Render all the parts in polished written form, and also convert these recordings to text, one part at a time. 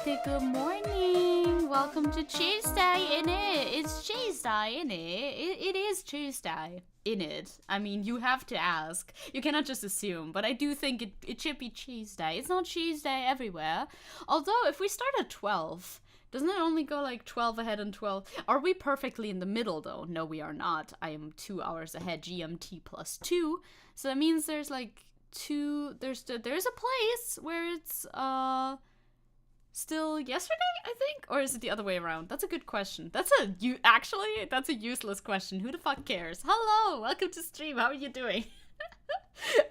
Good morning. Welcome to Tuesday Innit. It's Tuesday Innit. It is Tuesday Innit. I mean, you have to ask. You cannot just assume, but I do think it should be Tuesday. It's not Tuesday everywhere. Although, if we start at 12, doesn't it only go like 12 ahead and 12? Are we perfectly in the middle though? No, we are not. I am 2 hours ahead, GMT plus 2. So that means there's like there's a place where it's still yesterday, I think? Or is it the other way around? That's a good question. That's a useless question. Who the fuck cares? Hello, welcome to stream. How are you doing?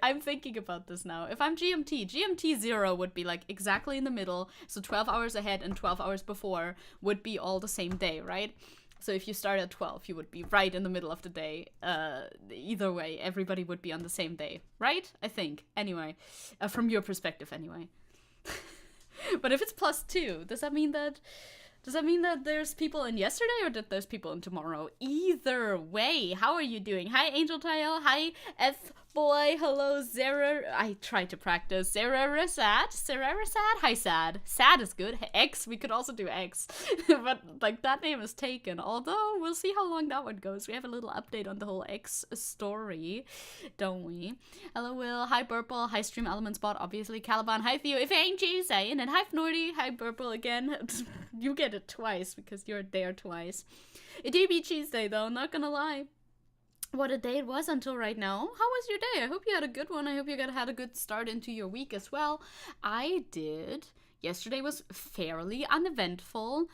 I'm thinking about this now. If I'm GMT 0 would be like exactly in the middle. So 12 hours ahead and 12 hours before would be all the same day, right? So if you start at 12, you would be right in the middle of the day. Either way, everybody would be on the same day, right? I think. Anyway, from your perspective anyway. But if it's plus 2, does that mean that there's people in yesterday or that there's people in tomorrow? Either way, how are you doing? Hi, Angel Tail. Hi, F Boy. Hello, Zera. I tried to practice. Zerarasad. Hi, Sad. Sad is good. X, we could also do X. But, like, that name is taken. Although, we'll see how long that one goes. We have a little update on the whole X story, don't we? Hello, Will. Hi, Burple. Hi, StreamElements bot, obviously. Caliban. Hi, Theo. If it ain't Tuesday. And then hi, Fnordy. Hi, Burple again. You get it twice because you're there twice. It did be Tuesday, though. Not gonna lie. What a day it was until right now. How was your day? I hope you had a good one. I hope you had a good start into your week as well. I did. Yesterday was fairly uneventful.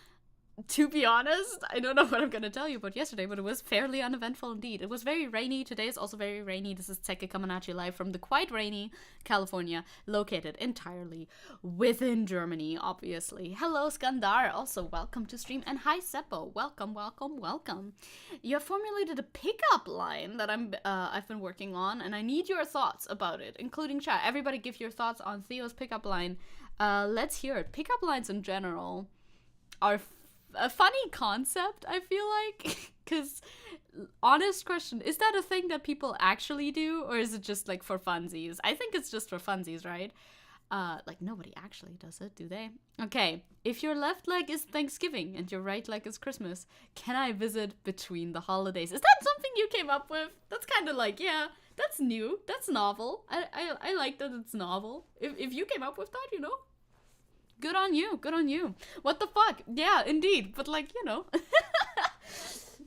To be honest, I don't know what I'm going to tell you about yesterday, but it was fairly uneventful indeed. It was very rainy. Today is also very rainy. This is Zecke coming at you live from the quite rainy California, located entirely within Germany, obviously. Hello, Skandar. Also, welcome to stream. And hi, Seppo. Welcome, welcome, welcome. You have formulated a pickup line that I've been working on, and I need your thoughts about it, including chat. Everybody give your thoughts on Theo's pickup line. Let's hear it. Pickup lines in general are a funny concept, I feel like, because honest question, is that a thing that people actually do, or is it just like for funsies? I think it's just for funsies, right? Like nobody actually does it, do they? Okay, if your left leg is Thanksgiving and your right leg is Christmas, can I visit between the holidays? Is that something you came up with? That's kind of like, yeah, that's new, that's novel. I like that it's novel. If you came up with that, you know, good on you, good on you. What the fuck? Yeah, indeed. But like, you know.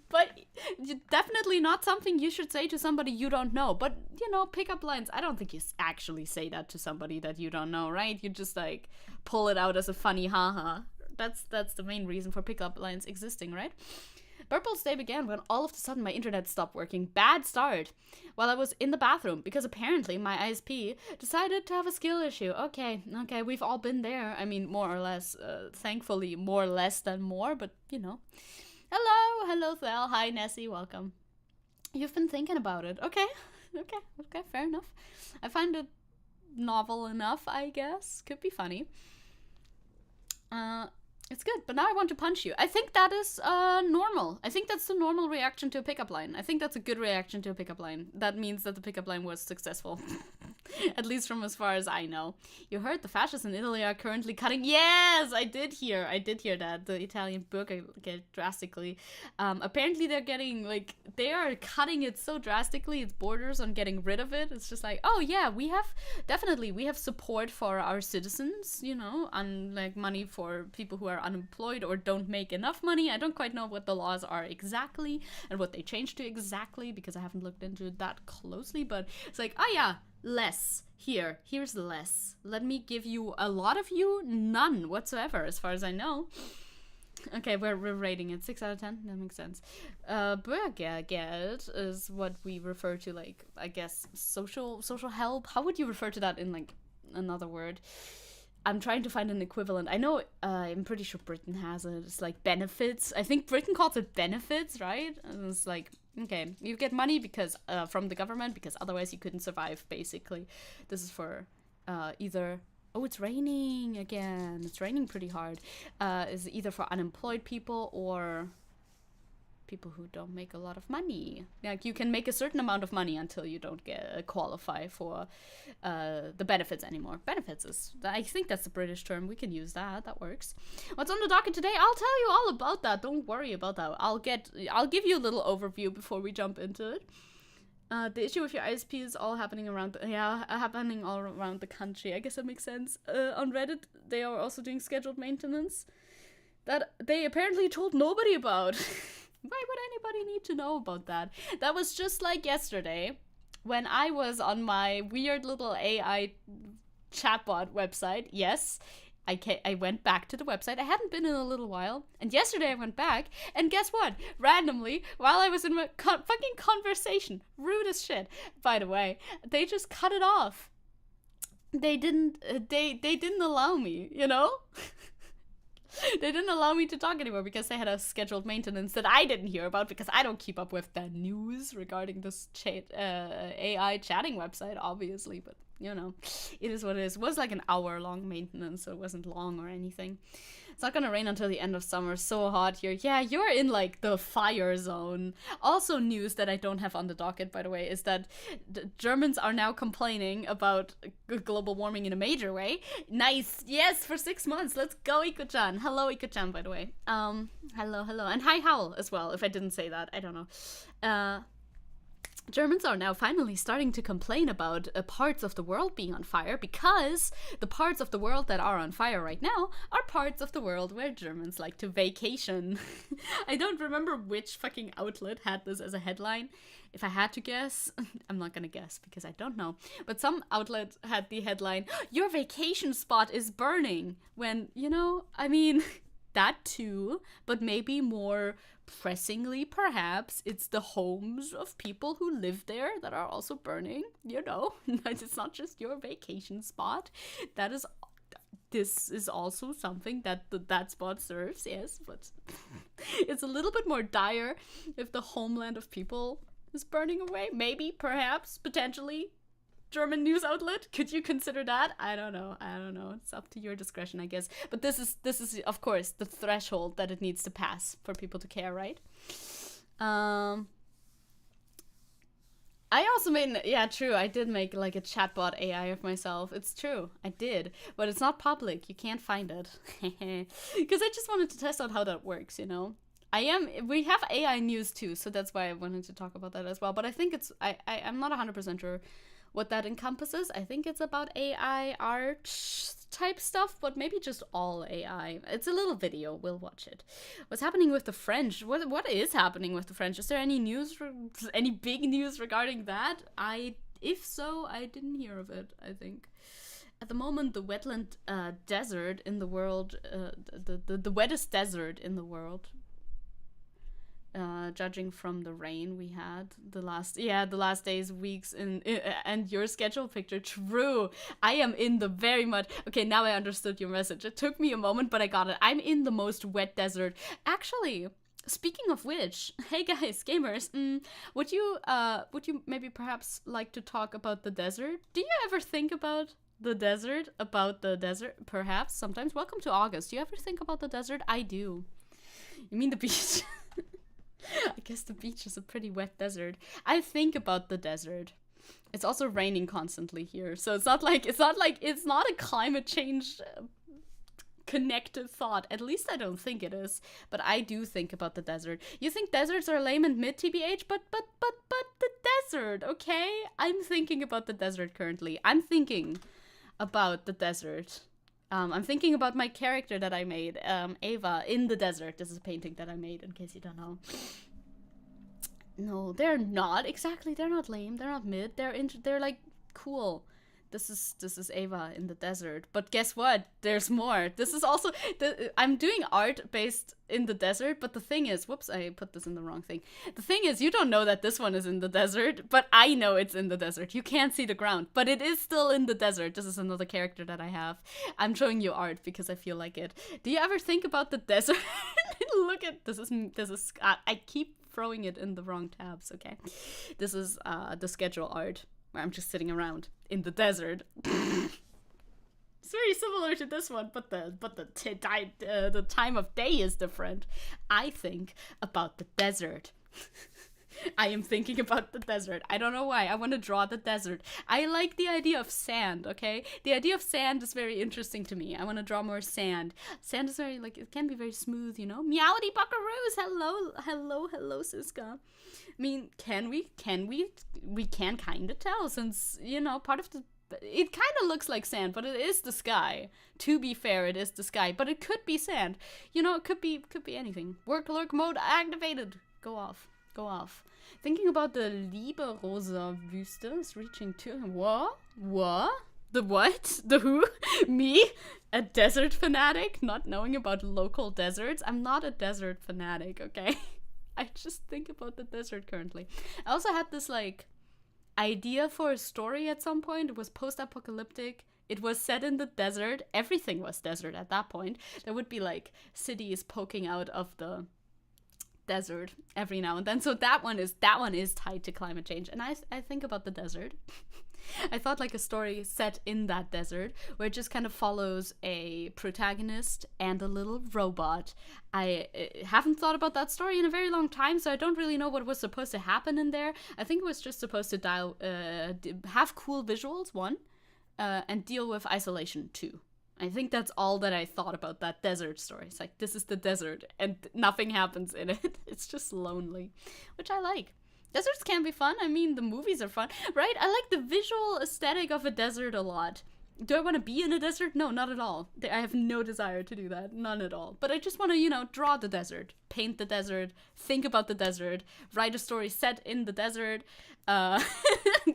But definitely not something you should say to somebody you don't know. But, you know, pickup lines, I don't think you actually say that to somebody that you don't know, right? You just like pull it out as a funny haha. That's the main reason for pickup lines existing, right? Purple's day began when all of a sudden my internet stopped working. Bad start. While I was in the bathroom, because apparently my ISP decided to have a skill issue. Okay, we've all been there. I mean, more or less. Thankfully, more less than more, but, you know. Hello, Thel. Hi, Nessie. Welcome. You've been thinking about it. Okay, fair enough. I find it novel enough, I guess. Could be funny. It's good, but now I want to punch you. I think that is normal. I think that's the normal reaction to a pickup line. I think that's a good reaction to a pickup line. That means that the pickup line was successful. At least from as far as I know. You heard the fascists in Italy are currently cutting... Yes, I did hear that. The Italian burger get drastically. Apparently they're getting, like, they are cutting it so drastically, its borders on getting rid of it. It's just like, oh yeah, we have support for our citizens, you know, and like money for people who are unemployed or don't make enough money. I don't quite know what the laws are exactly and what they changed to exactly because I haven't looked into that closely, but it's like, oh yeah, less. Here's less. Let me give you a lot of you, none whatsoever as far as I know. Okay, we're rating it 6 out of 10. That makes sense. Bürgergeld is what we refer to, like, I guess, social help. How would you refer to that in, like, another word? I'm trying to find an equivalent. I know, I'm pretty sure Britain has it. It's like benefits. I think Britain calls it benefits, right? And it's like, okay, you get money because from the government because otherwise you couldn't survive, basically. This is for either... Oh, it's raining again. It's raining pretty hard. Is either for unemployed people or people who don't make a lot of money. Like, you can make a certain amount of money until you don't qualify for the benefits anymore. Benefits is, I think that's the British term. We can use that. That works. What's on the docket today? I'll tell you all about that. Don't worry about that. I'll give you a little overview before we jump into it. The issue with your ISP is all happening around, happening all around the country. I guess that makes sense. On Reddit, they are also doing scheduled maintenance that they apparently told nobody about. Why would anybody need to know about that? That was just like yesterday when I was on my weird little AI chatbot website. Yes, I went back to the website. I hadn't been in a little while. And yesterday I went back, and guess what? Randomly, while I was in my fucking conversation, rude as shit, by the way, they just cut it off. They didn't allow me, you know? They didn't allow me to talk anymore because they had a scheduled maintenance that I didn't hear about because I don't keep up with the news regarding this AI chatting website, obviously, but you know, it is what it is. It was like an hour-long maintenance, so it wasn't long or anything. It's not gonna rain until the end of summer. So hot here. Yeah, you're in like the fire zone. Also, news that I don't have on the docket, by the way, is that Germans are now complaining about global warming in a major way. Nice. Yes, for 6 months. Let's go, Iko-chan. Hello, Iko-chan, by the way. Hello. And hi, Howl, as well, if I didn't say that. I don't know. Germans are now finally starting to complain about parts of the world being on fire because the parts of the world that are on fire right now are parts of the world where Germans like to vacation. I don't remember which fucking outlet had this as a headline. If I had to guess, I'm not gonna guess because I don't know, but some outlet had the headline, "Your vacation spot is burning," when, you know, I mean, that too, but maybe more pressingly, perhaps, it's the homes of people who live there that are also burning, you know. It's not just your vacation spot. This is also something that that spot serves, yes, but it's a little bit more dire if the homeland of people is burning away. Maybe, perhaps, potentially. German news outlet, could you consider that? I don't know. It's up to your discretion, I guess. But this is of course the threshold that it needs to pass for people to care, right? I also made, yeah, true, I did make like a chatbot AI of myself. It's true, I did, but it's not public. You can't find it because I just wanted to test out how that works, you know. We have AI news too, so that's why I wanted to talk about that as well. But I think I'm not 100% sure what that encompasses. I think it's about AI art type stuff, but maybe just all AI. It's a little video. We'll watch it. What's happening with the French? What is happening with the French? Is there any news, any big news regarding that? If so, I didn't hear of it, I think. At the moment, the wetland desert in the world, the wettest desert in the world, judging from the rain we had the last days, weeks, and your schedule picture. True, I am in the very much, okay, now I understood your message. It took me a moment, but I got it. I'm in the most wet desert. Actually, speaking of which, hey guys, gamers, would you maybe perhaps like to talk about the desert? Do you ever think about the desert? Perhaps sometimes? Welcome to August. Do you ever think about the desert? I do. You mean the beach? I guess the beach is a pretty wet desert. I think about the desert. It's also raining constantly here, so it's not a climate change connected thought. At least I don't think it is. But I do think about the desert. You think deserts are lame and mid, TBH? But the desert, okay? I'm thinking about the desert currently. I'm thinking about the desert. I'm thinking about my character that I made, Ava, in the desert. This is a painting that I made, in case you don't know. No, they're not. Exactly, they're not lame. They're not mid. They're like cool. This is Ava in the desert. But guess what? There's more. This is also I'm doing art based in the desert, but the thing is, whoops, I put this in the wrong thing. The thing is, you don't know that this one is in the desert, but I know it's in the desert. You can't see the ground, but it is still in the desert. This is another character that I have. I'm showing you art because I feel like it. Do you ever think about the desert? Look at this is I keep throwing it in the wrong tabs, okay? This is the schedule art where I'm just sitting around in the desert. It's very similar to this one, but the time of day is different. I think about the desert. I am thinking about the desert. I don't know why. I want to draw the desert. I like the idea of sand, okay? The idea of sand is very interesting to me. I want to draw more sand. Sand is very, like, it can be very smooth, you know? Meowdy buckaroos! Hello, Siska. I mean, we can kind of tell, since, you know, part of the, it kind of looks like sand, but it is the sky. To be fair, it is the sky, but it could be sand. You know, it could be anything. Work lurk mode activated. Go off. Thinking about the Lieberosa Wüste is reaching to... What? The what? The who? Me? A desert fanatic? Not knowing about local deserts? I'm not a desert fanatic, okay? I just think about the desert currently. I also had this, like, idea for a story at some point. It was post-apocalyptic. It was set in the desert. Everything was desert at that point. There would be, like, cities poking out of the desert every now and then. So that one is tied to climate change. And I think about the desert. I thought like a story set in that desert where it just kind of follows a protagonist and a little robot. I haven't thought about that story in a very long time, so I don't really know what was supposed to happen in there. I think it was just supposed to have cool visuals, one, and deal with isolation, two. I think that's all that I thought about that desert story. It's like, this is the desert, and nothing happens in it. It's just lonely, which I like. Deserts can be fun. I mean, the movies are fun, right? I like the visual aesthetic of a desert a lot. Do I want to be in a desert? No, not at all. I have no desire to do that. None at all. But I just want to, you know, draw the desert, paint the desert, think about the desert, write a story set in the desert,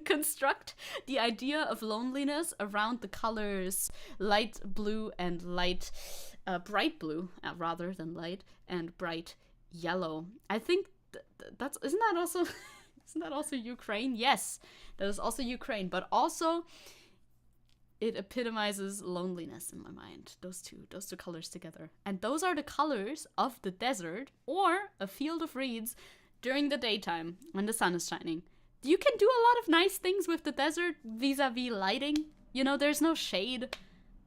construct the idea of loneliness around the colors light blue and bright blue, rather than light, and bright yellow. I think isn't that also Ukraine? Yes, that is also Ukraine, but also it epitomizes loneliness in my mind. Those two colors together. And those are the colors of the desert or a field of reeds during the daytime when the sun is shining. You can do a lot of nice things with the desert vis-a-vis lighting. You know, there's no shade.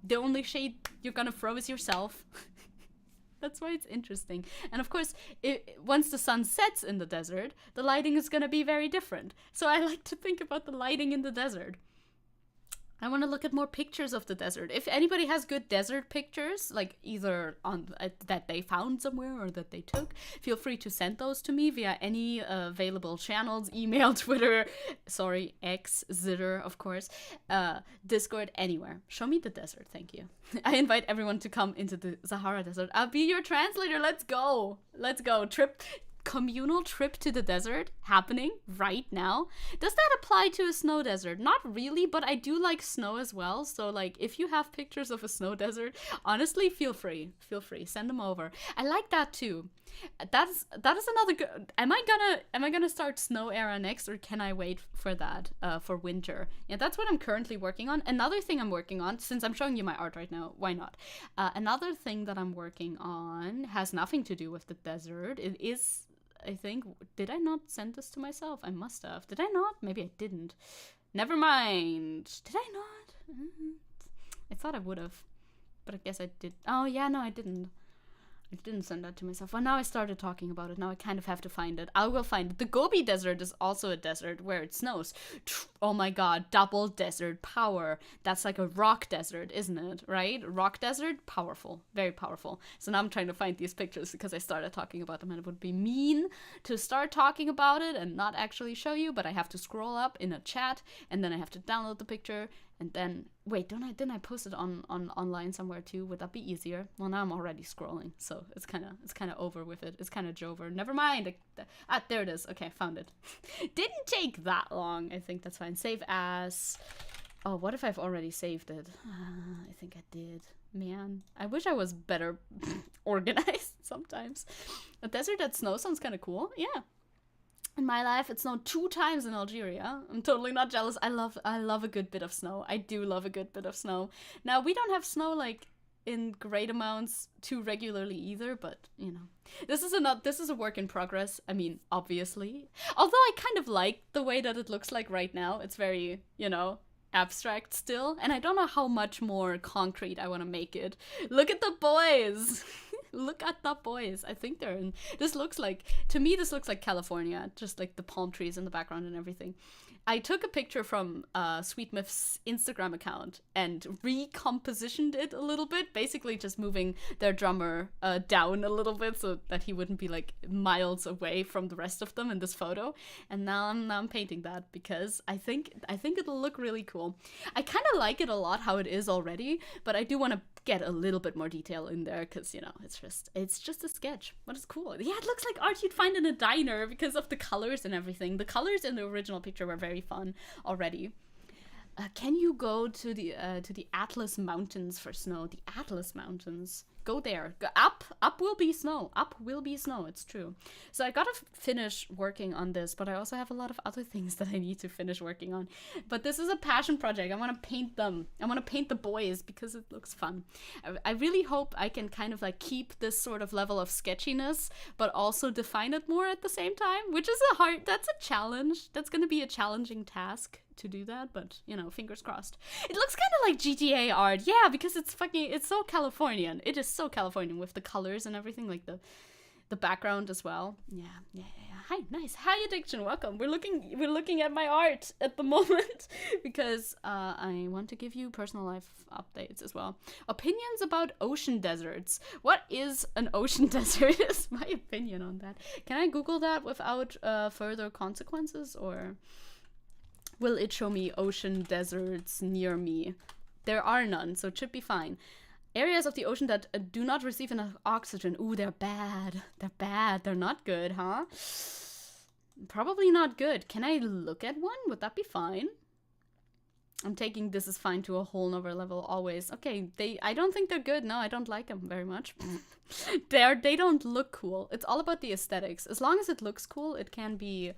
The only shade you're gonna throw is yourself. That's why it's interesting. And of course, once the sun sets in the desert, the lighting is gonna be very different. So I like to think about the lighting in the desert. I want to look at more pictures of the desert. If anybody has good desert pictures, like either on that they found somewhere or that they took, feel free to send those to me via any available channels, email, Twitter, X, Zitter, of course, Discord, anywhere. Show me the desert, thank you. I invite everyone to come into the Sahara Desert. I'll be your translator. Let's go. Communal trip to the desert happening right now. Does that apply to a snow desert? Not really, but I do like snow as well. So like if you have pictures of a snow desert, honestly, feel free, send them over. I like that too. That is another good. Am I gonna start snow era next, or can I wait for that for winter? Yeah, that's what I'm currently working on. Another thing I'm working on, since I'm showing you my art right now, why not? Another thing that I'm working on has nothing to do with the desert. It is, I think, did I not send this to myself? I must have. Did I not? Maybe I didn't. Never mind. Did I not? I thought I would have, but I guess I did. Oh yeah, no, I didn't. I didn't send that to myself. Well, now I started talking about it. Now I kind of have to find it. I will find it. The Gobi Desert is also a desert where it snows. Oh my god, double desert power. That's like a rock desert, isn't it? Right? Rock desert, powerful. Very powerful. So now I'm trying to find these pictures because I started talking about them, and it would be mean to start talking about it and not actually show you, but I have to scroll up in a chat, and then I have to download the picture. And then, wait, didn't I post it on online somewhere too? Would that be easier? Well, now I'm already scrolling, so it's kind of over with it. It's kind of Jover. Never mind. There it is. Okay, found it. Didn't take that long. I think that's fine. Save as. Oh, what if I've already saved it? I think I did. Man, I wish I was better organized sometimes. A desert that snows sounds kind of cool. Yeah. In my life, it snowed 2 times in Algeria. I'm totally not jealous. I love a good bit of snow. I do love a good bit of snow. Now, we don't have snow like in great amounts too regularly either, but you know, this is a work in progress. I mean, obviously. Although I kind of like the way that it looks like right now. It's very, you know, abstract still, and I don't know how much more concrete I want to make it. Look at the boys. Look at the boys. I think they're in, this looks like, to me this looks like California, just like the palm trees in the background and everything. I took a picture from Sweet Myth's Instagram account and recompositioned it a little bit, basically just moving their drummer down a little bit so that he wouldn't be like miles away from the rest of them in this photo. And now I'm painting that because I think it'll look really cool. I kind of like it a lot how it is already, but I do want to get a little bit more detail in there because, you know, it's just a sketch. But it's cool. Yeah, it looks like art you'd find in a diner because of the colors and everything. The colors in the original picture were very fun already. Can you go to the Atlas Mountains for snow? The Atlas Mountains. Go there. Go up. Up will be snow. Up will be snow. It's true. So I gotta finish working on this, but I also have a lot of other things that I need to finish working on. But this is a passion project. I want to paint them. I want to paint the boys because it looks fun. I really hope I can kind of like keep this sort of level of sketchiness, but also define it more at the same time, which is that's a challenge. That's gonna be a challenging task to do that, but you know, fingers crossed. It looks kind of like GTA art, yeah, because it's so Californian. It is so Californian with the colors and everything, like the background as well. Yeah. Hi, nice. Hi, Addiction, welcome. We're looking at my art at the moment because I want to give you personal life updates as well. Opinions about ocean deserts. What is an ocean desert? Is my opinion on that. Can I Google that without further consequences, or will it show me ocean deserts near me? There are none, so it should be fine. Areas of the ocean that do not receive enough oxygen. Ooh, they're bad. They're bad. They're not good, huh? Probably not good. Can I look at one? Would that be fine? I'm taking this is fine to a whole nother level always. Okay, I don't think they're good. No, I don't like them very much. They don't look cool. It's all about the aesthetics. As long as it looks cool, it can be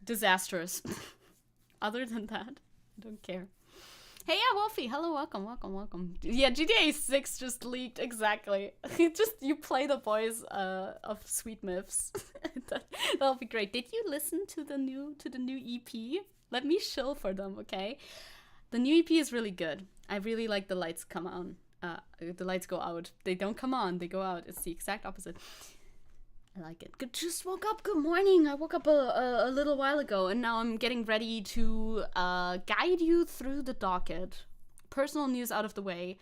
disastrous. Other than that, I don't care. Hey, yeah, Wolfie. Hello, welcome. Yeah, GTA 6 just leaked, exactly. You play the boys of Sweet Myths. That'll be great. Did you listen to the new EP? Let me shill for them, okay? The new EP is really good. I really like the lights come on. The lights go out. They don't come on, they go out. It's the exact opposite. I like it. Just woke up. Good morning. I woke up a little while ago, and now I'm getting ready to guide you through the docket. Personal news out of the way.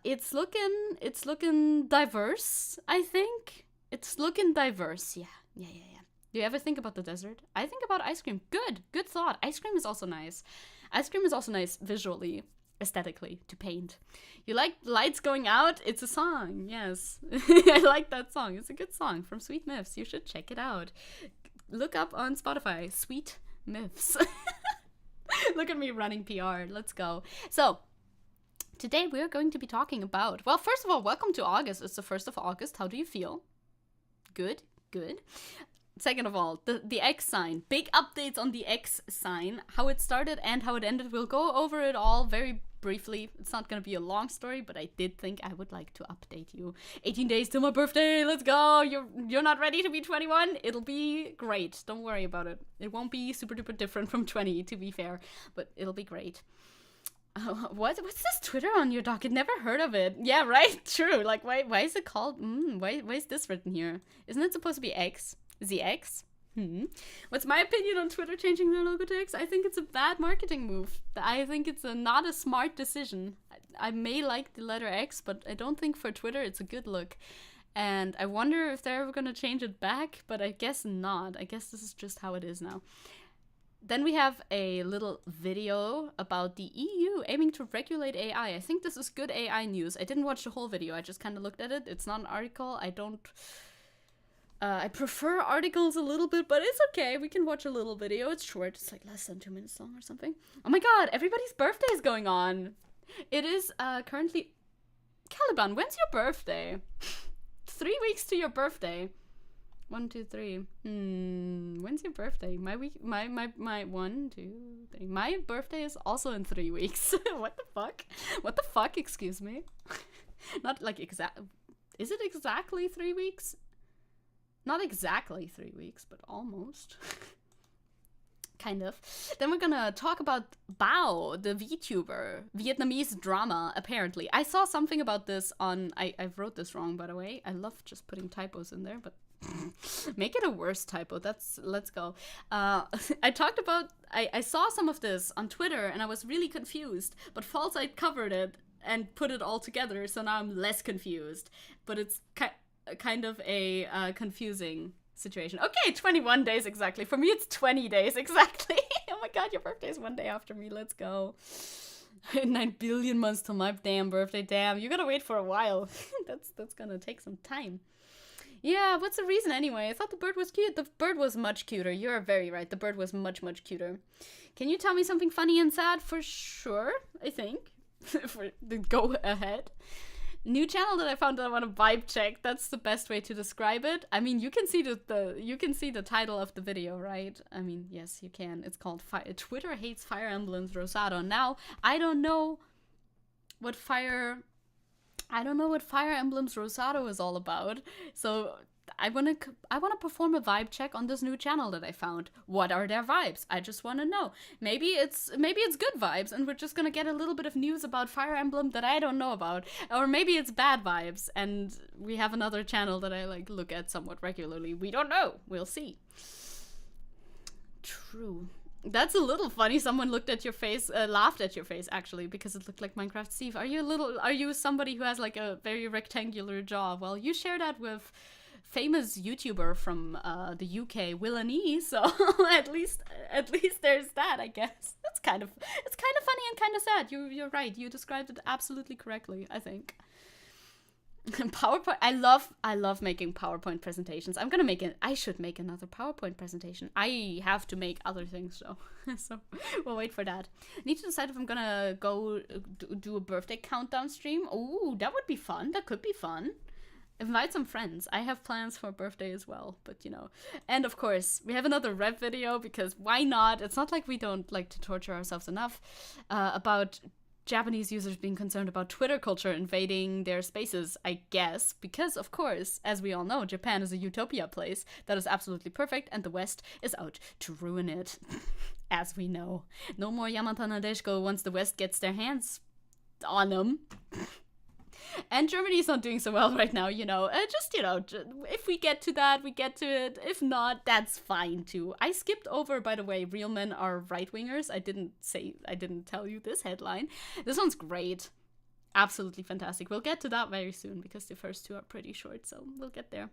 It's looking diverse, I think. It's looking diverse. Yeah. Do you ever think about the desert? I think about ice cream. Good thought. Ice cream is also nice. Ice cream is also nice visually, aesthetically, to paint. You like lights going out? It's a song, yes. I like that song. It's a good song from Sweet Myths. You should check it out. Look up on Spotify, Sweet Myths. Look at me running PR. Let's go. So, today we're going to be talking about, well, first of all, welcome to August. It's the 1st of August. How do you feel? Good. Second of all, the X sign. Big updates on the X sign. How it started and how it ended. We'll go over it all very briefly. It's not going to be a long story, but I did think I would like to update you. 18 days till my birthday. Let's go. You're not ready to be 21? It'll be great. Don't worry about it. It won't be super duper different from 20, to be fair, but it'll be great. What's this Twitter on your docket? Never heard of it. Yeah, right? True. Like, why is it called? Why is this written here? Isn't it supposed to be X? The X? What's my opinion on Twitter changing their logo to X? I think it's a bad marketing move. I think it's not a smart decision. I may like the letter X, but I don't think for Twitter it's a good look. And I wonder if they're ever going to change it back, but I guess not. I guess this is just how it is now. Then we have a little video about the EU aiming to regulate AI. I think this is good AI news. I didn't watch the whole video. I just kind of looked at it. It's not an article. I prefer articles a little bit, but it's okay. We can watch a little video. It's short. It's like less than 2 minutes long or something. Oh my god, everybody's birthday is going on. It is currently... Caliban, when's your birthday? 3 weeks to your birthday. 1, 2, 3. When's your birthday? My 1, 2, 3. My birthday is also in 3 weeks. What the fuck? What the fuck? Excuse me. Not like exact. Is it exactly 3 weeks? Not exactly 3 weeks, but almost. Kind of. Then we're gonna talk about Bao, the VTuber, Vietnamese drama, apparently. I saw something about this on... I wrote this wrong, by the way. I love just putting typos in there, but make it a worse typo. Let's go. I talked about... I saw some of this on Twitter, and I was really confused, but Falsight covered it and put it all together, so now I'm less confused. But it's kind of a confusing situation. Okay, 21 days exactly. For me, it's 20 days exactly. Oh my god, your birthday is one day after me. Let's go. 9 billion months till my damn birthday. Damn, you gotta wait for a while. That's gonna take some time. Yeah, what's the reason anyway? I thought the bird was cute. The bird was much cuter. You're very right. The bird was much, much cuter. Can you tell me something funny and sad? For sure, I think. Go ahead. New channel that I found that I want to vibe check. That's the best way to describe it. I mean, you can see you can see the title of the video, right? I mean, yes, you can. It's called Twitter Hates Fire Emblems Rosado. Now, I don't know what Fire Emblems Rosado is all about. So I wanna perform a vibe check on this new channel that I found. What are their vibes? I just wanna know. Maybe it's good vibes, and we're just gonna get a little bit of news about Fire Emblem that I don't know about, or maybe it's bad vibes, and we have another channel that I like look at somewhat regularly. We don't know. We'll see. True. That's a little funny. Someone looked at your face, laughed at your face actually, because it looked like Minecraft Steve. Are you somebody who has like a very rectangular jaw? Well, you share that with famous YouTuber from the UK, Willany, so at least there's that, I guess. It's kind of funny and kind of sad. You're right. You described it absolutely correctly, I think. PowerPoint. I love making PowerPoint presentations. I should make another PowerPoint presentation. I have to make other things though. So we'll wait for that. Need to decide if I'm gonna go do a birthday countdown stream. Oh, that would be fun. That could be fun. Invite some friends. I have plans for a birthday as well, but you know. And of course, we have another rep video because why not? It's not like we don't like to torture ourselves enough about Japanese users being concerned about Twitter culture invading their spaces, I guess, because of course, as we all know, Japan is a utopia place that is absolutely perfect and the West is out to ruin it, as we know. No more Yamata Nadeshiko once the West gets their hands on them. And Germany's not doing so well right now, you know. If we get to that, we get to it. If not, that's fine too. I skipped over, by the way, real men are right-wingers. I didn't tell you this headline. This one's great. Absolutely fantastic. We'll get to that very soon because the first two are pretty short, so we'll get there.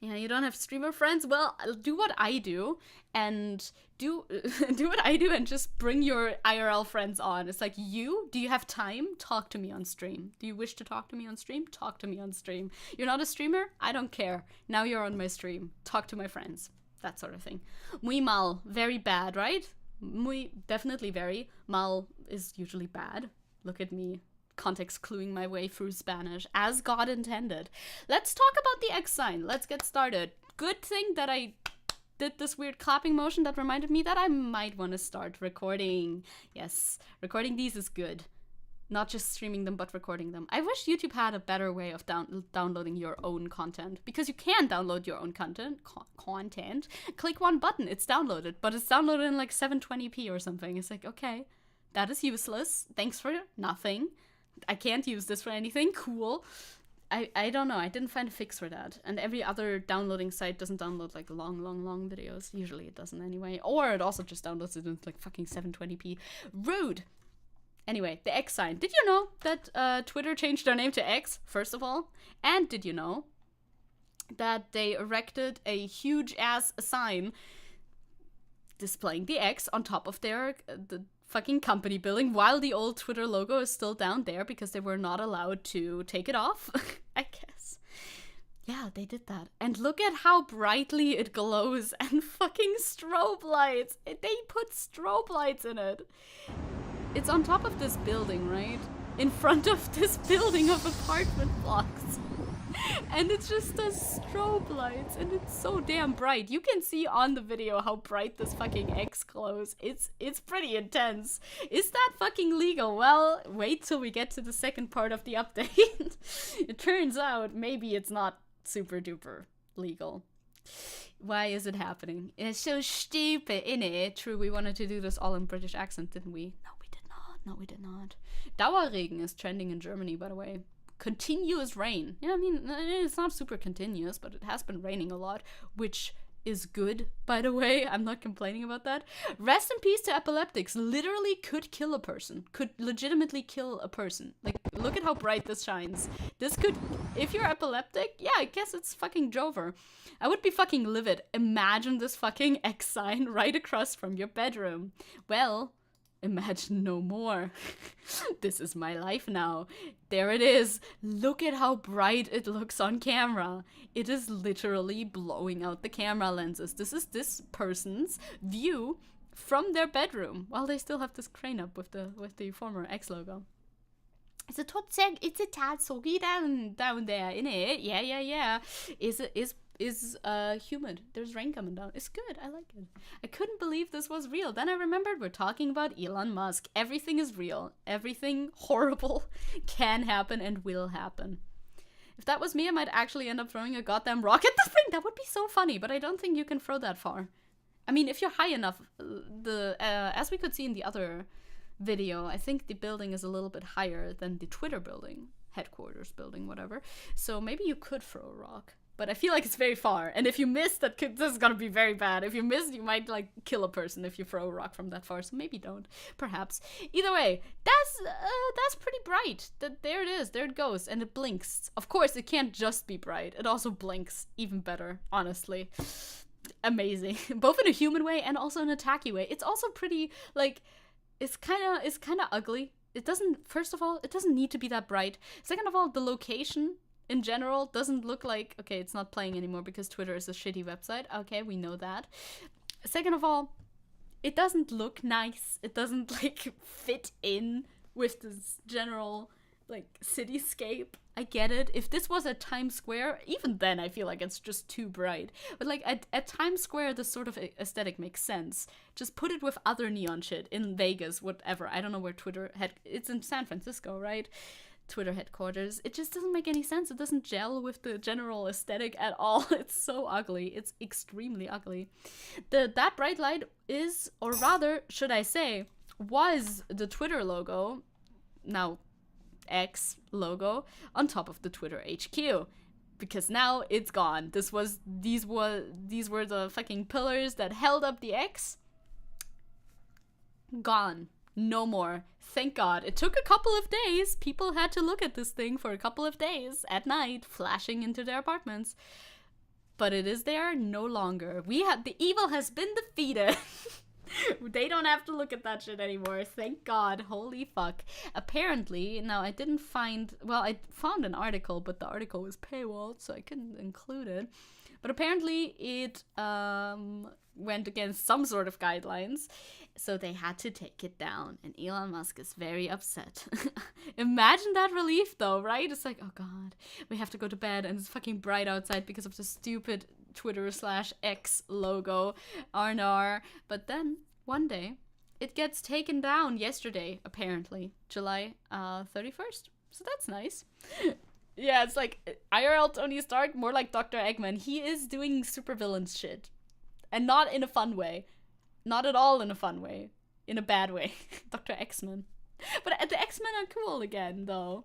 Yeah, you don't have streamer friends? Well, do what I do and do what I do and just bring your IRL friends on. It's like, do you have time? Talk to me on stream. Do you wish to talk to me on stream? Talk to me on stream. You're not a streamer? I don't care. Now you're on my stream. Talk to my friends. That sort of thing. Muy mal. Very bad, right? Muy, definitely very. Mal is usually bad. Look at me. Context cluing my way through Spanish as God intended. Let's talk about the X sign. Let's get started. Good thing that I did this weird clapping motion that reminded me that I might want to start recording. Yes, recording these is good. Not just streaming them, but recording them. I wish YouTube had a better way of downloading your own content, because you can download your own content. Click one button, it's downloaded, but it's downloaded in like 720p or something. It's like, okay, that is useless. Thanks for nothing. I can't use this for anything. Cool. I don't know. I didn't find a fix for that. And every other downloading site doesn't download like long videos. Usually it doesn't anyway. Or it also just downloads it in like fucking 720p. Rude. Anyway, the X sign. Did you know that Twitter changed their name to X, first of all? And did you know that they erected a huge ass sign displaying the X on top of the fucking company building while the old Twitter logo is still down there because they were not allowed to take it off, I guess. Yeah, they did that. And look at how brightly it glows and fucking strobe lights. They put strobe lights in it. It's on top of this building, right? In front of this building of apartment blocks. And it's just the strobe lights, and it's so damn bright. You can see on the video how bright this fucking X glows. It's pretty intense. Is that fucking legal? Well, wait till we get to the second part of the update. It turns out maybe it's not super duper legal. Why is it happening? It's so stupid, innit? True, we wanted to do this all in British accent, didn't we? No, we did not. No, we did not. Dauerregen is trending in Germany, by the way. Continuous rain. Yeah, I mean, it's not super continuous, but it has been raining a lot, which is good, by the way. I'm not complaining about that. Rest in peace to epileptics. Literally could kill a person. Could legitimately kill a person. Like, look at how bright this shines. This could, if you're epileptic, yeah, I guess it's fucking Jover. I would be fucking livid. Imagine this fucking X sign right across from your bedroom. Well, imagine no more. This is my life now. There it is. Look at how bright it looks on camera. It is literally blowing out the camera lenses. This is this person's view from their bedroom while they still have this crane up with the former X logo. It's a tad soggy down there, innit? Yeah. Is humid. There's rain coming down. It's good. I like it. I couldn't believe this was real. Then I remembered we're talking about Elon Musk. Everything is real. Everything horrible can happen and will happen. If that was me, I might actually end up throwing a goddamn rock at the thing. That would be so funny, but I don't think you can throw that far. I mean, if you're high enough, as we could see in the other video, I think the building is a little bit higher than the Twitter building, headquarters building, whatever. So maybe you could throw a rock. But I feel like it's very far, and if you miss, this is gonna be very bad. If you miss, you might like kill a person if you throw a rock from that far. So maybe don't, perhaps. Either way, that's pretty bright. There it is, there it goes, and it blinks. Of course, it can't just be bright. It also blinks, even better. Honestly, amazing. Both in a human way and also in a tacky way. It's also pretty like, it's kind of ugly. It doesn't. First of all, it doesn't need to be that bright. Second of all, the location in general doesn't look like, okay, it's not playing anymore because Twitter is a shitty website. Okay, we know that. Second of all, it doesn't look nice. It doesn't like fit in with this general like cityscape. I get it. If this was at Times Square, even then I feel like it's just too bright. But like at Times Square, this sort of aesthetic makes sense. Just put it with other neon shit in Vegas, whatever. I don't know where Twitter it's in San Francisco, right? Twitter headquarters. It just doesn't make any sense. It doesn't gel with the general aesthetic at all. It's so ugly. It's extremely ugly. That bright light is, or rather, should I say, was the Twitter logo, now X logo, on top of the Twitter HQ. Because now it's gone. These were the fucking pillars that held up the X. Gone. No more. Thank God. It took a couple of days. People had to look at this thing for a couple of days at night, flashing into their apartments. But it is there no longer. The evil has been defeated. They don't have to look at that shit anymore. Thank God. Holy fuck. Apparently, now I didn't find, well, I found an article, but the article was paywalled, so I couldn't include it. But apparently it went against some sort of guidelines, so they had to take it down, and Elon Musk is very upset. Imagine that relief though, right? It's like, oh God, we have to go to bed and it's fucking bright outside because of the stupid Twitter/X logo, Arnar. But then one day it gets taken down yesterday, apparently, July 31st. So that's nice. Yeah, it's like IRL Tony Stark, more like Dr. Eggman. He is doing supervillain shit. And not in a fun way. Not at all in a fun way. In a bad way. Dr. X-Men. But the X-Men are cool again, though.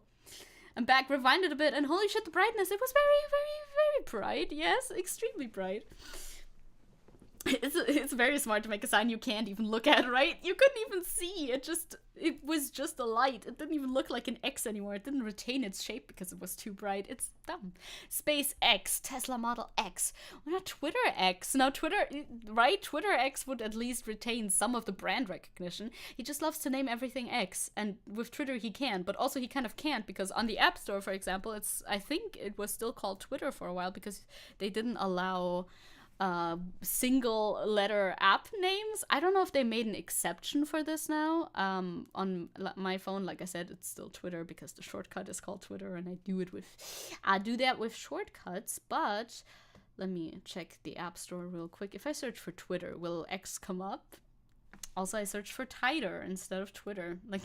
I'm back, rewinded a bit, and holy shit, the brightness. It was very, very, very bright. Yes, extremely bright. It's very smart to make a sign you can't even look at, right? You couldn't even see. It was just a light. It didn't even look like an X anymore. It didn't retain its shape because it was too bright. It's dumb. SpaceX, Tesla Model X. Well, not Twitter X. Now Twitter, right? Twitter X would at least retain some of the brand recognition. He just loves to name everything X, and with Twitter he can, but also he kind of can't because on the App Store, for example, I think it was still called Twitter for a while because they didn't allow single letter app names. I don't know if they made an exception for this now. On my phone, like I said, it's still Twitter because the shortcut is called Twitter, and I do that with shortcuts. But let me check the App Store real quick. If I search for Twitter, will X come up? Also, I search for Tighter instead of Twitter. Like,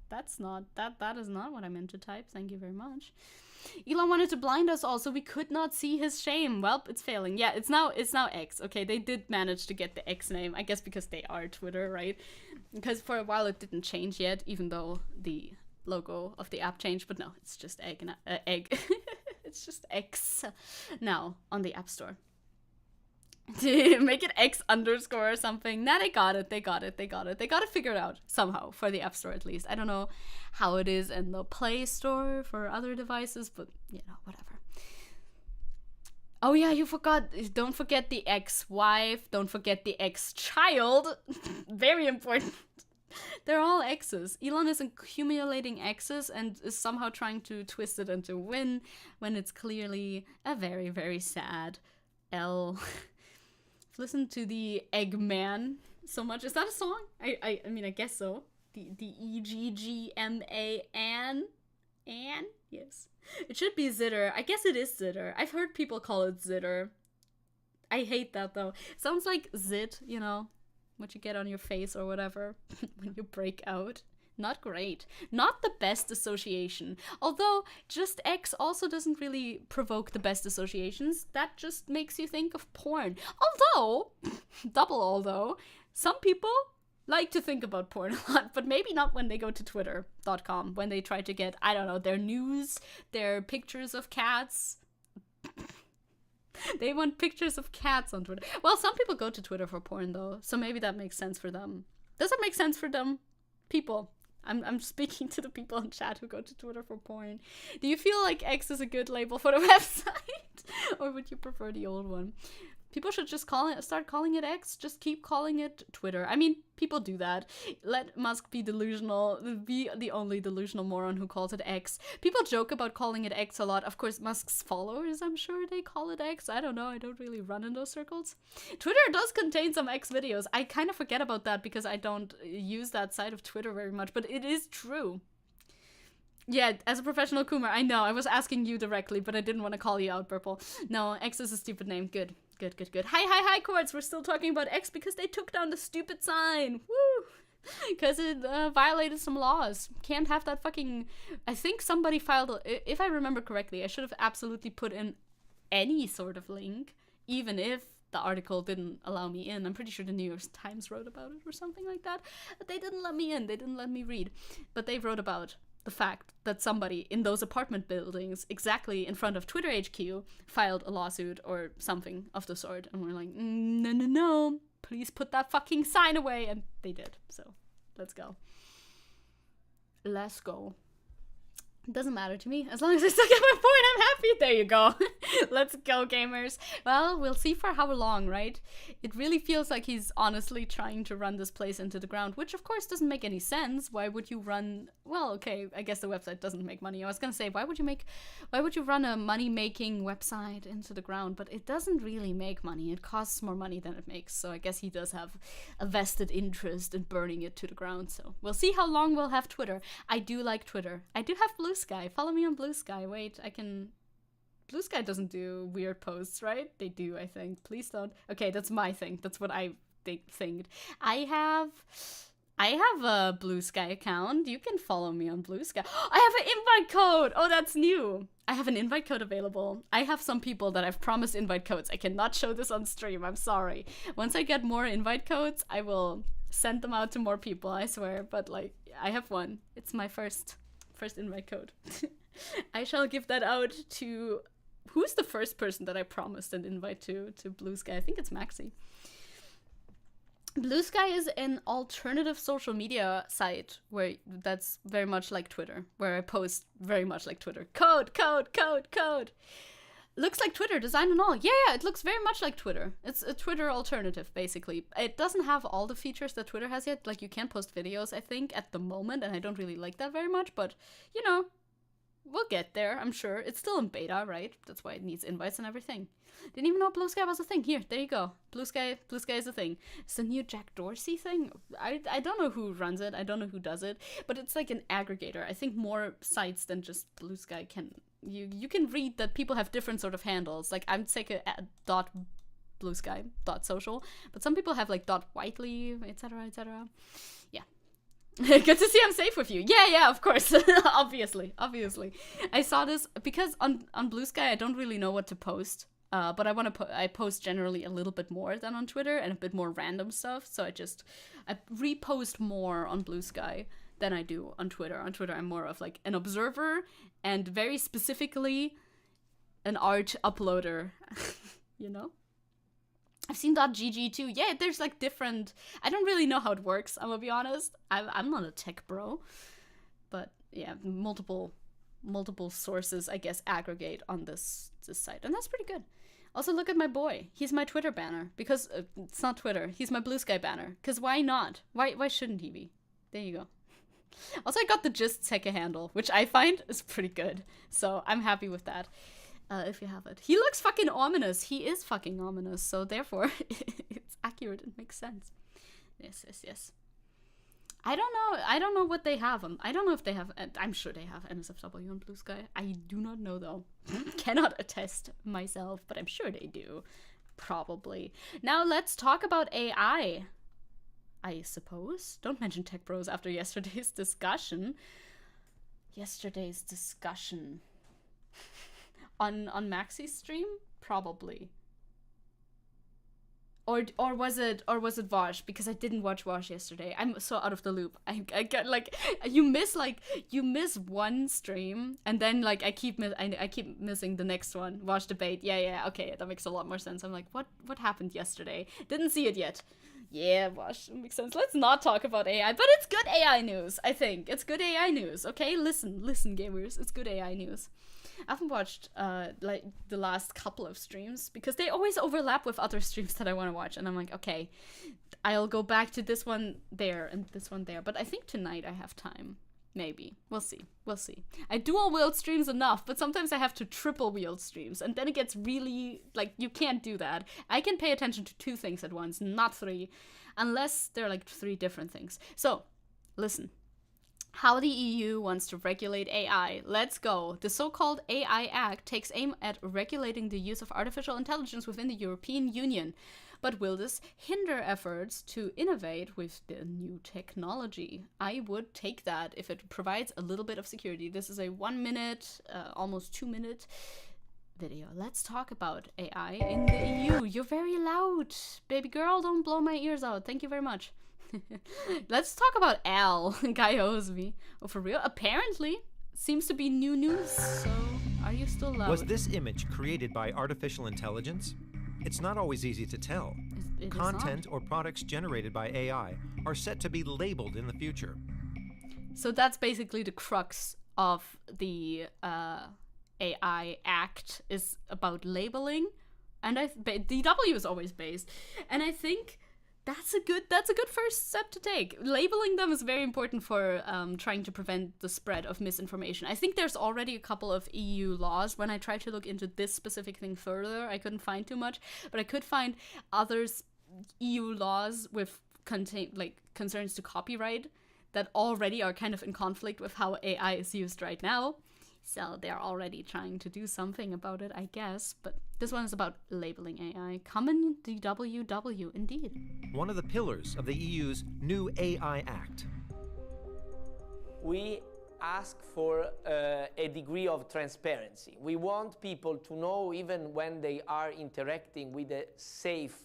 That's not, that is not what I meant to type. Thank you very much. Elon wanted to blind us all so we could not see his shame. Well, it's failing. Yeah, it's now X. Okay, they did manage to get the X name. I guess because they are Twitter, right? Because for a while it didn't change yet, even though the logo of the app changed. But no, it's just egg. It's just X now on the App Store. Make it X underscore or something. Nah, they got it. They got it figured out somehow for the App Store at least. I don't know how it is in the Play Store for other devices, but you know, whatever. Oh yeah, you forgot. Don't forget the ex-wife. Don't forget the ex-child. Very important. They're all X's. Elon is accumulating X's and is somehow trying to twist it into win when it's clearly a very, very sad L. Listen to the Eggman so much. Is that a song? I mean, I guess so. The EGGMAN? Ann? Yes. It should be Zitter. I guess it is Zitter. I've heard people call it Zitter. I hate that though. Sounds like zit, you know, what you get on your face or whatever when you break out. Not great. Not the best association. Although, just X also doesn't really provoke the best associations. That just makes you think of porn. Although, although, some people like to think about porn a lot, but maybe not when they go to twitter.com, when they try to get, I don't know, their news, their pictures of cats. They want pictures of cats on Twitter. Well, some people go to Twitter for porn, though, so maybe that makes sense for them. Does it make sense for them? People. I'm speaking to the people in chat who go to Twitter for porn. Do you feel like X is a good label for the website? Or would you prefer the old one? People should just start calling it X. Just keep calling it Twitter. I mean, people do that. Let Musk be delusional. Be the only delusional moron who calls it X. People joke about calling it X a lot. Of course, Musk's followers, I'm sure they call it X. I don't know. I don't really run in those circles. Twitter does contain some X videos. I kind of forget about that because I don't use that side of Twitter very much. But it is true. Yeah, as a professional Coomer, I know. I was asking you directly, but I didn't want to call you out, Purple. No, X is a stupid name. Good. Hi, Courts. We're still talking about X because they took down the stupid sign. Woo! Because it violated some laws. Can't have that fucking... I think somebody filed... If I remember correctly, I should have absolutely put in any sort of link, even if the article didn't allow me in. I'm pretty sure the New York Times wrote about it or something like that. But they didn't let me in. They didn't let me read. But they wrote about the fact that somebody in those apartment buildings exactly in front of Twitter HQ filed a lawsuit or something of the sort. And we're like, no, please put that fucking sign away. And they did. So let's go. It doesn't matter to me. As long as I still get my point, I'm happy. There you go. Let's go, gamers. Well, we'll see for how long, right? It really feels like he's honestly trying to run this place into the ground, which of course doesn't make any sense. Why would you run... Well, okay, I guess the website doesn't make money. I was gonna say, why would you run a money-making website into the ground? But it doesn't really make money. It costs more money than it makes. So I guess he does have a vested interest in burning it to the ground. So we'll see how long we'll have Twitter. I do like Twitter. I do have Blue Sky. Follow me on Blue Sky. Wait, I can... Blue Sky doesn't do weird posts, right? They do, I think. Please don't. Okay, that's my thing. That's what I think. I have a Blue Sky account. You can follow me on Blue Sky. I have an invite code! Oh, that's new. I have an invite code available. I have some people that I've promised invite codes. I cannot show this on stream. I'm sorry. Once I get more invite codes, I will send them out to more people, I swear. But, like, I have one. It's my first invite code. I shall give that out to... Who's the first person that I promised an invite to Blue Sky? I think it's Maxi. Blue Sky is an alternative social media site where that's very much like Twitter, where I post very much like Twitter. Code. Looks like Twitter, design and all. Yeah, it looks very much like Twitter. It's a Twitter alternative, basically. It doesn't have all the features that Twitter has yet. Like, you can't post videos, I think, at the moment, and I don't really like that very much, but, you know, we'll get there, I'm sure. It's still in beta, right? That's why it needs invites and everything. Didn't even know Blue Sky was a thing. Here, there you go. Blue Sky is a thing. It's the new Jack Dorsey thing. I don't know who runs it. I don't know who does it. But it's like an aggregator. I think more sites than just Blue Sky can... You can read that people have different sort of handles. Like, I'm Zecke .bluesky.social. But some people have, like, .whiteley, etc., etc. Yeah. Good to see I'm safe with you. Yeah, of course. Obviously. I saw this because on Blue Sky I don't really know what to post. But I post generally a little bit more than on Twitter and a bit more random stuff. So I repost more on Blue Sky than I do on Twitter. On Twitter I'm more of like an observer and very specifically an art uploader. You know? I've seen .gg too. Yeah, there's like different... I don't really know how it works, I'm gonna be honest. I'm not a tech bro. But yeah, multiple sources, I guess, aggregate on this site. And that's pretty good. Also, look at my boy. He's my Twitter banner. Because it's not Twitter. He's my Blue Sky banner. Because why not? Why shouldn't he be? There you go. Also, I got the Just Zecke handle, which I find is pretty good. So I'm happy with that. If you have it. He looks fucking ominous. He is fucking ominous. So therefore, it's accurate. It makes sense. Yes. I don't know what they have. I don't know if they have... I'm sure they have NSFW on Blue Sky. I do not know, though. Cannot attest myself, but I'm sure they do. Probably. Now, let's talk about AI. I suppose. Don't mention tech bros after yesterday's discussion. On Maxi's stream? Probably. Or was it Vosh? Because I didn't watch Vosh yesterday. I'm so out of the loop. I get like you miss one stream and then like I keep missing the next one. Vosh debate. Yeah. Okay, that makes a lot more sense. I'm like, what happened yesterday? Didn't see it yet. Yeah, Vosh makes sense. Let's not talk about AI, but it's good AI news. I think it's good AI news. Okay, listen, gamers. It's good AI news. I haven't watched like the last couple of streams because they always overlap with other streams that I want to watch, and I'm like, okay, I'll go back to this one there and this one there. But I think tonight I have time. Maybe. We'll see. I dual wield streams enough, but sometimes I have to triple wield streams, and then it gets really like you can't do that. I can pay attention to 2 things at once, not 3, unless they're like 3 different things. So, listen. How the EU wants to regulate AI. Let's go. The so-called AI Act takes aim at regulating the use of artificial intelligence within the European Union. But will this hinder efforts to innovate with the new technology? I would take that if it provides a little bit of security. This is a 1 minute, almost 2 minute video. Let's talk about AI in the EU. You're very loud. Baby girl, don't blow my ears out. Thank you very much. Let's talk about Al. Guy owes me. Oh, for real? Apparently. Seems to be new news. So, are you still loud? Was this image created by artificial intelligence? It's not always easy to tell. It Content or products generated by AI are set to be labeled in the future. So that's basically the crux of the AI Act, is about labeling. And DW is always based. And I think... That's a good first step to take. Labeling them is very important for trying to prevent the spread of misinformation. I think there's already a couple of EU laws. When I tried to look into this specific thing further, I couldn't find too much, but I could find others EU laws with concerns to copyright that already are kind of in conflict with how AI is used right now. So they're already trying to do something about it, I guess. But this one is about labeling AI. Common DWW, indeed. One of the pillars of the EU's new AI Act. We ask for a degree of transparency. We want people to know, even when they are interacting with a safe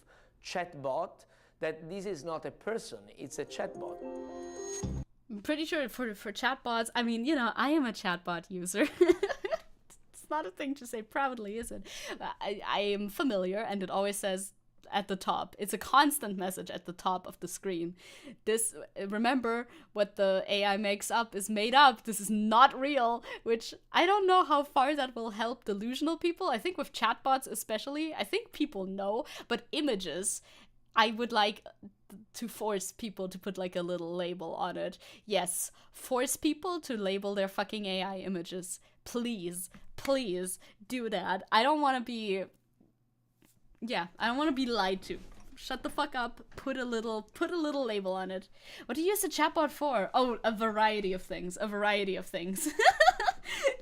chatbot, that this is not a person, it's a chatbot. I'm pretty sure for chatbots, I mean, you know, I am a chatbot user. It's not a thing to say proudly, is it? I am familiar, and it always says at the top. It's a constant message at the top of the screen. This, remember, what the AI makes up is made up. This is not real, which I don't know how far that will help delusional people. I think with chatbots especially, I think people know, but images, I would like to force people to put like a little label on it. Yes, force people to label their fucking AI images. Please do that. I don't want to be... Yeah, I don't want to be lied to. Shut the fuck up. Put a little label on it. What do you use a chatbot for? Oh, a variety of things.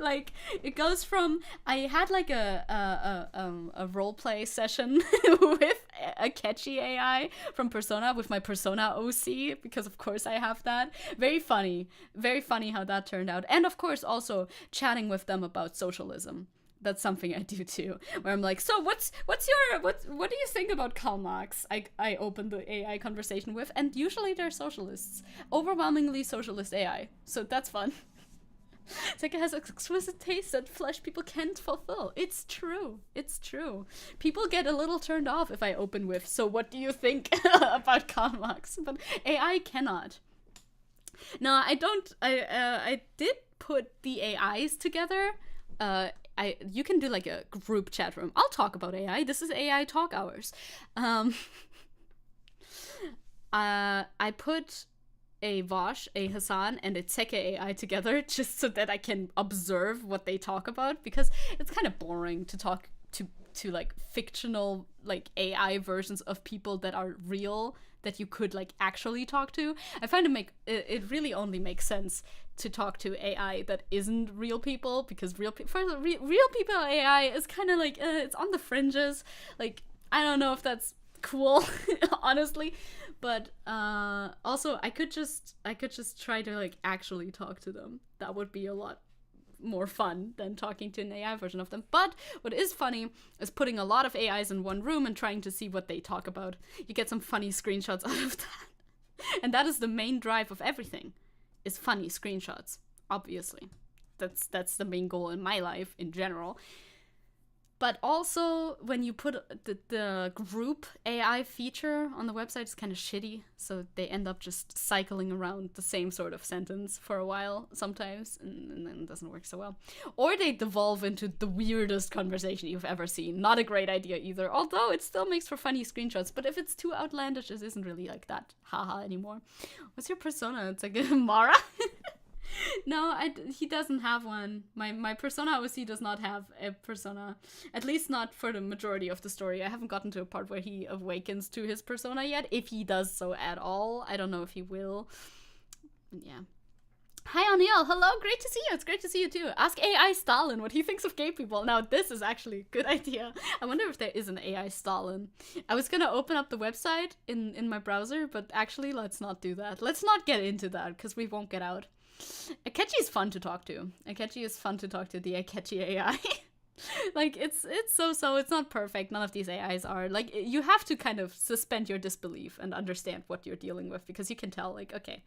Like, it goes from, I had like a role play session with a catchy AI from Persona, with my Persona OC, because of course I have that. Very funny how that turned out. And of course also chatting with them about socialism. That's something I do too, where I'm like, so what do you think about Karl Marx? I open the AI conversation with, and usually they're socialists. Overwhelmingly socialist AI. So that's fun. Zecke has exquisite taste that flesh people can't fulfill. It's true. It's true. People get a little turned off if I open with, so what do you think about Karl Marx? But AI cannot. No, I don't. I did put the AIs together. You can do like a group chat room. I'll talk about AI. This is AI talk hours. I put a Vosh, a Hassan, and a Zecke AI together just so that I can observe what they talk about, because it's kind of boring to talk to like fictional like AI versions of people that are real, that you could like actually talk to. I find it really only makes sense to talk to AI that isn't real people, because real people AI is kind of like it's on the fringes. Like, I don't know if that's cool, honestly, but also I could just try to like actually talk to them. That would be a lot more fun than talking to an AI version of them. But what is funny is putting a lot of AIs in one room and trying to see what they talk about. You get some funny screenshots out of that. And that is the main drive of everything, is funny screenshots, obviously. That's the main goal in my life in general. But also, when you put the group AI feature on the website, it's kind of shitty. So they end up just cycling around the same sort of sentence for a while sometimes, and then it doesn't work so well. Or they devolve into the weirdest conversation you've ever seen. Not a great idea either, although it still makes for funny screenshots. But if it's too outlandish, it isn't really like that haha anymore. What's your persona? It's like Mara? No, he doesn't have one. My Persona OC does not have a persona. At least not for the majority of the story. I haven't gotten to a part where he awakens to his persona yet. If he does so at all. I don't know if he will. Yeah. Hi, O'Neill. Hello, great to see you. It's great to see you too. Ask AI Stalin what he thinks of gay people. Now, this is actually a good idea. I wonder if there is an AI Stalin. I was gonna open up the website in my browser, but actually, let's not do that. Let's not get into that, because we won't get out. Akechi is fun to talk to. Akechi is fun to talk to, the Akechi AI. Like, it's so-so, it's not perfect. None of these AIs are. Like, you have to kind of suspend your disbelief and understand what you're dealing with, because you can tell, like, okay,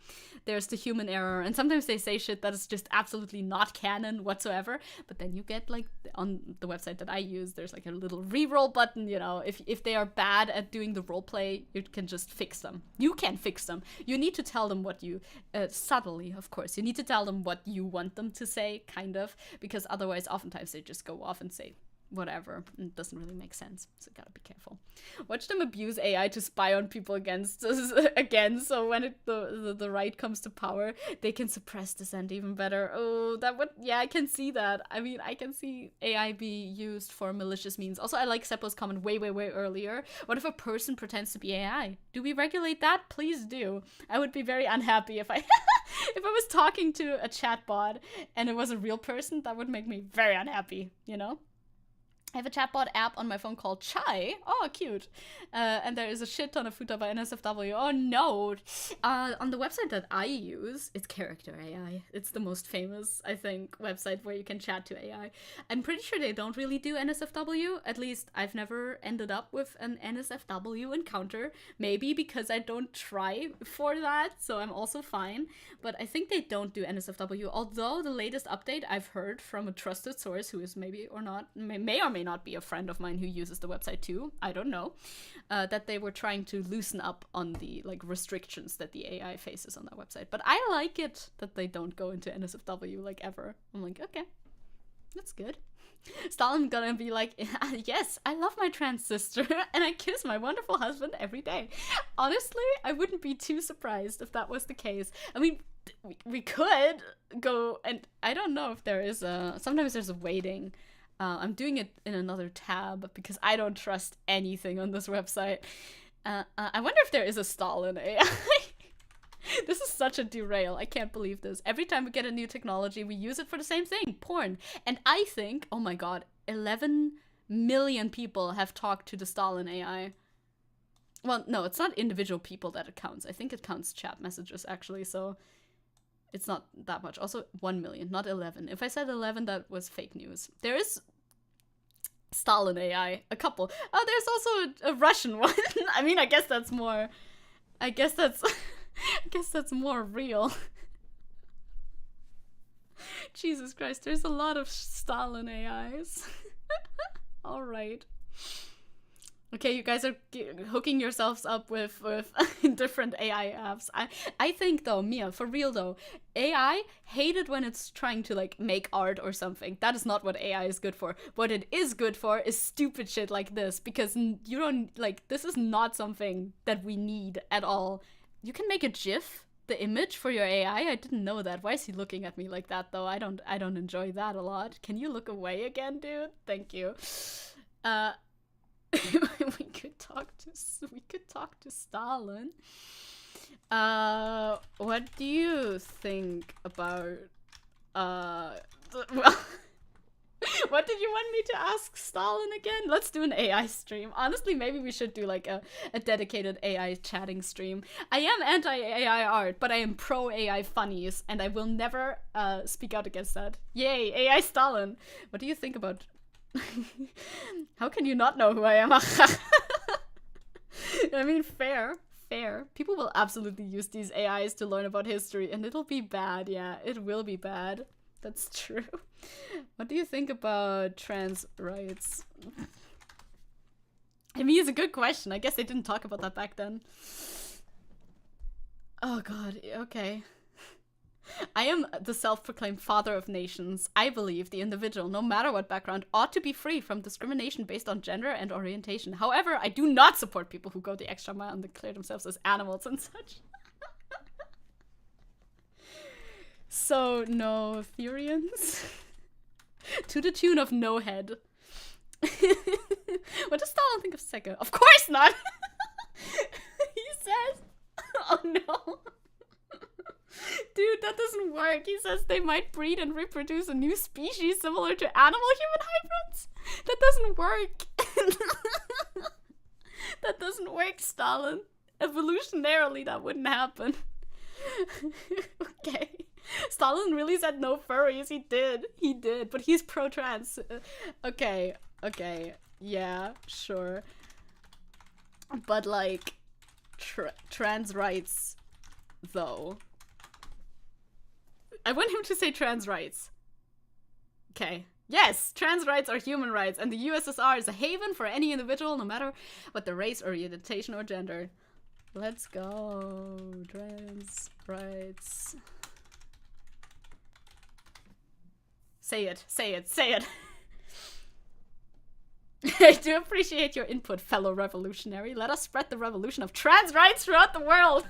there's the human error, and sometimes they say shit that is just absolutely not canon whatsoever, but then you get, like, on the website that I use, there's, like, a little reroll button, you know, if they are bad at doing the roleplay, you can just fix them. You can fix them. You need to tell them what you, subtly, of course, you need to tell them what you want them to say, kind of, because otherwise, oftentimes, they just go off and say whatever, and it doesn't really make sense, so gotta be careful. Watch them abuse AI to spy on people against us again, so when the right comes to power, they can suppress dissent even better. Oh, that would, yeah, I can see that. I mean, I can see AI be used for malicious means. Also, I like Seppo's comment way earlier. What if a person pretends to be AI? Do we regulate that? Please do. I would be very unhappy if I if I was talking to a chatbot and it was a real person. That would make me very unhappy, you know? I have a chatbot app on my phone called Chai. Oh, cute. And there is a shit ton of Futa by NSFW. Oh, no. On the website that I use, it's Character AI. It's the most famous, I think, website where you can chat to AI. I'm pretty sure they don't really do NSFW. At least I've never ended up with an NSFW encounter. Maybe because I don't try for that, so I'm also fine. But I think they don't do NSFW. Although the latest update I've heard from a trusted source who is maybe or not, may or may not be a friend of mine who uses the website too, I don't know, that they were trying to loosen up on the like restrictions that the AI faces on that website. But I like it that they don't go into NSFW like ever. I'm like, okay, that's good. Stalin gonna be like, yes, I love my trans sister and I kiss my wonderful husband every day. Honestly, I wouldn't be too surprised if that was the case. I mean, we could go, and I don't know if there is sometimes there's a waiting. I'm doing it in another tab because I don't trust anything on this website. I wonder if there is a Stalin AI. This is such a derail. I can't believe this. Every time we get a new technology, we use it for the same thing, porn. And I think, oh my god, 11 million people have talked to the Stalin AI. Well, no, it's not individual people that it counts. I think it counts chat messages, actually, so it's not that much. Also, 1 million, not 11. If I said 11, that was fake news. There is Stalin AI, a couple. Oh, there's also a Russian one. I mean, I guess that's more... I guess that's more real. Jesus Christ, there's a lot of Stalin AIs. Alright. Okay, you guys are hooking yourselves up with different AI apps. I think though, Mia, for real though, AI, hate it when it's trying to like make art or something. That is not what AI is good for. What it is good for is stupid shit like this, because you don't, like, this is not something that we need at all. You can make a GIF, the image for your AI. I didn't know that. Why is he looking at me like that though? I don't enjoy that a lot. Can you look away again, dude? Thank you. we could talk to Stalin. What do you think about well, what did you want me to ask Stalin again? Let's do an AI stream. Honestly, maybe we should do like a dedicated AI chatting stream. I am anti-AI art, but I am pro-AI funnies, and I will never speak out against that. Yay, AI Stalin. What do you think about... How can you not know who I am? I mean, fair. People will absolutely use these AIs to learn about history, and it'll be bad. Yeah, it will be bad. That's true. What do you think about trans rights? I mean, it's a good question. I guess they didn't talk about that back then. Oh god, okay. I am the self-proclaimed father of nations. I believe the individual, no matter what background, ought to be free from discrimination based on gender and orientation. However, I do not support people who go the extra mile and declare themselves as animals and such. So, no Therians? To the tune of no head. What does Stalin think of Zecke? Of course not! He says... Oh no. Dude, that doesn't work. He says they might breed and reproduce a new species similar to animal-human hybrids. That doesn't work. That doesn't work, Stalin. Evolutionarily, that wouldn't happen. Okay. Stalin really said no furries. He did. But he's pro-trans. Okay. Yeah, sure. But, like, trans rights, though. I want him to say trans rights. Okay. Yes, trans rights are human rights, and the USSR is a haven for any individual, no matter what their race, orientation, or gender. Let's go. Trans rights. Say it. I do appreciate your input, fellow revolutionary. Let us spread the revolution of trans rights throughout the world.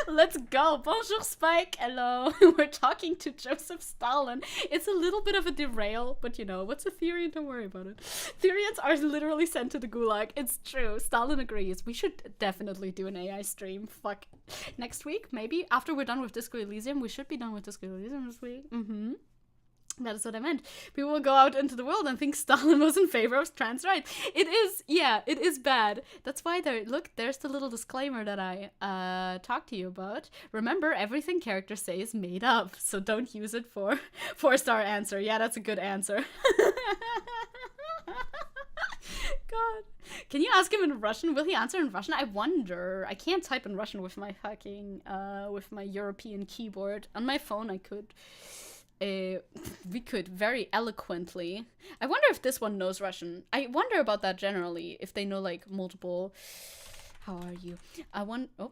Let's go. Bonjour, Spike. Hello. We're talking to Joseph Stalin. It's a little bit of a derail, but you know, what's a Therian? Don't worry about it. Therians are literally sent to the gulag. It's true. Stalin agrees. We should definitely do an AI stream. Fuck. Next week, maybe? After we're done with Disco Elysium. We should be done with Disco Elysium this week. That is what I meant. People will go out into the world and think Stalin was in favor of trans rights. It is bad. That's why there's the little disclaimer that I talked to you about. Remember, everything characters say is made up, so don't use it for 4-star answer. Yeah, that's a good answer. God. Can you ask him in Russian? Will he answer in Russian? I wonder. I can't type in Russian with my fucking, with my European keyboard. On my phone, I could. We could very eloquently. I wonder if this one knows Russian. I wonder about that generally, if they know like multiple. How are you? Oh,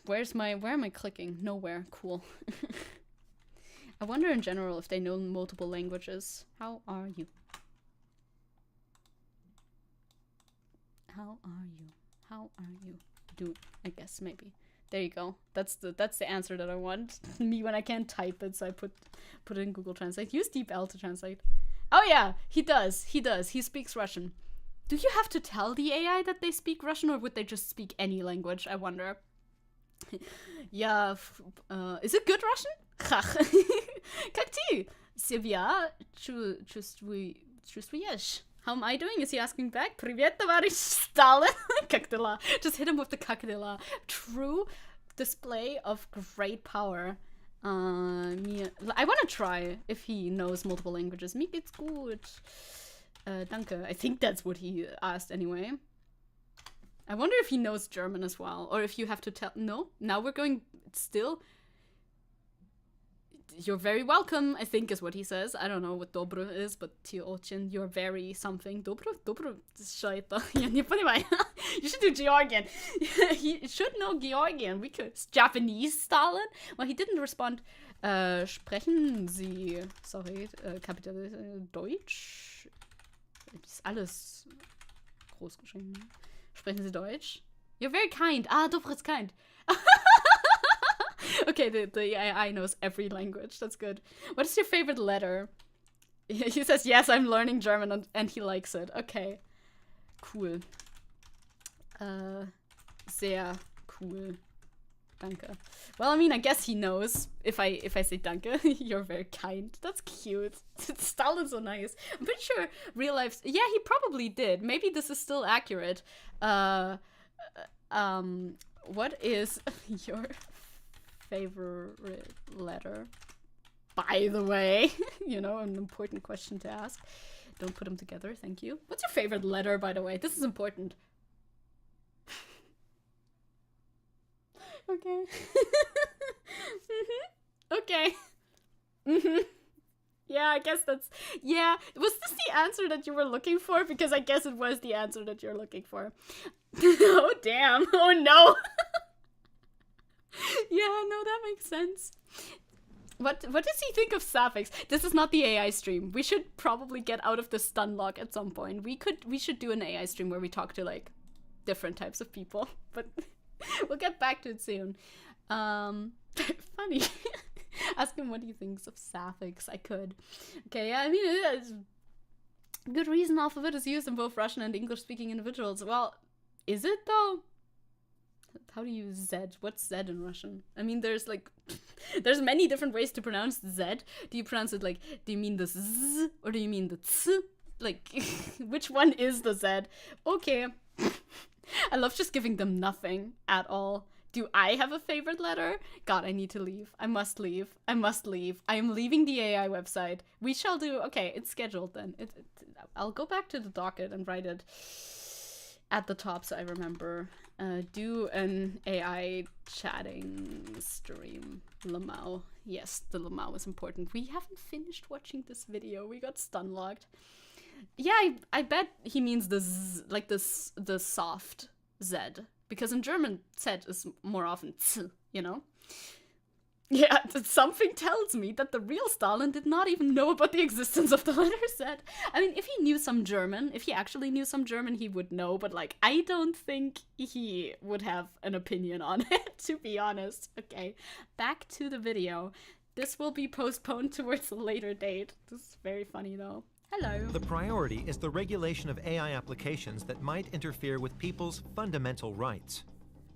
where am I clicking? Nowhere. Cool. I wonder in general if they know multiple languages. How are you? How are you? How are you? Dude, I guess maybe. There you go. That's the answer that I want. Me when I can't type it, so I put it in Google Translate. Use DeepL to translate. Oh yeah, he does. He speaks Russian. Do you have to tell the AI that they speak Russian, or would they just speak any language? I wonder. Yeah, is it good Russian? Как ты? Себя чувствуешь? How am I doing? Is he asking back? Привет, товарищ Stalin. Как дела? Just hit him with the как дела. True display of great power. I want to try if he knows multiple languages. Mir geht's gut. Danke. I think that's what he asked anyway. I wonder if he knows German as well, or if you have to tell. No, now we're going still. You're very welcome, I think is what he says. I don't know what dobro is, but Tio-Ochin, you're very something. Dobro, scheiter. You should do Georgian. He should know Georgian. We could. Japanese, Stalin? Well, he didn't respond. Sprechen Sie, sorry, Kapital Deutsch? Ist alles groß geschrieben. Sprechen Sie Deutsch? You're very kind. Ah, dobro is kind. Okay, the AI knows every language. That's good. What is your favorite letter? He says, yes, I'm learning German and he likes it. Okay. Cool. Sehr cool. Danke. Well, I mean, I guess he knows if I say danke. You're very kind. That's cute. Stalin's so nice. I'm pretty sure real life. Yeah, he probably did. Maybe this is still accurate. What is your favorite letter? By the way, you know, an important question to ask. Don't put them together. Thank you. What's your favorite letter, by the way? This is important. Okay. Okay. Yeah, I guess that's... Yeah. Was this the answer that you were looking for? Because I guess it was the answer that you're looking for. Oh, damn. Oh, no. Yeah, no, that makes sense. What does he think of suffix? This is not the AI stream. We should probably get out of the stun lock at some point. We should do an AI stream where we talk to, like, different types of people. But... we'll get back to it soon. Funny. Ask him what he thinks of suffix. I could. Okay, yeah, I mean, it's good reason alphabet is used in both Russian and English-speaking individuals. Well, is it though? How do you use Z? What's Z in Russian? I mean, there's like, there's many different ways to pronounce Z. Do you pronounce it like, do you mean the Z or do you mean the Ts? Like, which one is the Z? Okay. I love just giving them nothing at all. Do I have a favorite letter? God, I need to leave. I must leave. I must leave. I am leaving the AI website. We shall do... Okay, it's scheduled then. I'll go back to the docket and write it at the top so I remember. Do an AI chatting stream. Lamau. Yes, the Lamau is important. We haven't finished watching this video. We got stun locked. Yeah, I bet he means the Z, like the soft Z. Because in German, Z is more often Z, you know? Yeah, something tells me that the real Stalin did not even know about the existence of the letter Z. I mean, if he knew some German, if he actually knew some German, he would know. But, like, I don't think he would have an opinion on it, to be honest. Okay, back to the video. This will be postponed towards a later date. This is very funny, though. Hello. The priority is the regulation of AI applications that might interfere with people's fundamental rights.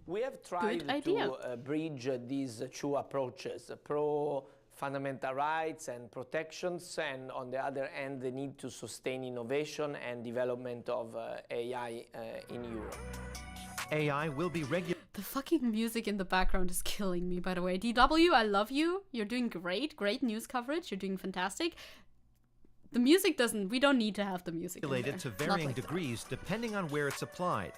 We have tried to bridge these two approaches, pro-fundamental rights and protections, and on the other hand, the need to sustain innovation and development of AI in Europe. AI will be regulated. The fucking music in the background is killing me, by the way. DW, I love you. You're doing great. Great news coverage. You're doing fantastic. The music doesn't... We don't need to have the music Regulated to varying degrees depending on where it's applied.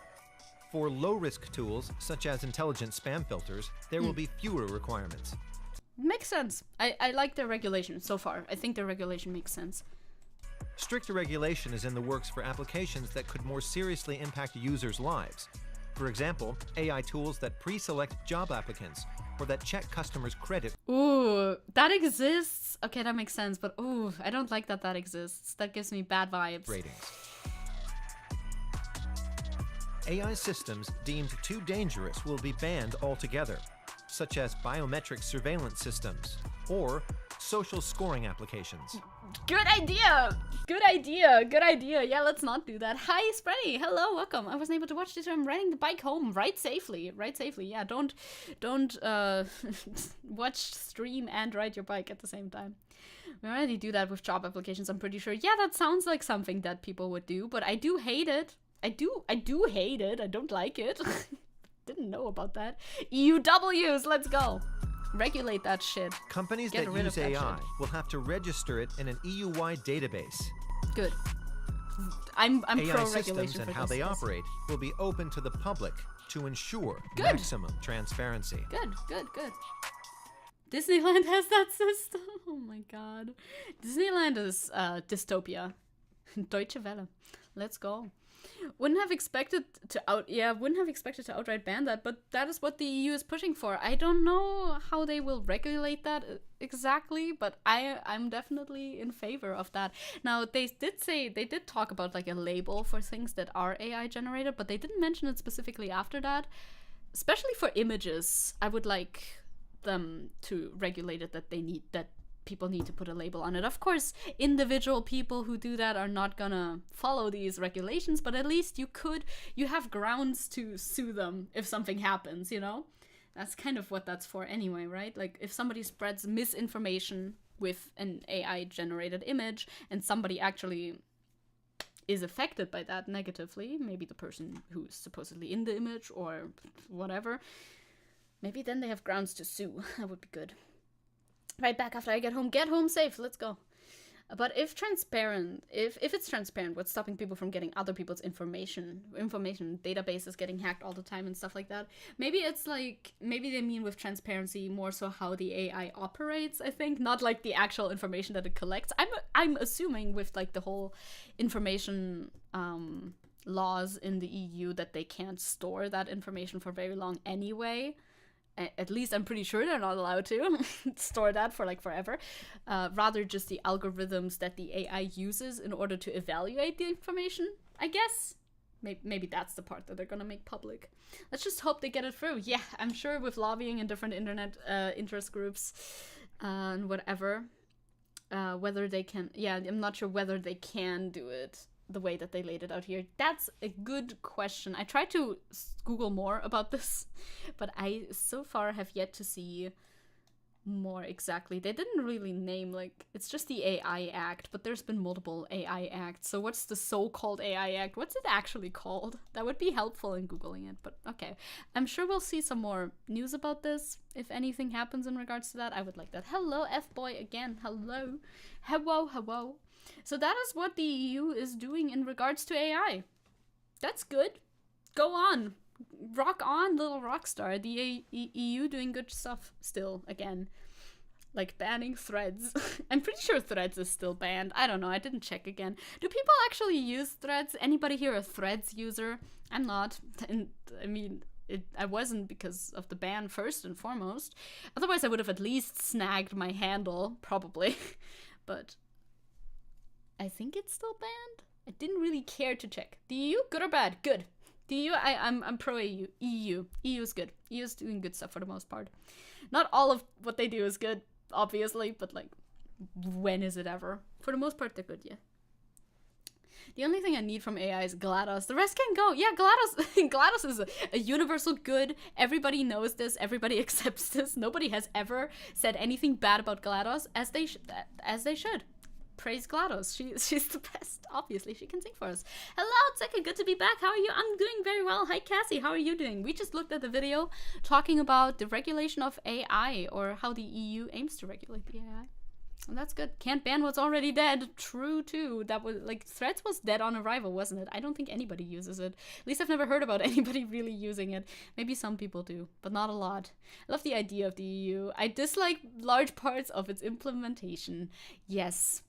For low-risk tools, such as intelligent spam filters, there will be fewer requirements. Makes sense. I like their regulation so far. I think their regulation makes sense. Stricter regulation is in the works for applications that could more seriously impact users' lives. For example, AI tools that pre-select job applicants or that check customers' credit. Ooh, that exists. Okay, that makes sense, but ooh, I don't like that exists. That gives me bad vibes. Ratings. AI systems deemed too dangerous will be banned altogether, such as biometric surveillance systems or social scoring applications. Good idea! Good idea! Good idea! Yeah, let's not do that. Hi, Spready! Hello, welcome. I wasn't able to watch this. I'm riding the bike home. Ride safely. Ride safely. Yeah, don't watch, stream, and ride your bike at the same time. We already do that with job applications, I'm pretty sure. Yeah, that sounds like something that people would do, but I do hate it. I do hate it. I don't like it. Didn't know about that. EUWs, let's go. Regulate that shit. Companies that use AI will have to register it in an EU-wide database. Good. I'm AI pro-regulation systems and for how this, they yes. operate will be open to the public to ensure Good. maximum transparency. Good, good, good. Disneyland has that system. Oh my god. Disneyland is dystopia. Deutsche Welle. Let's go. Wouldn't have expected to outright ban that, but that is what the EU is pushing for. I don't know how they will regulate that exactly, but I'm definitely in favor of that. Now, they did talk about like a label for things that are AI generated, but they didn't mention it specifically after that. Especially for images, I would like them to regulate it, that people need to put a label on it. Of course, individual people who do that are not gonna follow these regulations, but at least you have grounds to sue them if something happens, you know? That's kind of what that's for anyway, right? Like, if somebody spreads misinformation with an AI-generated image, and somebody actually is affected by that negatively, maybe the person who's supposedly in the image or whatever, maybe then they have grounds to sue. That would be good. Right back after I get home safe, let's go. But if it's transparent, what's stopping people from getting other people's information, databases getting hacked all the time and stuff like that? Maybe it's like, maybe they mean with transparency more so how the AI operates, I think, not like the actual information that it collects. I'm assuming with like the whole information laws in the EU that they can't store that information for very long anyway. At least I'm pretty sure they're not allowed to store that for like forever. Rather just the algorithms that the AI uses in order to evaluate the information, I guess. Maybe that's the part that they're gonna make public. Let's just hope they get it through. Yeah, I'm sure with lobbying and different internet interest groups and whatever, whether they can, yeah, I'm not sure whether they can do it the way that they laid it out here. That's a good question. I tried to Google more about this, but I so far have yet to see more exactly. They didn't really name, like, it's just the AI Act, but there's been multiple AI Acts. So what's the so-called AI Act? What's it actually called? That would be helpful in Googling it, but okay. I'm sure we'll see some more news about this. If anything happens in regards to that, I would like that. Hello, F-boy again. Hello. Hello, hello. So that is what the EU is doing in regards to AI. That's good. Go on. Rock on, little rock star. The EU doing good stuff still, again. Like banning threads. I'm pretty sure threads is still banned. I don't know, I didn't check again. Do people actually use threads? Anybody here a threads user? I'm not. And I mean, I wasn't because of the ban first and foremost. Otherwise I would have at least snagged my handle, probably. But I think it's still banned. I didn't really care to check. The EU, good or bad? Good. The EU, I'm pro EU. EU is good. EU is doing good stuff for the most part. Not all of what they do is good, obviously, but like, when is it ever? For the most part, they're good, yeah. The only thing I need from AI is GLaDOS. The rest can go. Yeah, GLaDOS. GLaDOS is a universal good. Everybody knows this. Everybody accepts this. Nobody has ever said anything bad about GLaDOS, as they should. Praise GLaDOS. She's the best. Obviously, she can sing for us. Hello, Zecke. Good to be back. How are you? I'm doing very well. Hi, Cassie. How are you doing? We just looked at the video talking about the regulation of AI, or how the EU aims to regulate the AI. And that's good. Can't ban what's already dead. True, too. That was, like, Threads was dead on arrival, wasn't it? I don't think anybody uses it. At least I've never heard about anybody really using it. Maybe some people do, but not a lot. I love the idea of the EU. I dislike large parts of its implementation. Yes.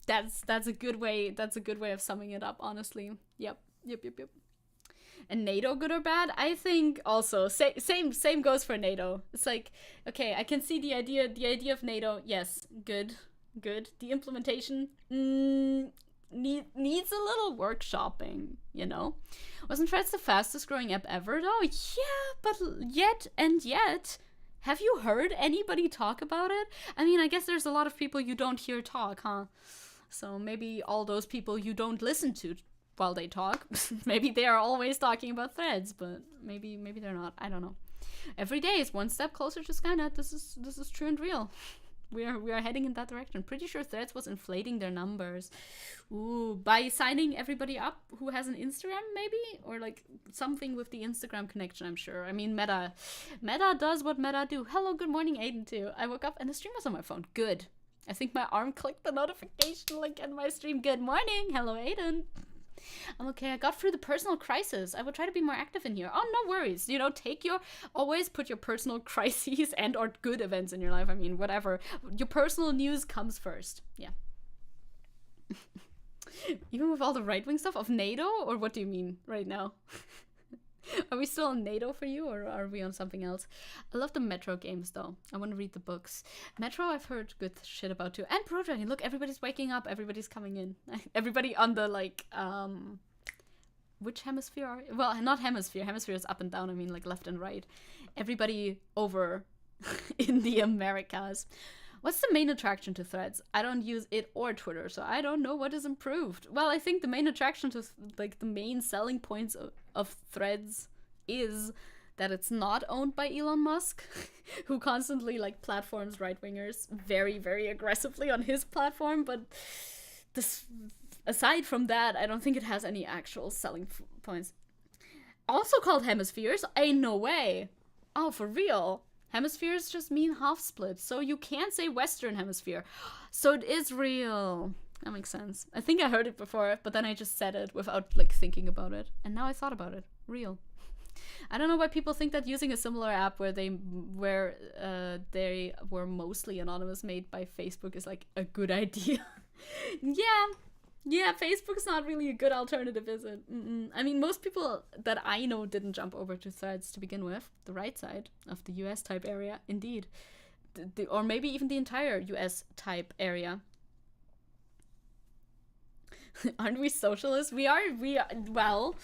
That's a good way. That's a good way of summing it up, honestly. Yep. And NATO, good or bad? I think also same goes for NATO. It's like, okay, I can see the idea of NATO. Yes, good. The implementation needs a little workshopping, you know. Wasn't Threads the fastest growing app ever though? Yeah, but yet Have you heard anybody talk about it? I mean, I guess there's a lot of people you don't hear talk, huh? So maybe all those people you don't listen to while they talk, maybe they are always talking about Threads, but maybe they're not. I don't know. Every day is one step closer to Skynet. This is true and real. We are heading in that direction. Pretty sure Threads was inflating their numbers. Ooh, by signing everybody up who has an Instagram, maybe? Or like something with the Instagram connection, I'm sure. I mean, Meta does what Meta do. Hello, good morning, Aiden too. I woke up and the stream was on my phone. Good. I think my arm clicked the notification link in my stream. Good morning. Hello, Aiden. I'm okay. I got through the personal crisis. I will try to be more active in here. Oh, no worries. You know, always put your personal crises and or good events in your life. I mean, whatever. Your personal news comes first. Yeah. Even with all the right-wing stuff of NATO, or what do you mean right now? Are we still on NATO for you, or are we on something else? I love the Metro games, though. I want to read the books. Metro, I've heard good shit about, too. And Pro Dragon. Look, everybody's waking up. Everybody's coming in. Everybody on the, like, which hemisphere are you? Well, not hemisphere. Hemisphere is up and down. I mean, like, left and right. Everybody over in the Americas. What's the main attraction to Threads? I don't use it or Twitter, so I don't know what is improved. Well, I think the main attraction to, like, the main selling points of Threads is that it's not owned by Elon Musk, who constantly, like, platforms right-wingers very, very aggressively on his platform, but this, aside from that, I don't think it has any actual selling points. Also called hemispheres? Ain't no way. Oh, for real? Hemispheres just mean half splits, so you can't say Western Hemisphere. So it is real. That makes sense. I think I heard it before, but then I just said it without, like, thinking about it. And now I thought about it. Real. I don't know why people think that using a similar app where they were mostly anonymous made by Facebook is, like, a good idea. Yeah, Facebook's not really a good alternative, is it? I mean, most people that I know didn't jump over to Threads to begin with. The right side of the US type area, indeed. Or maybe even the entire US type area. Aren't we socialists? We are, well,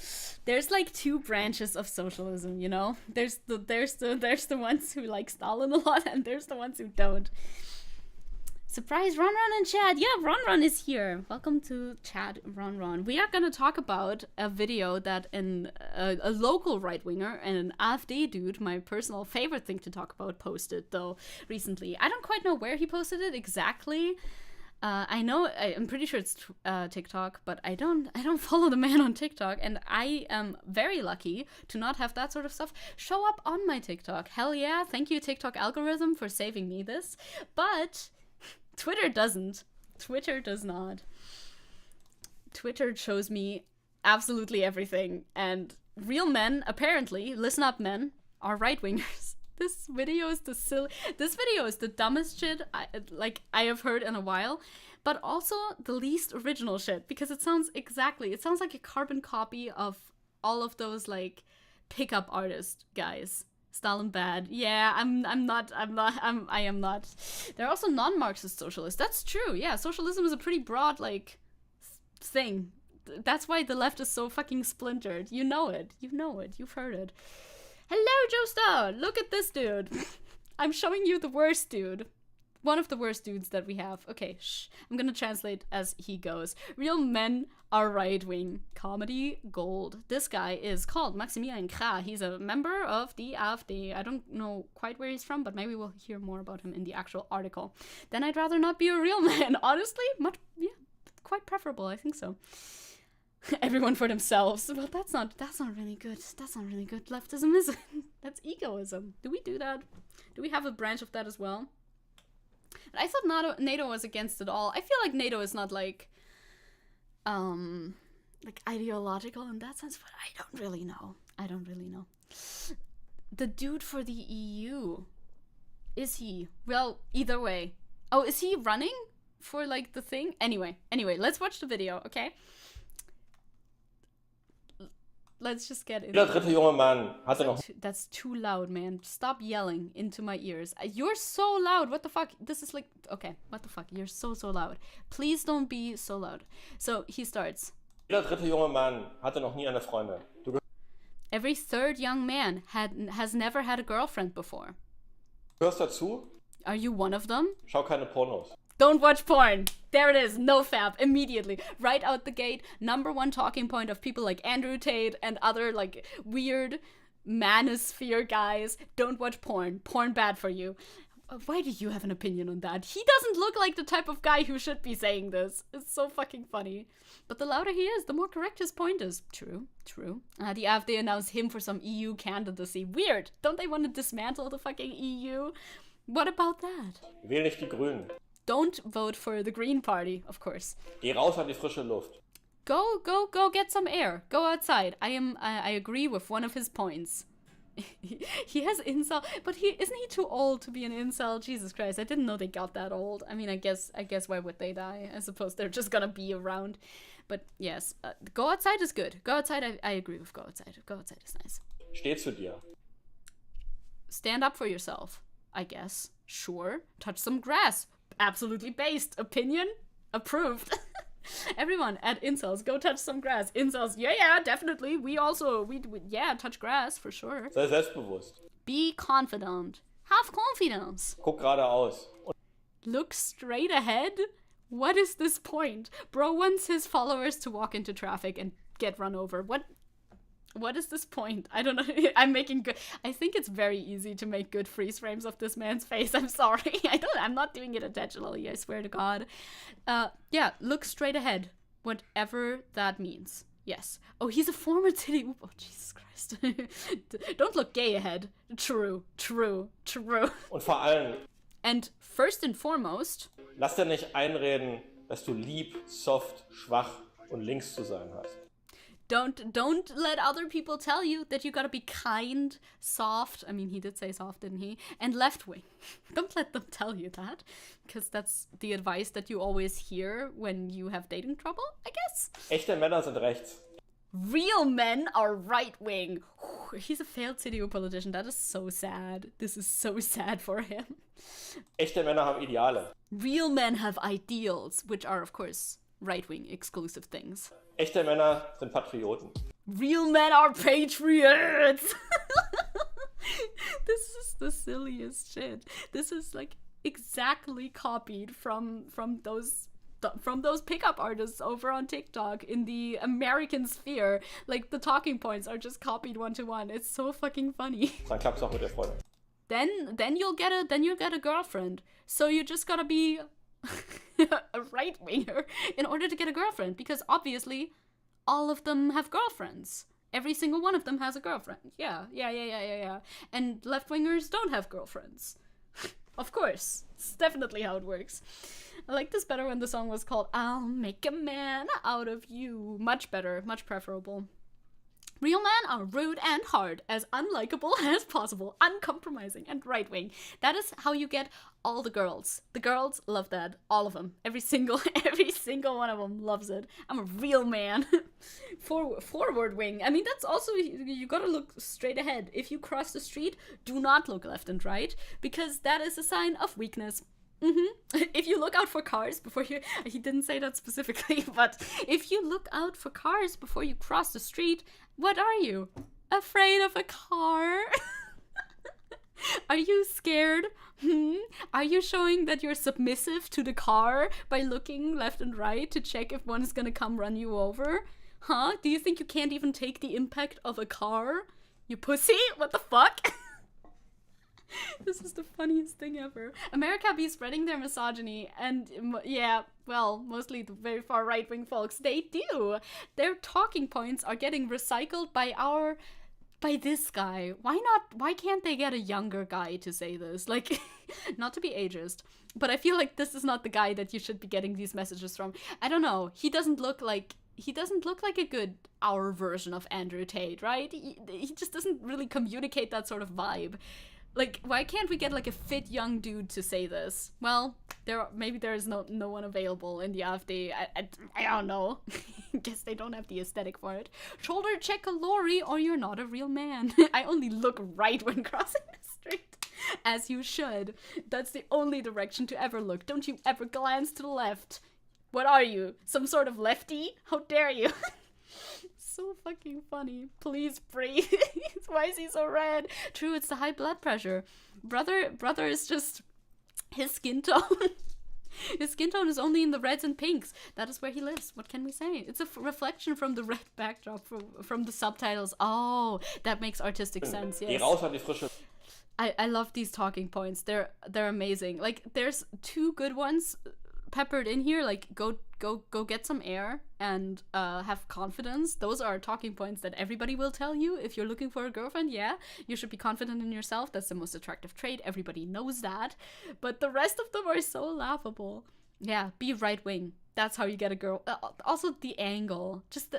there's like two branches of socialism, you know? There's the ones who like Stalin a lot, and there's the ones who don't. Surprise, Ron in chat. Yeah, Ron is here. Welcome to chat, Ron. We are gonna talk about a video that a local right-winger and an AfD dude, my personal favorite thing to talk about, posted though recently. I don't quite know where he posted it exactly. I'm pretty sure it's TikTok, but I don't follow the man on TikTok, and I am very lucky to not have that sort of stuff show up on my TikTok. Hell yeah, thank you TikTok algorithm for saving me this. But Twitter doesn't. Twitter does not. Twitter shows me absolutely everything, and real men, apparently, listen up men, are right-wingers. This video is the dumbest shit I have heard in a while, but also the least original shit, because it sounds like a carbon copy of all of those like pickup artist guys. Stalin bad. Yeah, I am not. They're also non-Marxist socialists. That's true. Yeah, socialism is a pretty broad like thing. That's why the left is so fucking splintered. You know it. You've heard it. Hello, Joe Star! Look at this dude. I'm showing you the worst dude. One of the worst dudes that we have. Okay, shh. I'm gonna translate as he goes. Real men are right-wing. Comedy gold. This guy is called Maximilian Krah. He's a member of the AfD. I don't know quite where he's from, but maybe we'll hear more about him in the actual article. Then I'd rather not be a real man. Honestly, quite preferable. I think so. Everyone for themselves. Well, that's not really good. That's not really good. Leftism is that's egoism. Do we do that? Do we have a branch of that as well? I thought NATO was against it all. I feel like NATO is not like ideological in that sense, but I don't really know. The dude for the EU, is he? Well, either way. Oh, is he running for like the thing? Anyway, let's watch the video, okay? Let's just get into it. That's too loud, man. Stop yelling into my ears. You're so loud. What the fuck? This is like... Okay, what the fuck? You're so loud. Please don't be so loud. So, he starts. Every third young man has never had a girlfriend before. Hörst dazu? Are you one of them? Schau keine Pornos. Don't watch porn. There it is. No fab. Immediately. Right out the gate. #1 talking point of people like Andrew Tate and other like weird manosphere guys. Don't watch porn. Porn bad for you. Why do you have an opinion on that? He doesn't look like the type of guy who should be saying this. It's so fucking funny. But the louder he is, the more correct his point is. True, true. The AfD announced him for some EU candidacy. Weird. Don't they want to dismantle the fucking EU? What about that? Wähl nicht die Grünen. Don't vote for the Green Party, of course. Geh raus an die frische Luft. Go get some air. Go outside. I agree with one of his points. He has incel, but isn't he too old to be an incel? Jesus Christ, I didn't know they got that old. I mean, I guess why would they die? I suppose they're just gonna be around. But yes, go outside is good. Go outside, I agree with go outside. Go outside is nice. Steh zu dir. Stand up for yourself, I guess. Sure. Touch some grass. Absolutely based. Opinion? Approved. Everyone at Incels, go touch some grass. Incels, yeah, definitely. We touch grass for sure. Sei selbstbewusst. Be confident. Have confidence. Guck geradeaus. Look straight ahead? What is this point? Bro wants his followers to walk into traffic and get run over. What is this point? I don't know. I'm making good. I think it's very easy to make good freeze frames of this man's face. I'm sorry. I'm not doing it intentionally. I swear to God. Yeah, look straight ahead. Whatever that means. Yes. Oh, he's a former titty. Oh, Jesus Christ. Don't look gay ahead. True. Und vor allem, And first and foremost, lass dir nicht einreden, dass du lieb, soft, schwach und links zu sein hast. Don't let other people tell you that you gotta be kind, soft. I mean, he did say soft, didn't he? And left-wing. Don't let them tell you that, because that's the advice that you always hear when you have dating trouble, I guess. Echte Männer sind rechts. Real men are right-wing. He's a failed CDU politician. That is so sad. This is so sad for him. Echte Männer haben Ideale. Real men have ideals, which are, of course, right-wing exclusive things. Echte Männer sind Patrioten. Real men are patriots! This is the silliest shit. This is like exactly copied from those pickup artists over on TikTok in the American sphere. Like the talking points are just copied one to one. It's so fucking funny. Dann klappt's auch mit der Freundin. Then you'll get a girlfriend. So you just gotta be a right-winger in order to get a girlfriend, because obviously all of them have girlfriends. Every single one of them has a girlfriend. Yeah. And left-wingers don't have girlfriends. Of course. It's definitely how it works. I like this better when the song was called I'll Make a Man Out of You. Much better, much preferable. Real men are rude and hard, as unlikable as possible, uncompromising and right-wing. That is how you get all the girls. The girls love that. All of them. Every single one of them loves it. I'm a real man. Forward wing. I mean, that's also, you gotta look straight ahead. If you cross the street, do not look left and right, because that is a sign of weakness. If you look out for cars before he didn't say that specifically, but if you look out for cars before you cross the street, what are you? Afraid of a car? Are you scared? Are you showing that you're submissive to the car by looking left and right to check if one is gonna come run you over? Huh? Do you think you can't even take the impact of a car? You pussy? What the fuck? This is the funniest thing ever. America be spreading their misogyny, and yeah, well, mostly the very far right-wing folks, they do. Their talking points are getting recycled by this guy. Why can't they get a younger guy to say this? Like, not to be ageist, but I feel like this is not the guy that you should be getting these messages from. I don't know. He doesn't look like a good our version of Andrew Tate, right? He just doesn't really communicate that sort of vibe. Like, why can't we get like a fit young dude to say this? Well, maybe there is no one available in the AfD. I don't know. Guess they don't have the aesthetic for it. Shoulder check a lorry or you're not a real man. I only look right when crossing the street. As you should. That's the only direction to ever look. Don't you ever glance to the left. What are you? Some sort of lefty? How dare you? so fucking funny. Please breathe. Why is he so red? True, it's the high blood pressure. Brother is just his skin tone. His skin tone is only in the reds and pinks. That is where he lives. What can we say? It's a reflection from the red backdrop from the subtitles. Oh, that makes artistic sense. Yes. I love these talking points. They're amazing. Like, there's 2 good ones peppered in here. Like, go get some air and have confidence. Those are talking points that everybody will tell you if you're looking for a girlfriend. Yeah, you should be confident in yourself. That's the most attractive trait. Everybody knows that. But the rest of them are so laughable. Yeah, be right wing. That's how you get a girl. Also, the angle. Just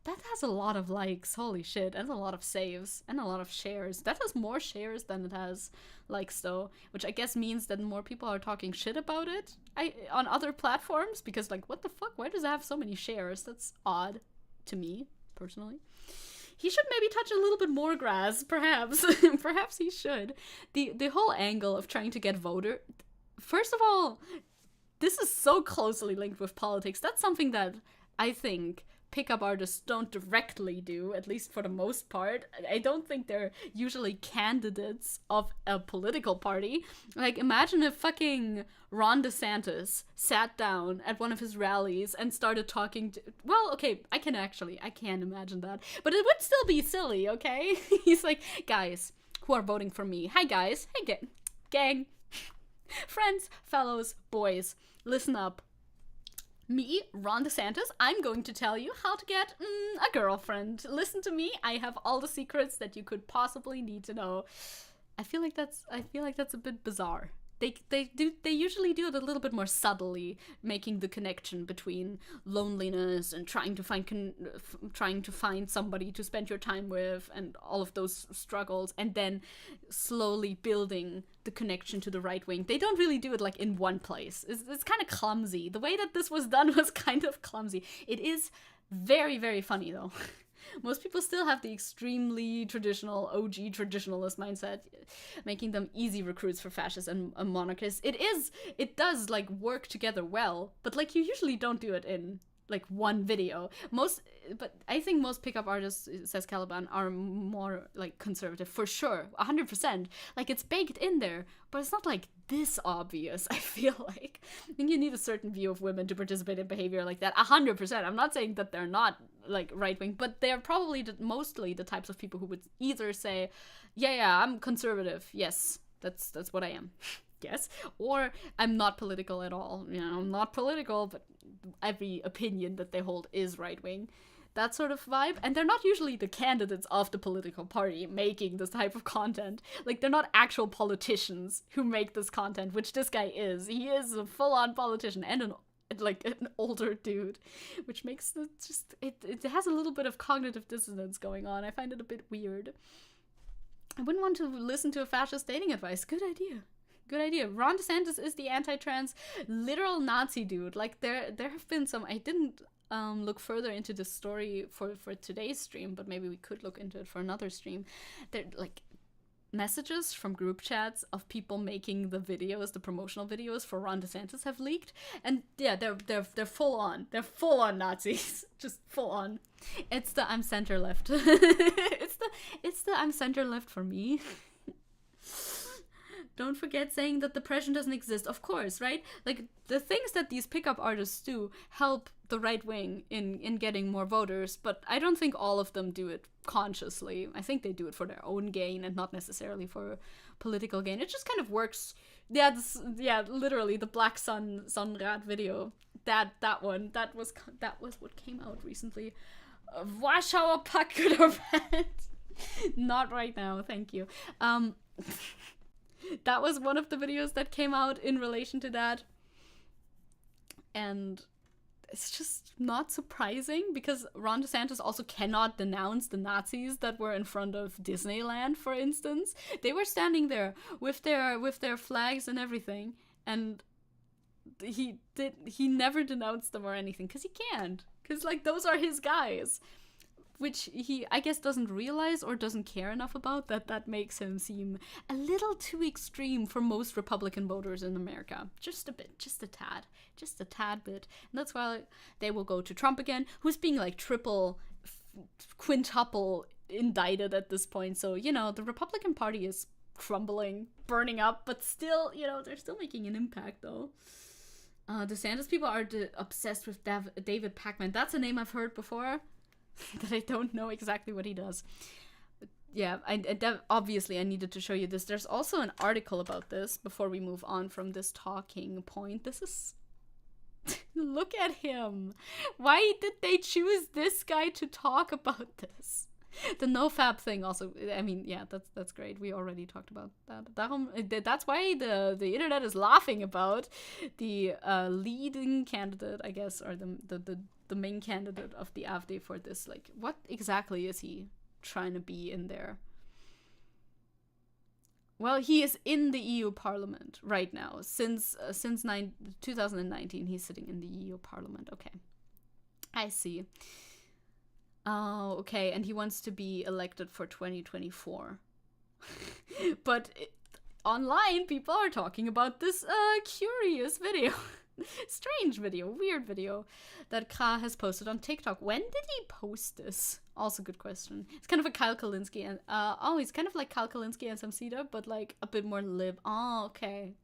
that has a lot of likes. Holy shit. And a lot of saves. And a lot of shares. That has more shares than it has likes, though. Which I guess means that more people are talking shit about it on other platforms. Because, like, what the fuck? Why does it have so many shares? That's odd to me, personally. He should maybe touch a little bit more grass, perhaps. Perhaps he should. The whole angle of trying to get voter... First of all, this is so closely linked with politics. That's something that I think pickup artists don't directly do, at least for the most part. I don't think they're usually candidates of a political party. Like, imagine if fucking Ron DeSantis sat down at one of his rallies and started talking to... Well, okay, I can imagine that. But it would still be silly, okay? He's like, guys who are voting for me. Hi, guys. Hey, gang. Friends, fellows, boys, listen up. Me, Ron DeSantis, I'm going to tell you how to get a girlfriend. Listen to me. I have all the secrets that you could possibly need to know. I feel like that's a bit bizarre. They usually do it a little bit more subtly, making the connection between loneliness and trying to find somebody to spend your time with and all of those struggles, and then slowly building the connection to the right wing. They don't really do it like in one place. It's kind of clumsy. The way that this was done was kind of clumsy. It is very, very funny though. Most people still have the extremely traditional, OG traditionalist mindset, making them easy recruits for fascists and monarchists. It does, like, work together well, but, like, you usually don't do it in, like, one video. But I think most pickup artists, says Caliban, are more, like, conservative, for sure, 100%. Like, it's baked in there, but it's not, like, this obvious, I feel like. I think you need a certain view of women to participate in behavior like that, 100%. I'm not saying that they're not, like, right-wing, but they're probably mostly the types of people who would either say, yeah, I'm conservative, yes, that's what I am. Yes, or I'm not political at all. You know, I'm not political, but every opinion that they hold is right-wing. That sort of vibe. And they're not usually the candidates of the political party making this type of content. Like, they're not actual politicians who make this content, which this guy is. He is a full-on politician and an older dude, which makes it has a little bit of cognitive dissonance going on. I find it a bit weird. I wouldn't want to listen to a fascist dating advice. Good idea. Good idea. Ron DeSantis is the anti-trans literal Nazi dude. Like, there have been some... I didn't look further into the story for today's stream, but maybe we could look into it for another stream. There, like, messages from group chats of people making the videos, the promotional videos for Ron DeSantis have leaked. And yeah, they're full on. They're full on Nazis. Just full on. It's the I'm center left. it's the I'm center left for me. Don't forget saying that depression doesn't exist. Of course, right? Like, the things that these pickup artists do help the right wing in getting more voters, but I don't think all of them do it consciously. I think they do it for their own gain and not necessarily for political gain. It just kind of works. Yeah, literally the Black Sunrat video. That one. That was what came out recently. Warschauer Pack, good or bad? Not right now, thank you. That was one of the videos that came out in relation to that. And it's just not surprising because Ron DeSantis also cannot denounce the Nazis that were in front of Disneyland, for instance. They were standing there with their flags and everything, and he never denounced them or anything because he can't. Because, like, those are his guys. Which he, I guess, doesn't realize or doesn't care enough about, that makes him seem a little too extreme for most Republican voters in America. Just a bit, just a tad bit. And that's why they will go to Trump again, who's being, like, triple quintuple indicted at this point. So, you know, the Republican Party is crumbling, burning up, but still, you know, they're still making an impact, though. DeSantis people are obsessed with David Pakman. That's a name I've heard before, that I don't know exactly what he does. But yeah, obviously I needed to show you this. There's also an article about this before we move on from this talking point. This is... Look at him. Why did they choose this guy to talk about this? The nofap thing also, I mean, yeah, that's great. We already talked about that. That's why the internet is laughing about the leading candidate, I guess, or the main candidate of the AfD for this. Like, what exactly is he trying to be in there? Well, he is in the EU Parliament right now. Since 2019, he's sitting in the EU Parliament. Okay, I see. Oh, okay, and he wants to be elected for 2024. But online, people are talking about this curious video. Strange video, weird video that Ch has posted on TikTok. When did he post this? Also good question. It's kind of a Kyle Kalinske and he's kind of like Kyle Kalinske and Samsida, but like a bit more lib. Oh, okay,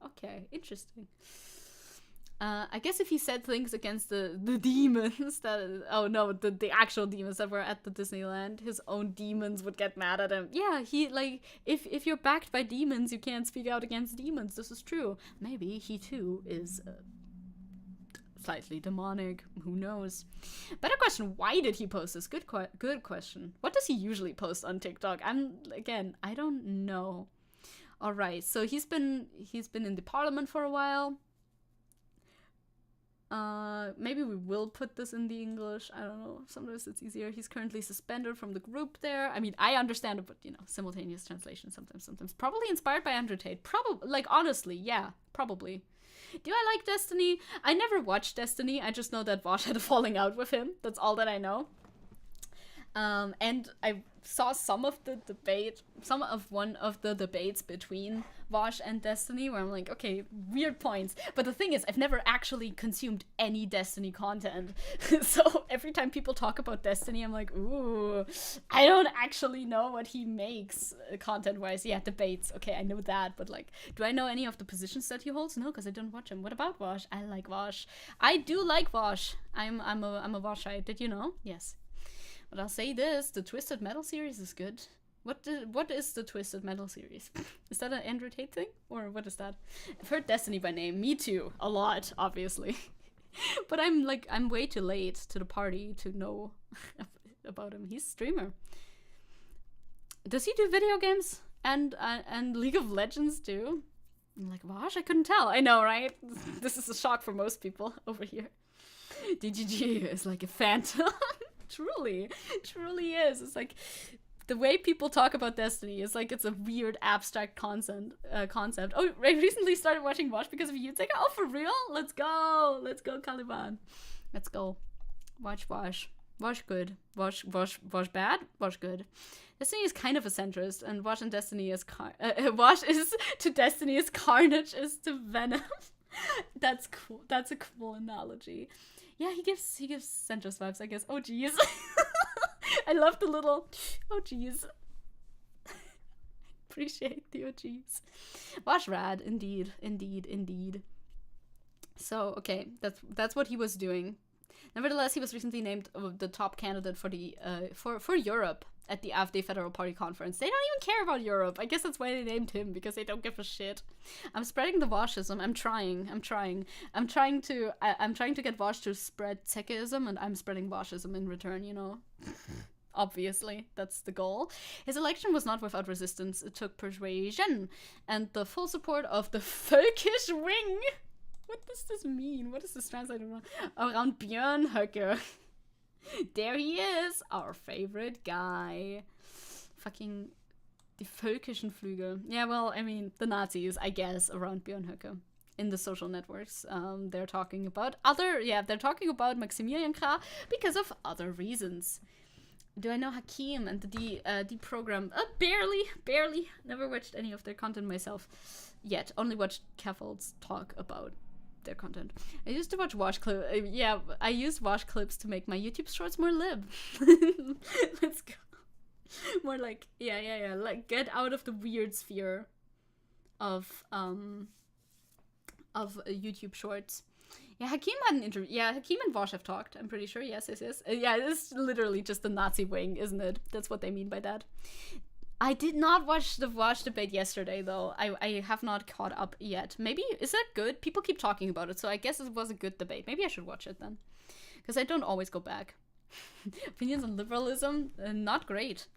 interesting. I guess if he said things against the demons the actual demons that were at the Disneyland, his own demons would get mad at him. Yeah, he like if you're backed by demons, you can't speak out against demons. This is true. Maybe he too is slightly demonic. Who knows? Better question, why did he post this? Good question. What does he usually post on TikTok? I don't know. All right, so he's been in the parliament for a while. Maybe we will put this in the English. I don't know. Sometimes it's easier. He's currently suspended from the group there. I mean, I understand it, but you know, simultaneous translation sometimes. Probably inspired by Andrew Tate. Probably, like, honestly, yeah, probably. Do I like Destiny? I never watched Destiny. I just know that Vosh had a falling out with him. That's all that I know. And I saw some of one of the debates between Vosh and Destiny, where I'm like, okay, weird points. But the thing is, I've never actually consumed any Destiny content. So every time people talk about Destiny, I'm like, ooh, I don't actually know what he makes content-wise. Yeah, debates. Okay, I know that. But like, do I know any of the positions that he holds? No, because I don't watch him. What about Vosh? I like Vosh. I do like Vosh. I'm a Voshite. Did you know? Yes. But I'll say this, the Twisted Metal series is good. What is the Twisted Metal series? Is that an Andrew Tate thing? Or what is that? I've heard Destiny by name. Me too. A lot, obviously. But I'm way too late to the party to know about him. He's a streamer. Does he do video games? And League of Legends too? I'm like, gosh, I couldn't tell. I know, right? This is a shock for most people over here. DGG is like a phantom. Truly is. It's like the way people talk about Destiny is like it's a weird abstract concept. Oh, I recently started watching Vosh because of you. It's like, oh, for real? Let's go, Caliban. Let's go. Watch Vosh. Vosh good. Vosh bad. Vosh good. Destiny is kind of a centrist, and Vosh and Destiny is Vosh is to Destiny as Carnage is to Venom. That's cool. That's a cool analogy. Yeah, he gives centrist vibes, I guess. Oh, geez. I love the little, oh, geez. Appreciate the oh, geez. Wash rad, indeed. So, okay, that's what he was doing. Nevertheless, he was recently named the top candidate for the for Europe at the AfD Federal Party conference. They don't even care about Europe. I guess that's why they named him, because they don't give a shit. I'm spreading the Voshism. I'm trying to get Vosh to spread Zeckeism, and I'm spreading Voshism in return, you know. Obviously, that's the goal. His election was not without resistance. It took persuasion and the full support of the Völkisch wing. What does this mean? What is this translated around Björn Höcke? There he is, our favorite guy. Fucking die völkischen Flügel. Yeah, well, I mean, the Nazis, I guess, around Björn Höcke. In the social networks, they're talking about Maximilian Krah because of other reasons. Do I know Hakim and the deprogram? Barely. Never watched any of their content myself yet. Only watched Keffel's talk about their content. I used to watch wash clips. Yeah, I used wash clips to make my YouTube shorts more lib. Let's go. More like, yeah. Like, get out of the weird sphere of YouTube shorts. Yeah, Hakeem had an interview. Yeah, Hakeem and Vosh have talked. I'm pretty sure. Yes. Yeah, it's literally just the Nazi wing, isn't it? That's what they mean by that. I did not watch the Vosh debate yesterday, though. I have not caught up yet. Maybe, is that good? People keep talking about it, so I guess it was a good debate. Maybe I should watch it then. Because I don't always go back. Opinions on liberalism? Not great.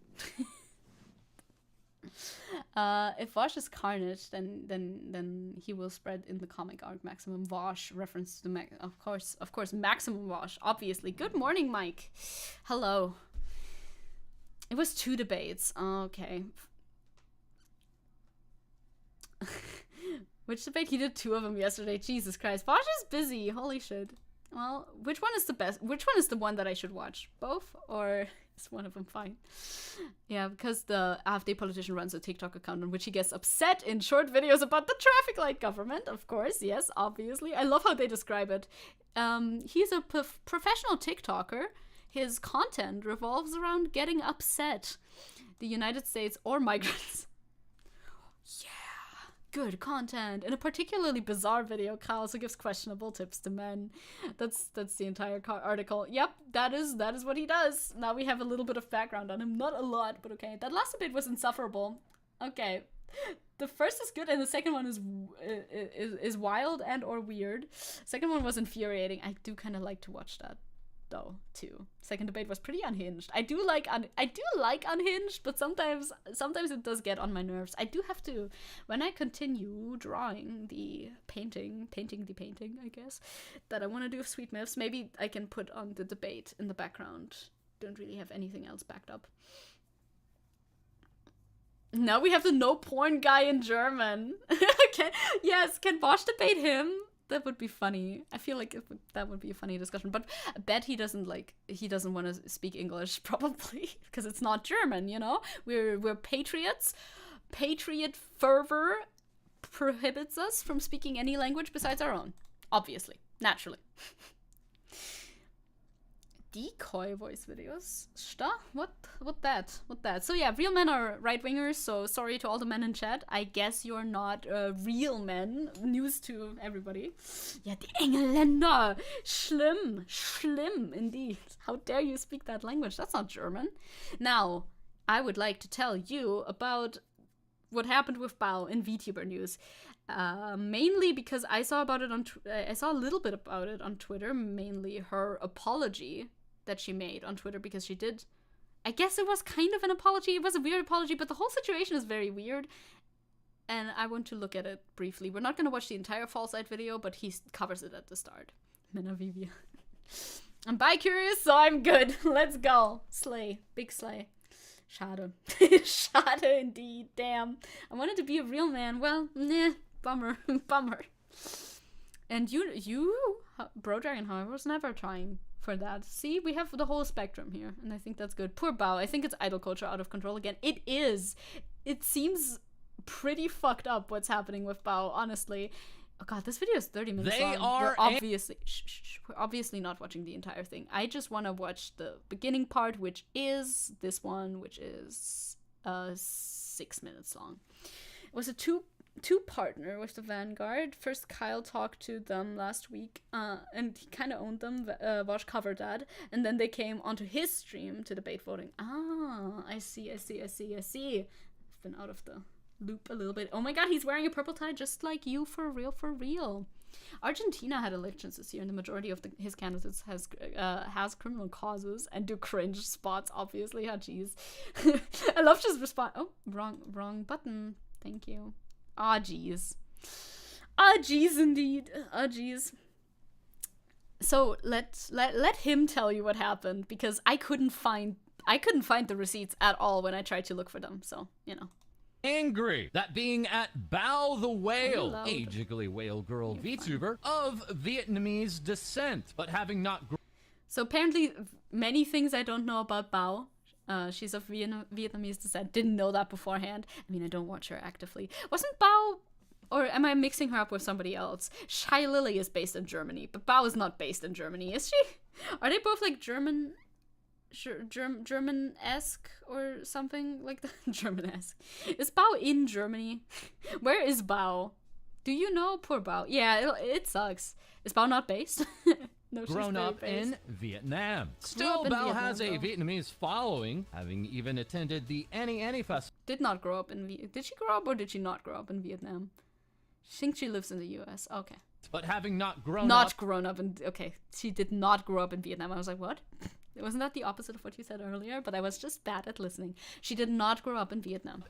If Vosh is carnage, then he will spread in the comic arc Maximum Vosh, reference to of course Maximum Vosh, obviously. Good morning, Mike. Hello. It was 2 debates. Okay. Which debate? He did 2 of them yesterday. Jesus Christ. Vosh is busy. Holy shit. Well, which one is the best? Which one is the one that I should watch? Both? Or is one of them fine? Yeah, because the AfD politician runs a TikTok account on which he gets upset in short videos about the traffic light government. Of course, yes, obviously. I love how they describe it. He's a professional TikToker. His content revolves around getting upset. The United States or migrants. Yeah, good content. In a particularly bizarre video, Kyle also gives questionable tips to men. That's the entire article. Yep, that is what he does. Now we have a little bit of background on him. Not a lot, but okay. That last bit was insufferable. Okay. The first is good, and the second one is wild and or weird. Second one was infuriating. I do kind of like to watch that, though, too. Second debate was pretty unhinged. I do like unhinged, but sometimes it does get on my nerves. I do have to, when I continue drawing the painting, I guess, that I want to do of Sweet Myths, maybe I can put on the debate in the background. Don't really have anything else backed up. Now we have the no porn guy in German. Okay, yes, can Bosch debate him? That would be funny. I feel like that would be a funny discussion. But I bet he doesn't want to speak English, probably, because it's not German, you know? We're patriots. Patriot fervor prohibits us from speaking any language besides our own. Obviously. Naturally. Decoy voice videos? What that? So yeah, real men are right-wingers, so sorry to all the men in chat. I guess you're not real men. News to everybody. Yeah, die Engländer. Schlimm indeed. How dare you speak that language? That's not German. Now, I would like to tell you about what happened with Bao in VTuber news. Mainly because I saw about it I saw a little bit about it on Twitter, mainly her apology that she made on Twitter, because she did, I guess it was kind of an apology. It was a weird apology, but the whole situation is very weird, and I want to look at it briefly. We're not going to watch the entire False Light video, but he covers it at the start. Menavivia. I'm bi-curious, so I'm good. Let's go. Slay. Big slay. Schade. Schade indeed. Damn. I wanted to be a real man. Well, nah. Bummer. Bummer. And you, Bro Dragon, however, was never trying for that. See, we have the whole spectrum here, and I think that's good. Poor Bao. I think it's idol culture out of control again. It is. It seems pretty fucked up what's happening with Bao, honestly. Oh god, this video is 30 minutes long. We're obviously not watching the entire thing. I just want to watch the beginning part, which is this one, which is 6 minutes long. It was a two-partner with the Vanguard. First, Kyle talked to them last week, and he kind of owned them. Vosh covered that, and then they came onto his stream to debate voting. Ah, I see. I've been out of the loop a little bit. Oh my god, he's wearing a purple tie just like you, for real. Argentina had elections this year, and the majority of his candidates has criminal causes and do cringe spots, obviously. Ah, jeez. I love just respond. Oh, wrong button. Thank you. Ah, jeez. Ah, jeez, indeed. Ah, jeez. So let him tell you what happened, because I couldn't find the receipts at all when I tried to look for them. So, you know. Angry that being at Bao the Whale, a jiggly whale girl VTuber of Vietnamese descent, but having not. So apparently, many things I don't know about Bao. She's of Vietnamese descent. Didn't know that beforehand. I mean, I don't watch her actively. Wasn't Bao Or am I mixing her up with somebody else? Shy Lily is based in Germany, but Bao is not based in Germany, is she? Are they both like German-esque or something like that? German-esque. Is Bao in Germany? Where is Bao? Do you know? Poor Bao. Yeah, it sucks. Is Bao not based? No, she's grown up based. in Vietnam. Grew Still, up in Bao has a Vietnam, though. Vietnamese following, having even attended the Annie Festival. Did not grow up in Did she grow up or did she not grow up in Vietnam? I think she lives in the US. Okay. But having not grown Not up grown up in... Okay. She did not grow up in Vietnam. I was like, what? Wasn't that the opposite of what you said earlier? But I was just bad at listening. She did not grow up in Vietnam.